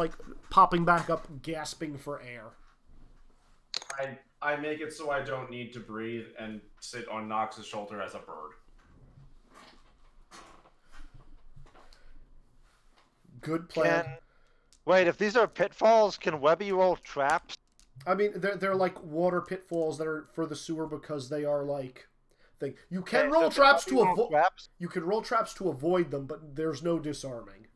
popping back up, gasping for air. I make it so I don't need to breathe and sit on Nox's shoulder as a bird. Good plan. Wait, if these are pitfalls, can Webby roll traps? I mean, they're like water pitfalls that are for the sewer because they are thing. You can roll traps to avoid. You can roll traps to avoid them, but there's no disarming.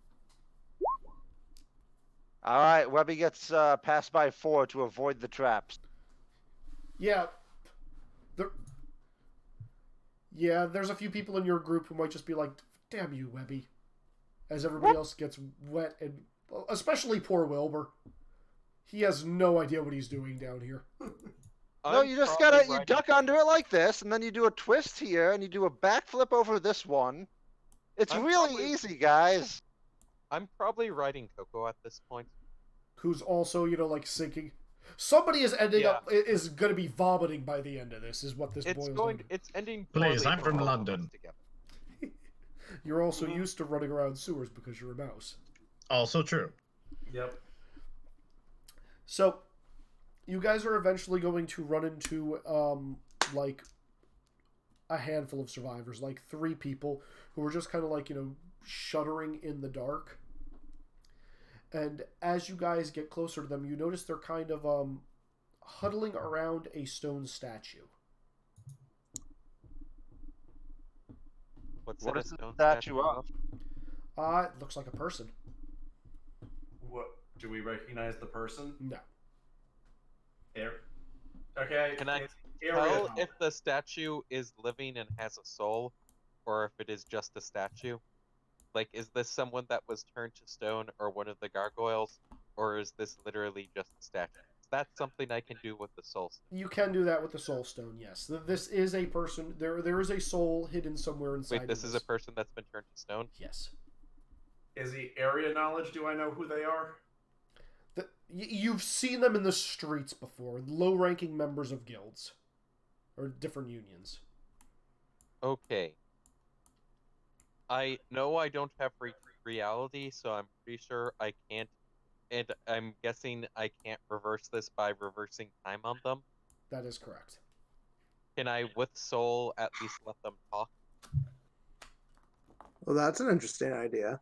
All right, Webby gets passed by 4 to avoid the traps. Yeah. There's a few people in your group who might just be like, "Damn you, Webby," as everybody else gets wet, and especially poor Wilbur. He has no idea what he's doing down here. No, you just gotta you duck under it like this, and then you do a twist here, and you do a backflip over this one. It's really easy, guys. I'm probably riding Coco at this point. Who's also, sinking. Somebody is is going to be vomiting by the end of this. Is what this boils down to. It's ending. Please, I'm for from all of us London. together. You're also used to running around sewers because you're a mouse. Also true. Yep. So, you guys are eventually going to run into, a handful of survivors, 3 people who are just kind of shuddering in the dark. And as you guys get closer to them, you notice they're kind of, huddling around a stone statue. What's What that is the stone statue of? It looks like a person. What do we recognize the person? No. Okay. Can I it's tell area if the statue is living and has a soul, or if it is just a statue? Is this someone that was turned to stone, or one of the gargoyles, or is this literally just a statue? That's something I can do with the soul stone. You can do that with the soul stone, yes. This is a person. There is a soul hidden somewhere inside. Wait, this is a person that's been turned to stone? Yes. Is he area knowledge? Do I know who they are? You've seen them in the streets before. Low-ranking members of guilds. Or different unions. Okay. I know I don't have reality, so I'm pretty sure I can't. And I'm guessing I can't reverse this by reversing time on them. That is correct. Can I, with soul, at least let them talk? Well, that's an interesting idea.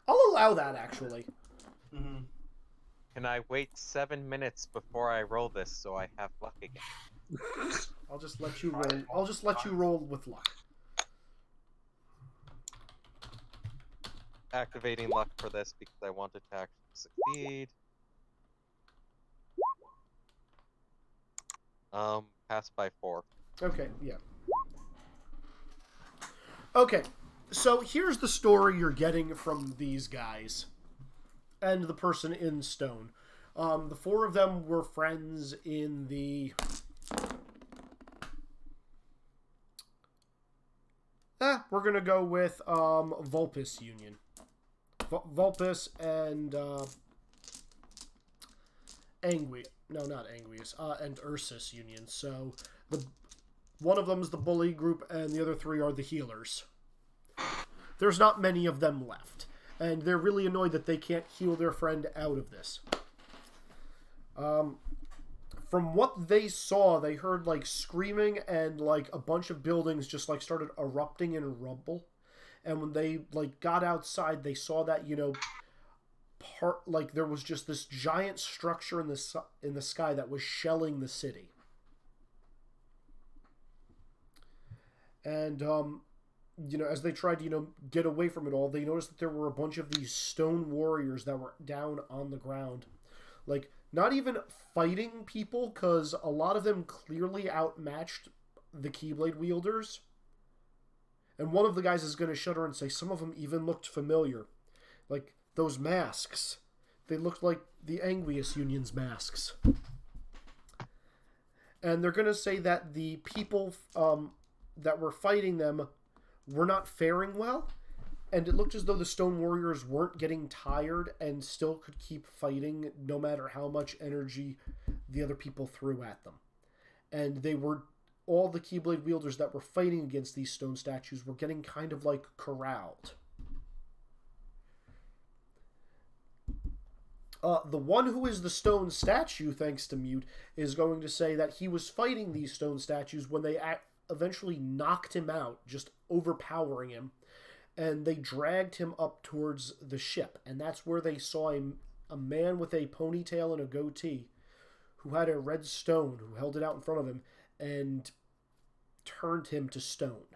I'll allow that, actually. Mm-hmm. Can I wait 7 minutes before I roll this so I have luck again? I'll just let you roll. I'll just let you roll with luck. Activating luck for this because I want it to actually succeed. Pass by 4. Okay, yeah. Okay, so here's the story you're getting from these guys. And the person in stone. The 4 of them were friends in the... We're gonna go with Vulpes Union. Vulpes and No, not Anguius. And Ursus Union. So one of them is the bully group, and the other three are the healers. There's not many of them left, and they're really annoyed that they can't heal their friend out of this. From what they saw, they heard like screaming, and like a bunch of buildings just like started erupting in rubble. And when they like got outside, they saw that, you know, like there was just this giant structure in the sky that was shelling the city. And you know, as they tried to, you know, get away from it all, they noticed that there were a bunch of these stone warriors that were down on the ground, like not even fighting people, because a lot of them clearly outmatched the Keyblade wielders. And one of the guys is going to shudder and say some of them even looked familiar. Like, those masks. They looked like the Anguius Union's masks. And they're going to say that the people that were fighting them were not faring well. And it looked as though the Stone Warriors weren't getting tired and still could keep fighting no matter how much energy the other people threw at them. And they were... all the Keyblade wielders that were fighting against these stone statues were getting kind of like corralled. The one who is the stone statue, thanks to Mute, is going to say that he was fighting these stone statues when they eventually knocked him out, just overpowering him, and they dragged him up towards the ship. And that's where they saw a man with a ponytail and a goatee who had a red stone, who held it out in front of him, and turned him to stone.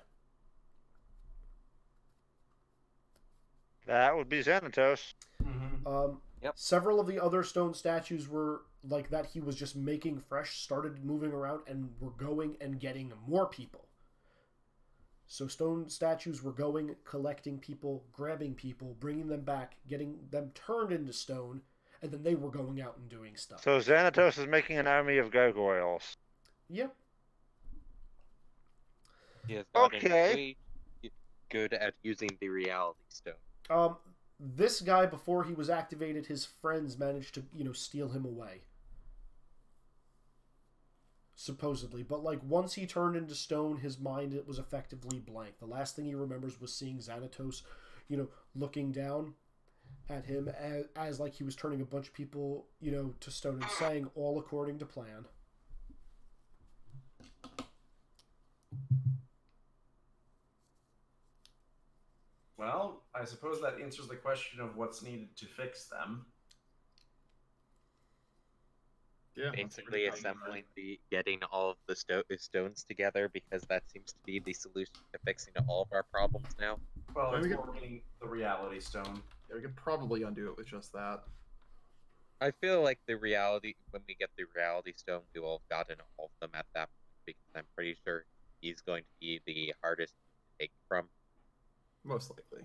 That would be Xanatos. Mm-hmm. Several of the other stone statues were like that he was just making fresh, started moving around, and were going and getting more people. So stone statues were going, collecting people, grabbing people, bringing them back, getting them turned into stone, and then they were going out and doing stuff. So Xanatos is making an army of gargoyles. Yep. He has gotten Okay. way good at using the reality stone. This guy, before he was activated, his friends managed to, you know, steal him away. Supposedly. But, like, once he turned into stone, his mind, it was effectively blank. The last thing he remembers was seeing Xanatos, you know, looking down at him as like, he was turning a bunch of people, you know, to stone and saying, all according to plan. Well, I suppose that answers the question of what's needed to fix them. Yeah. Basically assembling getting all of the stones together, because that seems to be the solution to fixing all of our problems now. Well, Maybe it's we more getting the reality stone. Yeah, we could probably undo it with just that. I feel like when we get the reality stone, we will have gotten all of them at that point, because I'm pretty sure he's going to be the hardest to take from. Most likely.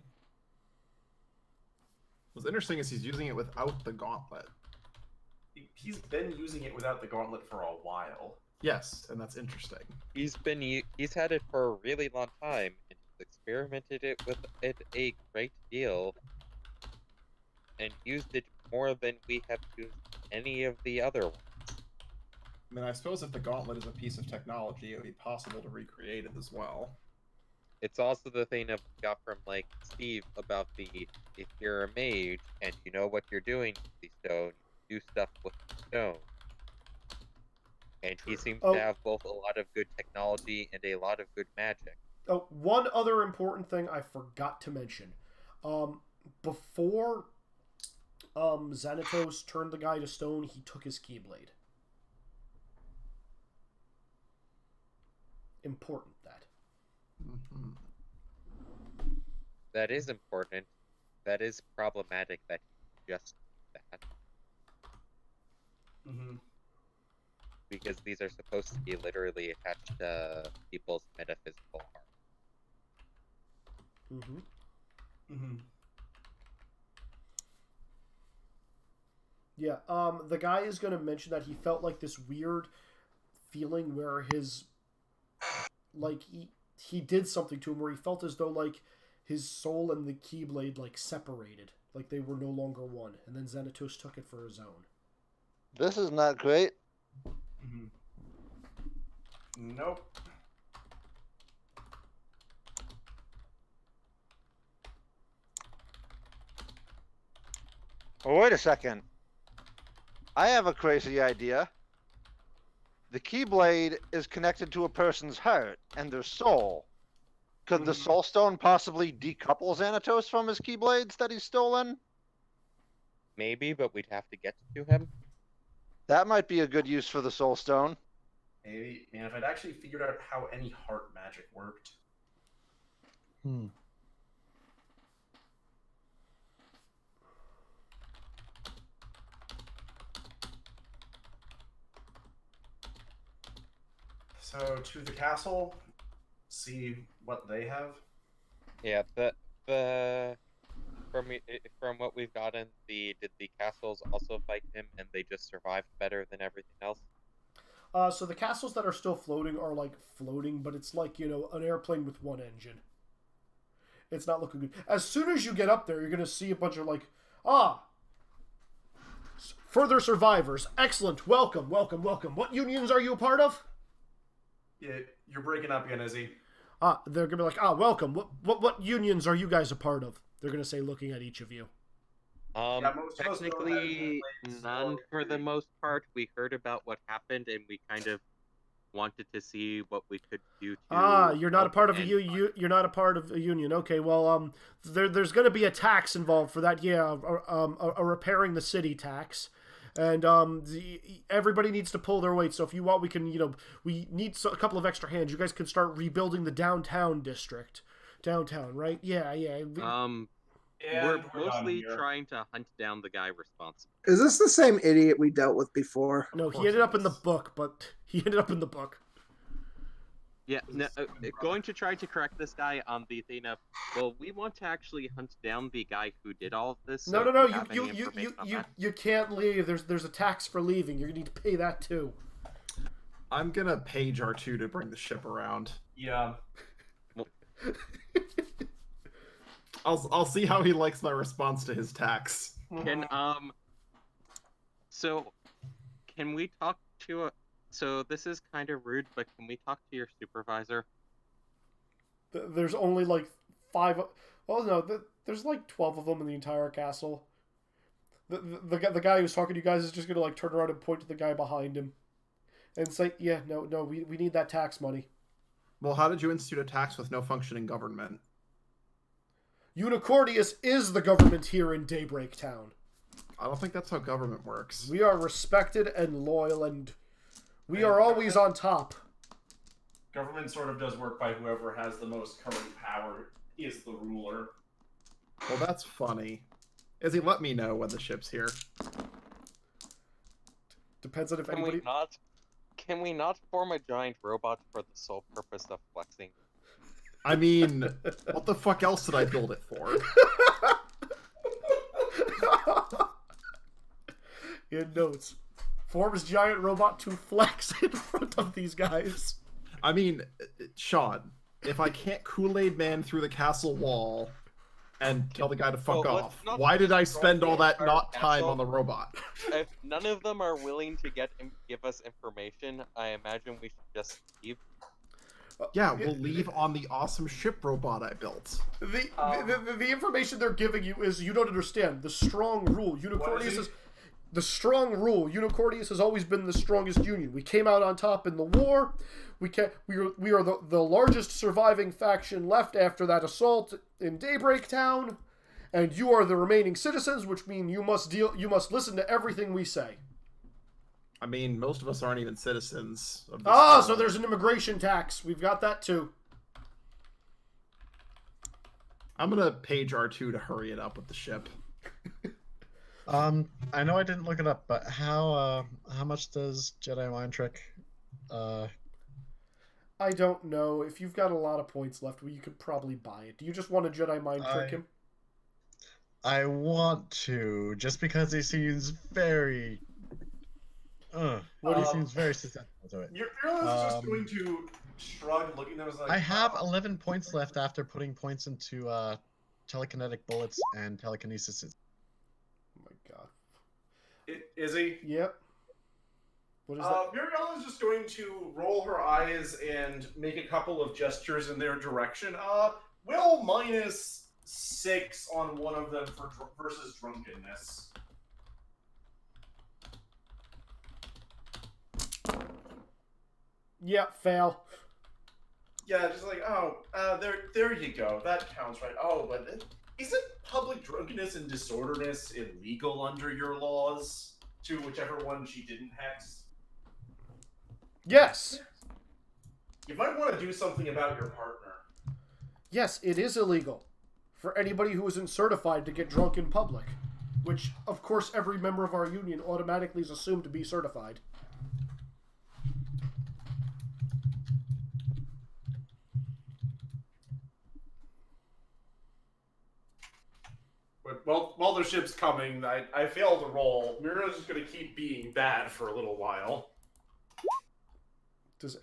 What's interesting is he's using it without the gauntlet. He's been using it without the gauntlet for a while. Yes, and that's interesting. He's had it for a really long time, and he's experimented with it a great deal, and used it more than we have used any of the other ones. I mean, I suppose if the gauntlet is a piece of technology, it would be possible to recreate it as well. It's also the thing I've got from, like, Steve about if you're a mage and you know what you're doing with the stone, you do stuff with the stone. And he seems to have both a lot of good technology and a lot of good magic. Oh, one other important thing I forgot to mention. Before Xanatos turned the guy to stone, he took his Keyblade. Important, that. Mm-hmm. That is important. That is problematic that he just did that. Mm-hmm. Because these are supposed to be literally attached to people's metaphysical heart. Mm-hmm. Mm-hmm. Yeah, the guy is going to mention that he felt like this weird feeling where his, like, he did something to him where he felt as though like his soul and the Keyblade like separated, like they were no longer one, and then Xanatos took it for his own. This is not great. Nope. Oh, wait a second. I have a crazy idea. The Keyblade is connected to a person's heart and their soul. Could the Soul Stone possibly decouple Xanatos from his Keyblades that he's stolen? Maybe, but we'd have to get to him. That might be a good use for the Soul Stone. Maybe, man, if I'd actually figured out how any heart magic worked. So, to the castle, see what they have. Yeah, from what we've gotten, did the castles also fight him and they just survived better than everything else? So the castles that are still floating are like floating, but it's like, you know, an airplane with one engine. It's not looking good. As soon as you get up there, you're going to see a bunch of like, further survivors. Excellent. Welcome, welcome, welcome. What unions are you a part of? Yeah, you're breaking up again, Izzy. They're going to be like, welcome. What unions are you guys a part of? They're going to say, looking at each of you. Technically, none for the most part. We heard about what happened, and we kind of wanted to see what we could do to... you're not a part of you're not a part of a union. Okay, well, there's going to be a tax involved for that. Yeah, a repairing the city tax. And everybody needs to pull their weight. So if you want, we can, you know, we need a couple of extra hands. You guys can start rebuilding the downtown district. Downtown, right? Yeah. We're mostly trying to hunt down the guy responsible. Is this the same idiot we dealt with before? No, he ended up in the book, Yeah, no, going to try to correct this guy on the thing of, well, we want to actually hunt down the guy who did all of this. No, you can't leave. There's a tax for leaving. You're gonna need to pay that too. I'm gonna page R2 to bring the ship around. Yeah. I'll see how he likes my response to his tax. So can we talk to so this is kind of rude, but can we talk to your supervisor? There's only like 5. Oh no, there's like 12 of them in the entire castle. The guy who's talking to you guys is just gonna like turn around and point to the guy behind him, and say, "Yeah, no, we need that tax money." Well, how did you institute a tax with no functioning government? Unicordius is the government here in Daybreak Town. I don't think that's how government works. We are respected and loyal, and we are always on top. Government sort of does work by whoever has the most current power is the ruler. Well, that's funny. Izzy, let me know when the ship's here. Depends on if anybody... Can we not form a giant robot for the sole purpose of flexing? I mean, what the fuck else did I build it for? In notes. Forms giant robot to flex in front of these guys. I mean, Sean, if I can't Kool-Aid Man through the castle wall and tell the guy to fuck off, why did I spend all that time on the robot? If none of them are willing to give us information, I imagine we should just leave. Yeah, we'll leave on the awesome ship robot I built. The information they're giving you is you don't understand. The strong rule. Unicordius is the strong rule. Unicordius has always been the strongest union. We came out on top in the war. We are the largest surviving faction left after that assault in Daybreak Town, and you are the remaining citizens, which mean you must listen to everything we say. I mean, most of us aren't even citizens of this so there's an immigration tax. We've got that too. I'm gonna page R2 to hurry it up with the ship. I know I didn't look it up, but how much does Jedi Mind Trick? I don't know. If you've got a lot of points left, well, you could probably buy it. Do you just want to Jedi Mind Trick him? I want to, just because he seems very... he seems very susceptible to it. You're just going to shrug, looking at them, was like, I have 11 points left after putting points into telekinetic bullets and telekinesis. Oh my god. Is he? Yep. What is that? Muriel is just going to roll her eyes and make a couple of gestures in their direction. Will -6 on one of them for versus drunkenness. Yep, fail. Yeah, just like, there you go. That counts, right? Oh, but isn't public drunkenness and disorderness illegal under your laws? To whichever one she didn't hex. Yes. You might want to do something about your partner. Yes, it is illegal for anybody who isn't certified to get drunk in public, which, of course, every member of our union automatically is assumed to be certified. But while the ship's coming, I failed to roll. Muriel's just going to keep being bad for a little while. Does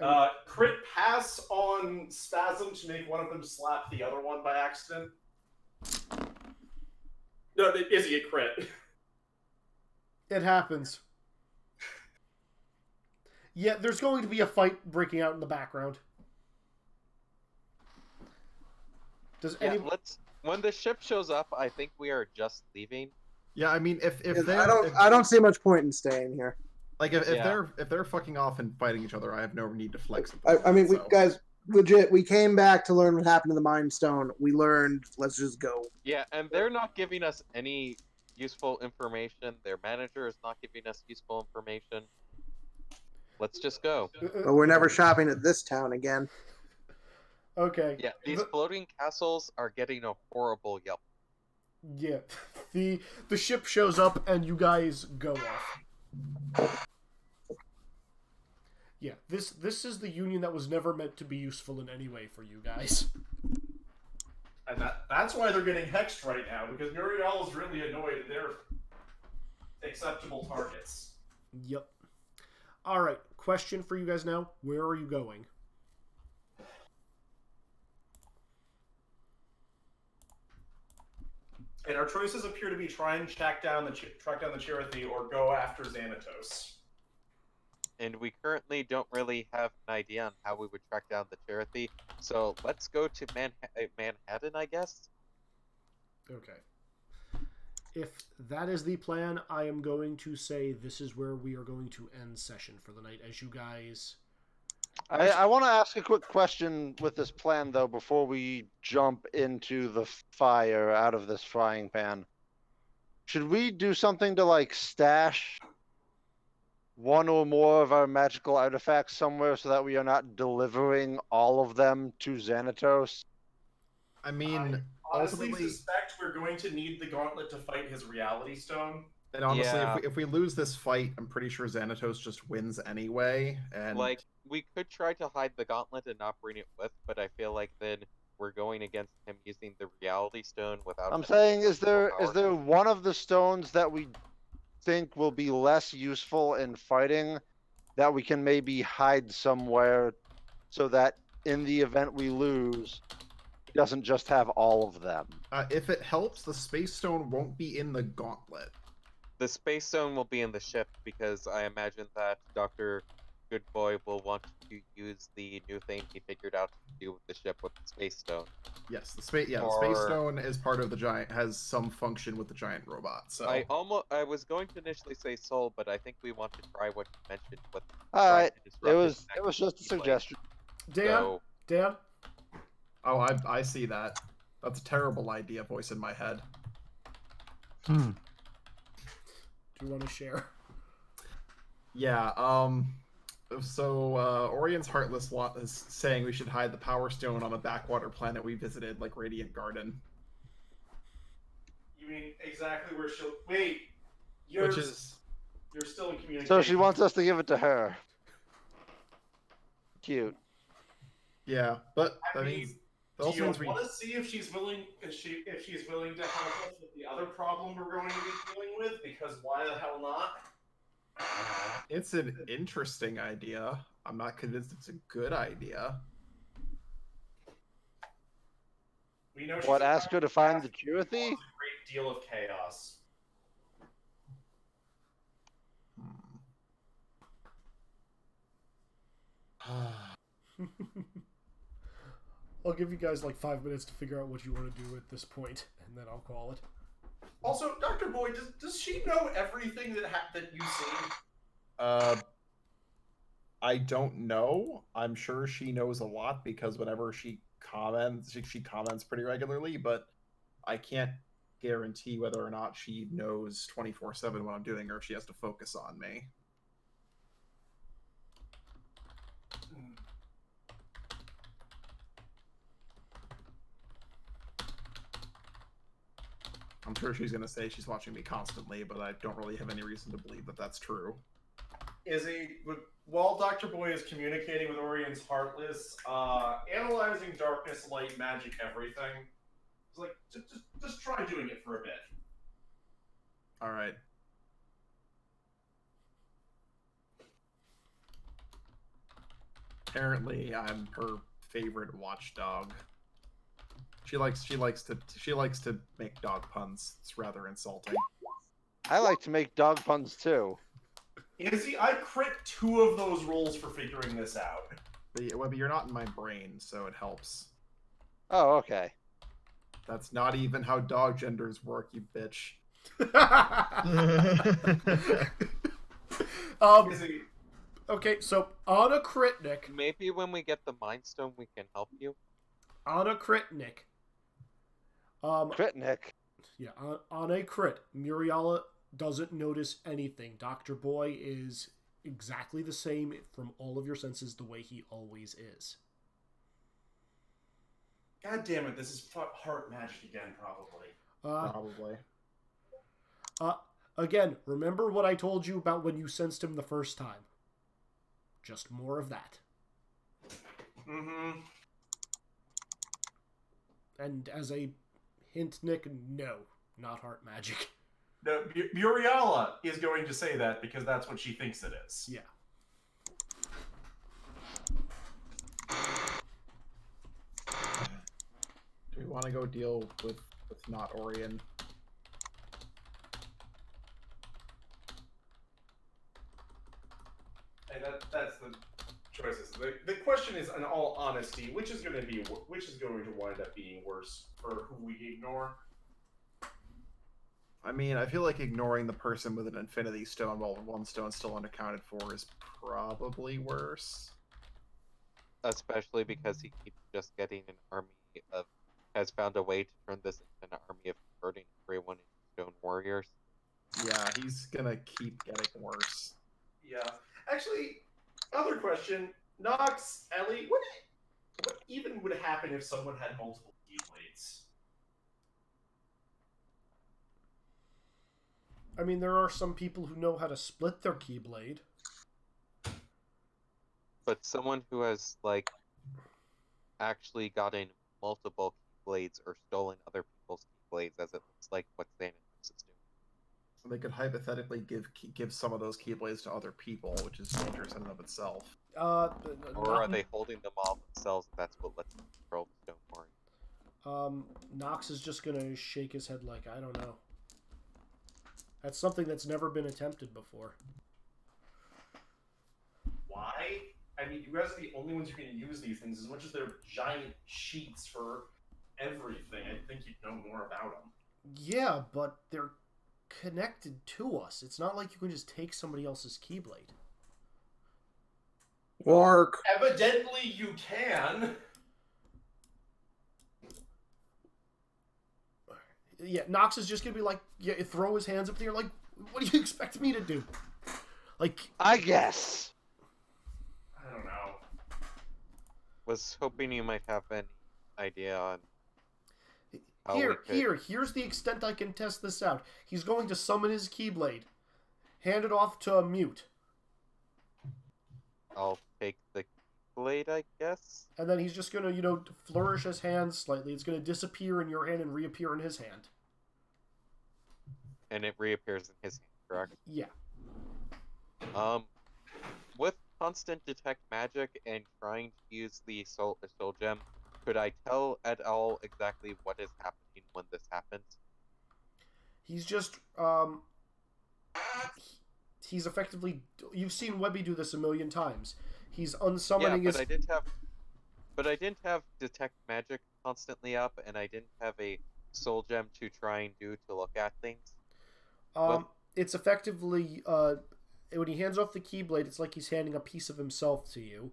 Crit pass on Spasm to make one of them slap the other one by accident? No, is he a crit? it happens. Yeah, there's going to be a fight breaking out in the background. Does Yeah, any... when the ship shows up, I think we are just leaving. Yeah, I mean, if they, I don't see much point in staying here. like if Yeah. they're fucking off and fighting each other, I have no need to flex. I mean, so. guys, legit, we came back to learn what happened to the Mind Stone. We learned. Let's just go. Yeah, and they're not giving us any useful information. Their manager is not giving us useful information. Let's just go. But we're never shopping at this town again. Okay. Yeah, these floating castles are getting a horrible yelp. Yeah. The ship shows up and you guys go off. Yeah, this is the union that was never meant to be useful in any way for you guys. And that's why they're getting hexed right now, because Muriel is really annoyed and they're acceptable targets. Yep. Alright, question for you guys now. Where are you going? And our choices appear to be try and track down the Chirithy or go after Xanatos. And we currently don't really have an idea on how we would track down the Chirithy, so let's go to Manhattan, I guess? Okay. If that is the plan, I am going to say this is where we are going to end session for the night, as you guys... I want to ask a quick question with this plan, though, before we jump into the fire out of this frying pan. Should we do something to, like, stash one or more of our magical artifacts somewhere so that we are not delivering all of them to Xanatos? I mean, I honestly ultimately, suspect we're going to need the gauntlet to fight his reality stone. and honestly, Yeah. if we lose this fight, I'm pretty sure Xanatos just wins anyway. And Like, we could try to hide the gauntlet and not bring it with, but I feel like then we're going against him using the reality stone without... I'm the saying, is physical there power. one of the stones that we think will be less useful in fighting that we can maybe hide somewhere so that in the event we lose, he doesn't just have all of them? if it helps, the space stone won't be in the gauntlet. The space stone will be in the ship, because I imagine that Dr. Goodboy will want to use the new thing he figured out to do with the ship with the space stone. Yes, the space Or- stone is part of the giant, has some function with the giant robot. So I was going to initially say soul, but I think we want to try what you mentioned with All right, trying to disrupt his it was just a Keyblade. suggestion. Dan? So, Dan? oh, I see that. That's a terrible idea. Voice in my head. Do you want to share? Yeah. So Orion's Heartless is saying we should hide the Power Stone on a backwater planet we visited, like Radiant Garden. You mean exactly where she'll... Wait, you're still in communication. So she wants us to give it to her. Cute. Yeah, but I that mean, means that do also you means we. want to see if she's willing? If she's willing to help us with the other problem we're going to be dealing with? Because why the hell not? It's an interesting idea. I'm not convinced it's a good idea. We know she's What, a ask her to find the causes Curathy? a great deal of chaos. I'll give you guys like 5 minutes to figure out what you want to do at this point, and then I'll call it. Also, Dr. Boyd, does she know everything that you see? I don't know. I'm sure she knows a lot because whenever she comments, she comments pretty regularly, but I can't guarantee whether or not she knows 24/7 what I'm doing or if she has to focus on me. I'm sure she's going to say she's watching me constantly, but I don't really have any reason to believe that that's true. While Dr. Boy is communicating with Orion's Heartless, analyzing darkness, light, magic, everything, it's like, just try doing it for a bit. All right. Apparently, I'm her favorite watchdog. She likes to make dog puns. It's rather insulting. I like to make dog puns too. Izzy, I crit 2 of those rolls for figuring this out. But you're not in my brain, so it helps. Oh, okay. That's not even how dog genders work, you bitch. Izzy, Okay, so on a crit, Nick. Maybe when we get the Mind Stone, we can help you. On a crit, Nick. Crit Nick. Yeah, on a crit, Muriela doesn't notice anything. Dr. Boy is exactly the same from all of your senses, the way he always is. God damn it, this is heart magic again, probably. Probably. Again, remember what I told you about when you sensed him the first time. Just more of that. Mm-hmm. And as a hint, Nick, no, not heart magic. No, Muriela is going to say that because that's what she thinks it is. Yeah. Do we want to go deal with not Orion? And that's the choices. The question is, in all honesty, which is going to wind up being worse for who we ignore? I mean, I feel like ignoring the person with an Infinity Stone while one stone's still unaccounted for is probably worse. Especially because he keeps just getting an army of... has found a way to turn this into an army of converting everyone into stone warriors. Yeah, he's gonna keep getting worse. Yeah. Actually, other question. Nox, Ellie, what even would happen if someone had multiple Keyblades? I mean, there are some people who know how to split their Keyblade. But someone who has, like, actually gotten multiple Keyblades or stolen other people's Keyblades, as it looks like what Xanatos is doing. So they could hypothetically give some of those Keyblades to other people, which is dangerous in and of itself. Or are they holding them all themselves, and that's what lets them control the Stone Warrior? Nox is just gonna shake his head like, I don't know. That's something that's never been attempted before. Why? I mean, you guys are the only ones who can use these things. As much as they're giant sheets for everything, I think you'd know more about them. Yeah, but they're connected to us. It's not like you can just take somebody else's Keyblade. Lark. Evidently, you can. Yeah, Nox is just gonna be like, yeah, throw his hands up there, like, what do you expect me to do? Like, I guess. I don't know. Was hoping you might have an idea on how we could... here's the extent I can test this out. He's going to summon his Keyblade, hand it off to a mute, I'll take the blade, I guess. and then he's just gonna, flourish his hand slightly. It's gonna disappear in your hand and reappear in his hand. And it reappears in his hand, correct? Yeah. With constant detect magic and trying to use the soul gem, could I tell at all exactly what is happening when this happens? He's just he's effectively. You've seen Webby do this a million times. He's unsummoning Yeah, his. but I didn't have detect magic constantly up, and I didn't have a soul gem to try and do to look at things. It's effectively when he hands off the Keyblade, it's like he's handing a piece of himself to you.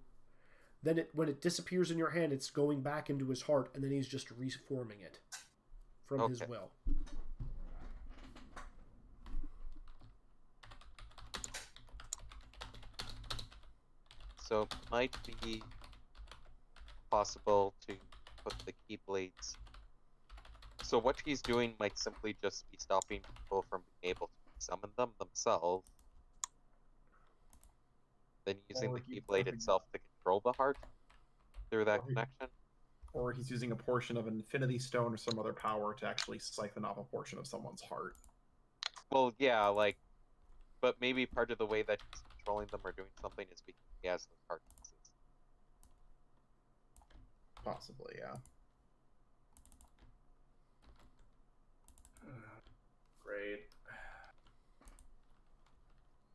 Then when it disappears in your hand, it's going back into his heart, and then he's just reforming it from his will. So it might be possible to put the Keyblades. So what he's doing might simply just be stopping people from being able to summon them themselves. Then using the Keyblade itself to control the heart through that connection. Or he's using a portion of Infinity Stone or some other power to actually siphon off a portion of someone's heart. Well, yeah, like, but maybe part of the way that he's controlling them or doing something is because he has those heart pieces. Possibly, yeah. Great.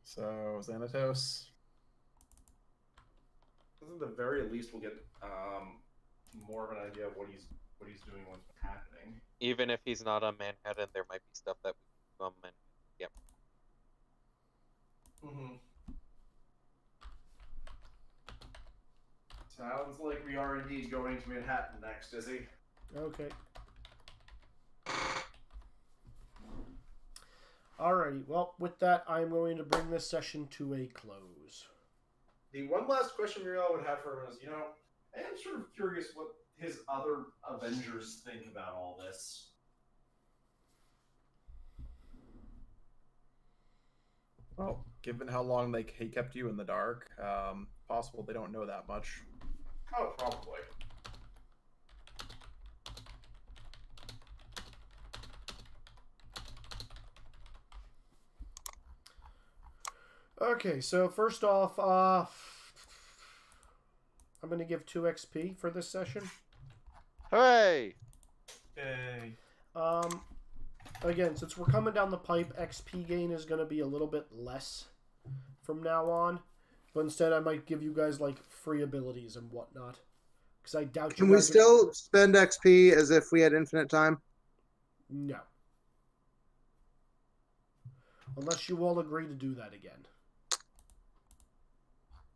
So, Xanatos. At the very least, we'll get more of an idea of what he's doing, what's happening. Even if he's not on Manhattan, there might be stuff that we can do on Manhattan. Yep. Sounds like we are indeed going to Manhattan next, is he? Okay. Alrighty, well, with that, I'm going to bring this session to a close. The one last question Muriel would have for him is, I am sort of curious what his other Avengers think about all this. Well, given how long he kept you in the dark, possible they don't know that much. Oh, probably. Okay, so first off, I'm going to give 2 XP for this session. Hooray! Yay. Again, since we're coming down the pipe, XP gain is going to be a little bit less from now on. But instead, I might give you guys, like, free abilities and whatnot. Because I doubt you Can we guys still spend XP as if we had infinite time? No. Unless you all agree to do that again.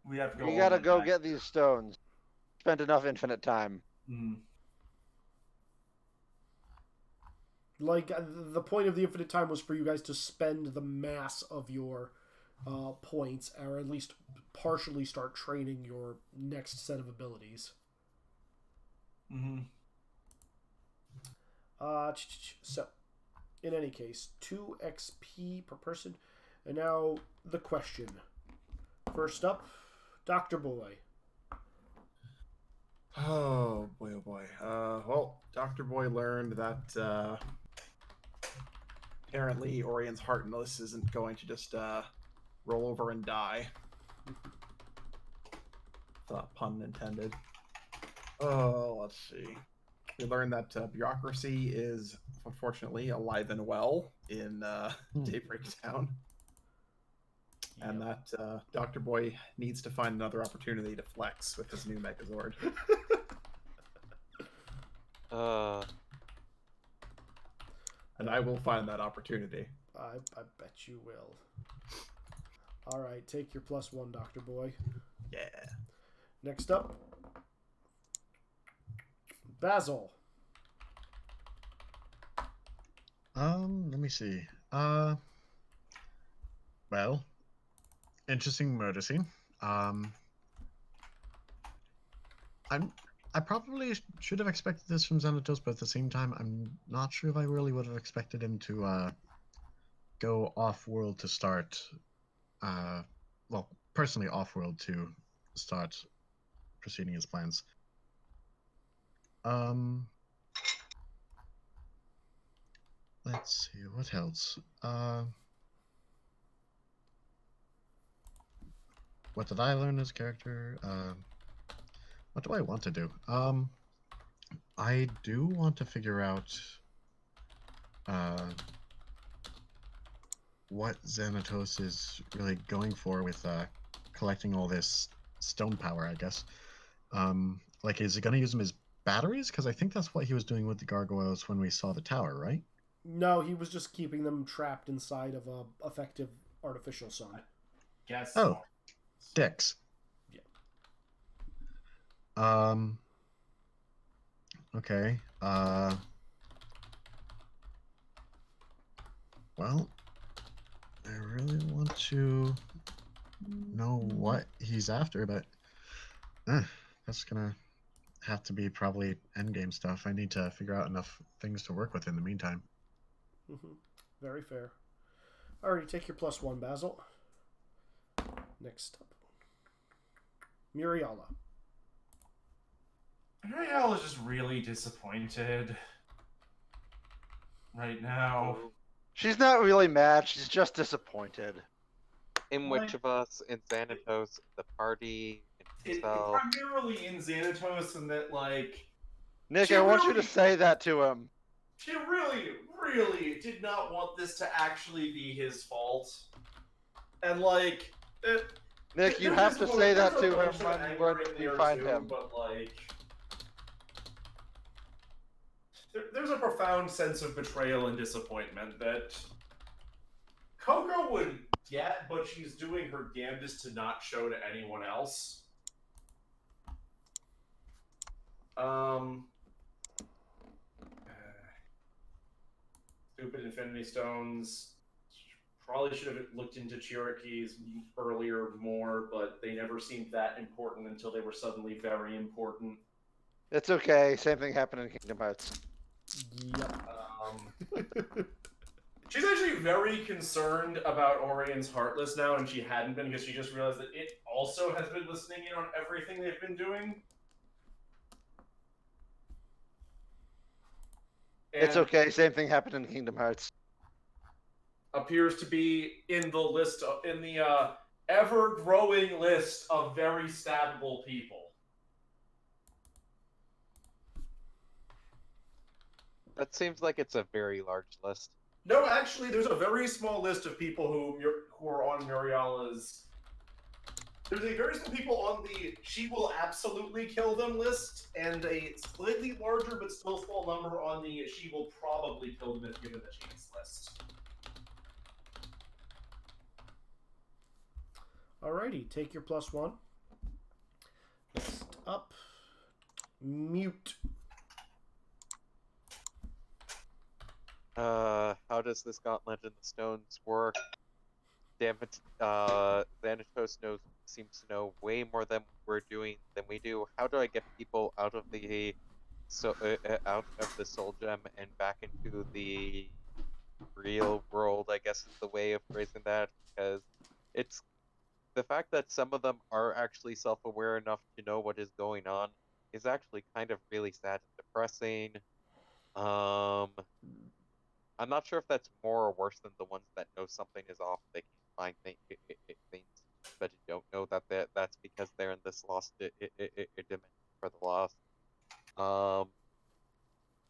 We have to go. We gotta go get these stones. Spent enough infinite time. Like, the point of the infinite time was for you guys to spend the mass of your points, or at least partially start training your next set of abilities. So, in any case, 2 XP per person. And now, the question. First up, Dr. Boy. Oh boy, oh boy. Well, Dr. Boy learned that apparently Orion's Heartless isn't going to just roll over and die. Pun intended. Oh, let's see. We learned that bureaucracy is unfortunately alive and well in Daybreak Town. And that Dr. Boy needs to find another opportunity to flex with his new Megazord. And I will find that opportunity. I bet you will. Alright, take your +1, Dr. Boy. Yeah. Next up, Basil. Let me see. Well, interesting murder scene. I probably should have expected this from Xanatos, but at the same time, I'm not sure if I really would have expected him to go off-world to start. Well, personally off-world to start proceeding his plans. Let's see, what else? what did I learn as a character? What do I want to do? I do want to figure out what Xanatos is really going for with collecting all this stone power, I guess. Like, is he going to use them as batteries? Because I think that's what he was doing with the gargoyles when we saw the tower, right? No, he was just keeping them trapped inside of a effective artificial sun. Guess. Oh, dicks. Yeah. Okay. Well, I really want to know what he's after, but that's gonna have to be probably endgame stuff. I need to figure out enough things to work with in the meantime. Very fair. Alrighty, take your +1, Basil. Next up, Muriala. Ariel is just really disappointed right now. She's not really mad. She's just disappointed. In which of us? In Xanatos, the party, in himself? Primarily in Xanatos, and that, like... Nick, She I want you really- to say that to him. She really, really did not want this to actually be his fault. And, like... Nick, you there's have to this say moment- that there's to a him bunch of when anger in you there find too, him. But, like... There's a profound sense of betrayal and disappointment that Coco would get, but she's doing her damnedest to not show to anyone else. Stupid Infinity Stones. Probably should have looked into Cherokees earlier more, but they never seemed that important until they were suddenly very important. It's okay. Same thing happened in Kingdom Hearts. Yep. She's actually very concerned about Orion's Heartless now, and she hadn't been because she just realized that it also has been listening in on everything they've been doing. It's And okay. Same thing happened in Kingdom Hearts. appears to be in the list of, in the ever-growing list of very stabbable people. That seems like it's a very large list. No, actually, there's a very small list of people who are on Muriala's. There's a very small people on the "she will absolutely kill them" list, and a slightly larger but still small number on the "she will probably kill them if given the chance" list. Alrighty, take your +1. Next up, Mute. How does this Gauntlet in the Stones work? Damn it, Xanatos seems to know way more than we do. How do I get people out of the Soul Gem and back into the real world, I guess is the way of phrasing that, because it's the fact that some of them are actually self-aware enough to know what is going on is actually kind of really sad and depressing. I'm not sure if that's more or worse than the ones that know something is off. They can find things, but you don't know that that's because they're in this lost dimension for the lost.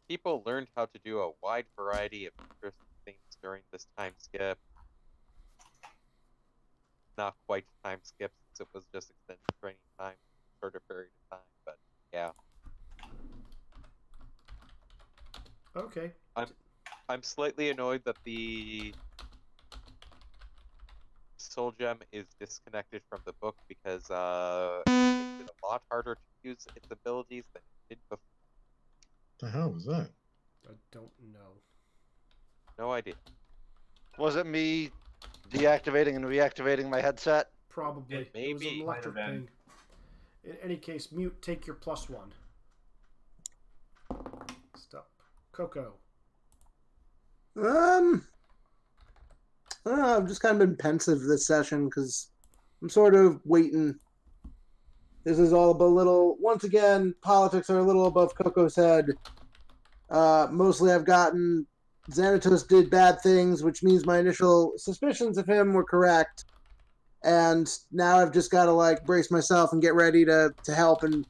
People learned how to do a wide variety of interesting things during this time skip. Not quite time skip, since it was just extended training time, shorter period of time, but yeah. Okay. I'm slightly annoyed that the Soul Gem is disconnected from the book because it makes it a lot harder to use its abilities than it did before. The hell was that? I don't know. No idea. Was it me deactivating and reactivating my headset? Probably. It It was an maybe- electric Might have thing. In any case, Mute, take your +1. Stop. Coco. I don't know, I've just kind of been pensive this session because I'm sort of waiting. This is all a little. Once again, politics are a little above Coco's head. Mostly, I've gotten Xanatos did bad things, which means my initial suspicions of him were correct. And now I've just got to like brace myself and get ready to help and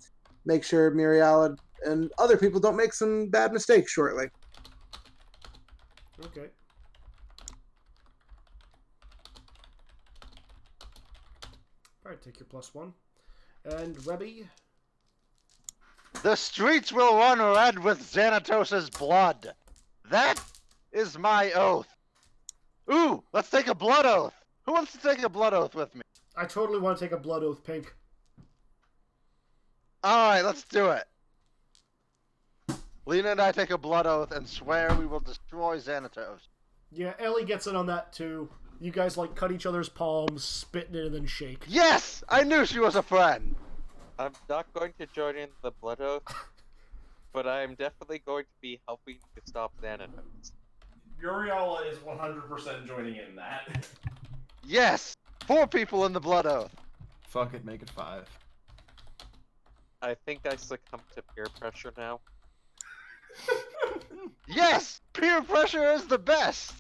make sure Muriel and other people don't make some bad mistakes shortly. Okay. Alright, take your +1. And Webby? The streets will run red with Xanatos' blood. That is my oath. Ooh, let's take a blood oath. Who wants to take a blood oath with me? I totally want to take a blood oath, Pink. Alright, let's do it. Lena and I take a blood oath and swear we will destroy Xanatos. Yeah, Ellie gets in on that too. You guys like cut each other's palms, spit in it, and then shake. Yes! I knew she was a friend! I'm not going to join in the blood oath, but I'm definitely going to be helping to stop Xanatos. Muriel is 100% joining in that. Yes! 4 people in the blood oath. Fuck it, make it 5. I think I succumb to peer pressure now. Yes! Peer pressure is the best!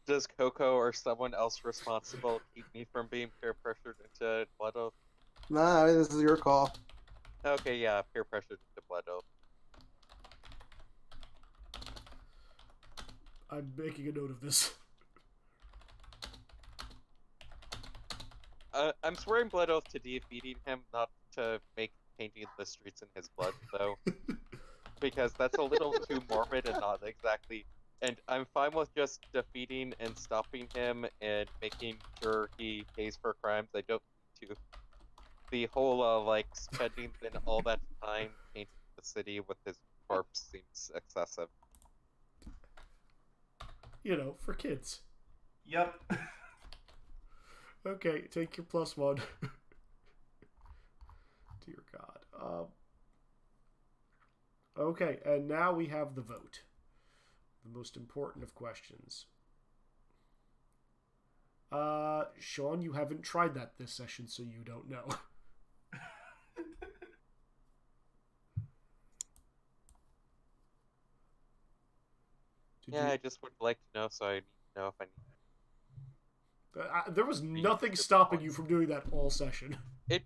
Does Coco or someone else responsible keep me from being peer pressured into blood oath? Nah, this is your call. Okay, yeah, peer pressured into blood oath. I'm making a note of this. I'm swearing blood oath to defeating him, not to make painting the streets in his blood, though. Because that's a little too morbid and not exactly... And I'm fine with just defeating and stopping him and making sure he pays for crimes. I don't need to. The whole, like, spending in all that time painting the city with his corpse seems excessive. You know, for kids. Yep. Okay, take your +1. Dear God. Okay, and now we have the vote. The most important of questions. Sean, you haven't tried that this session, so you don't know. Yeah, I just would like to know, so I need to know if I need there was nothing stopping you from doing that all session. It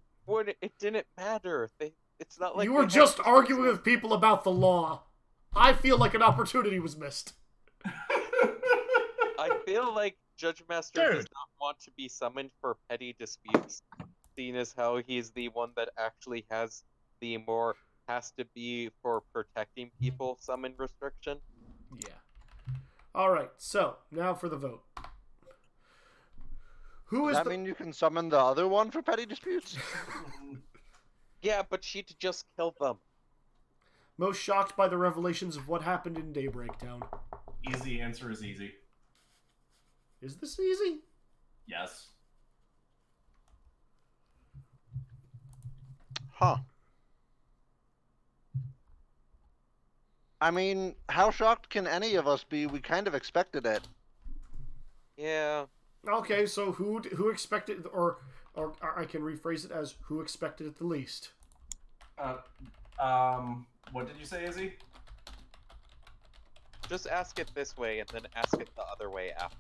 didn't matter. It's not like You were they just had- arguing with people about the law. I feel like an opportunity was missed. I feel like Judge Master does Dude. not want to be summoned for petty disputes, seeing as how he's the one that actually has the more has to be for protecting people summon restriction. Yeah. Alright, so, now for the vote. Who Does is that the... mean you can summon the other one for petty disputes? Yeah, but she'd just kill them. most shocked by the revelations of what happened in Daybreak Town? Easy answer is easy. Is this easy? Yes. Huh. I mean, how shocked can any of us be? We kind of expected it. Yeah. Okay, so who expected, or I can rephrase it as who expected it the least? What did you say, Izzy? Just ask it this way and then ask it the other way after.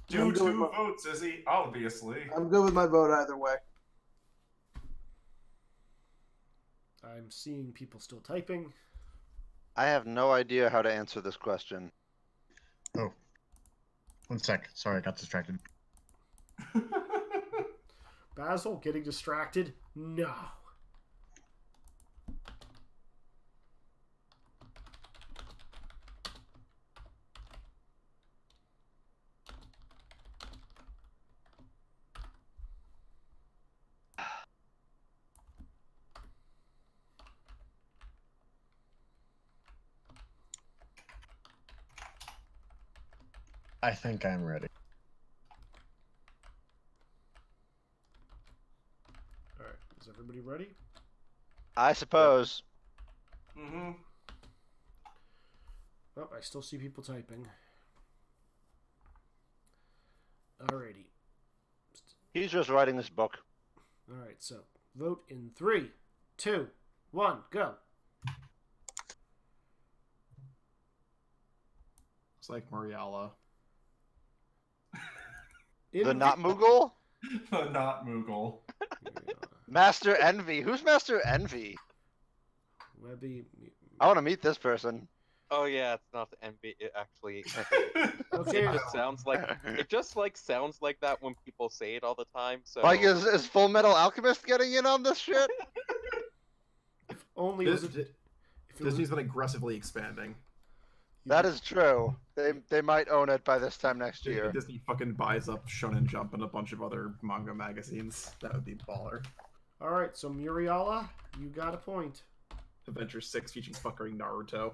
Do I'm good two with votes, Izzy, obviously. I'm good with my vote either way. I'm seeing people still typing. I have no idea how to answer this question. Oh. 1 sec. Sorry, I got distracted. Basil getting distracted? No. I think I'm ready. Alright, is everybody ready? I suppose. Mm-hmm. Oh, I still see people typing. Alrighty. He's just writing this book. Alright, so vote in 3, 2, 1, go. It's like Moriala. The not Moogle? Not Moogle. Master Envy. Who's Master Envy? Webby. I want to meet this person. Oh yeah, it's not MB. It actually, Okay. it just sounds like sounds like that when people say it all the time. So Like, is Full Metal Alchemist getting in on this shit? Only was it. If it was, Disney's been aggressively expanding. That is true. They might own it by this time next year. Disney fucking buys up Shonen Jump and a bunch of other manga magazines. That would be baller. all right. So Muriala, you got a point. Adventure 6 featuring fucking Naruto.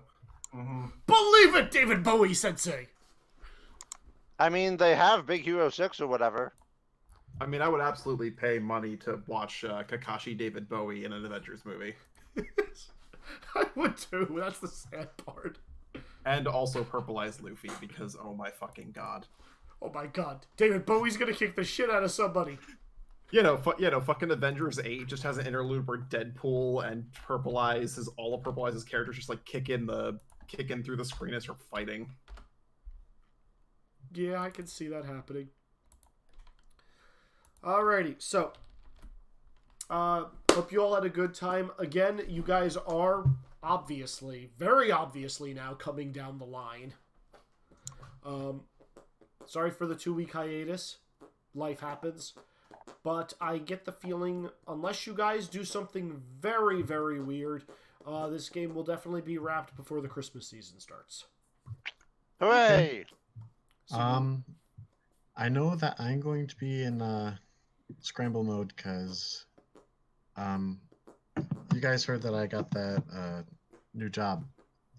Mm-hmm. Believe it, David Bowie Sensei. I mean, they have Big Hero 6 or whatever. I mean, I would absolutely pay money to watch Kakashi David Bowie in an Avengers movie. I would too. That's the sad part. And also Purple Eyes Luffy, because oh my fucking god. Oh my god, David Bowie's gonna kick the shit out of somebody. Fucking Avengers 8 just has an interlude where Deadpool and Purple Eyes, all of Purple Eyes' characters just like kick in through the screen as they're fighting. Yeah, I can see that happening. Alrighty, so hope you all had a good time. Again, you guys are obviously, very obviously now coming down the line. Sorry for the 2-week hiatus. Life happens. But I get the feeling, unless you guys do something very, very weird, this game will definitely be wrapped before the Christmas season starts. Hooray! So, I know that I'm going to be in scramble mode because you guys heard that I got that new job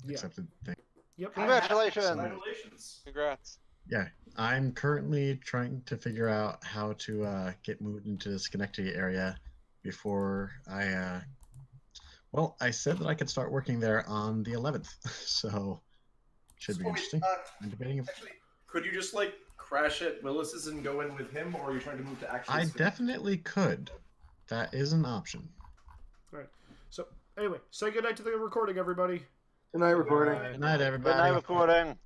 yeah. accepted thing. Yep. Congratulations! Congratulations. congrats. Yeah, I'm currently trying to figure out how to get moved into the Schenectady area before I. Well, I said that I could start working there on the 11th, so should be interesting. I'm debating if Actually, could you just like crash at Willis's and go in with him, or are you trying to move to actually? I definitely could. That is an option. Alright. So, anyway, say goodnight to the recording, everybody. Good night, recording. Good night, everybody. Good night, recording.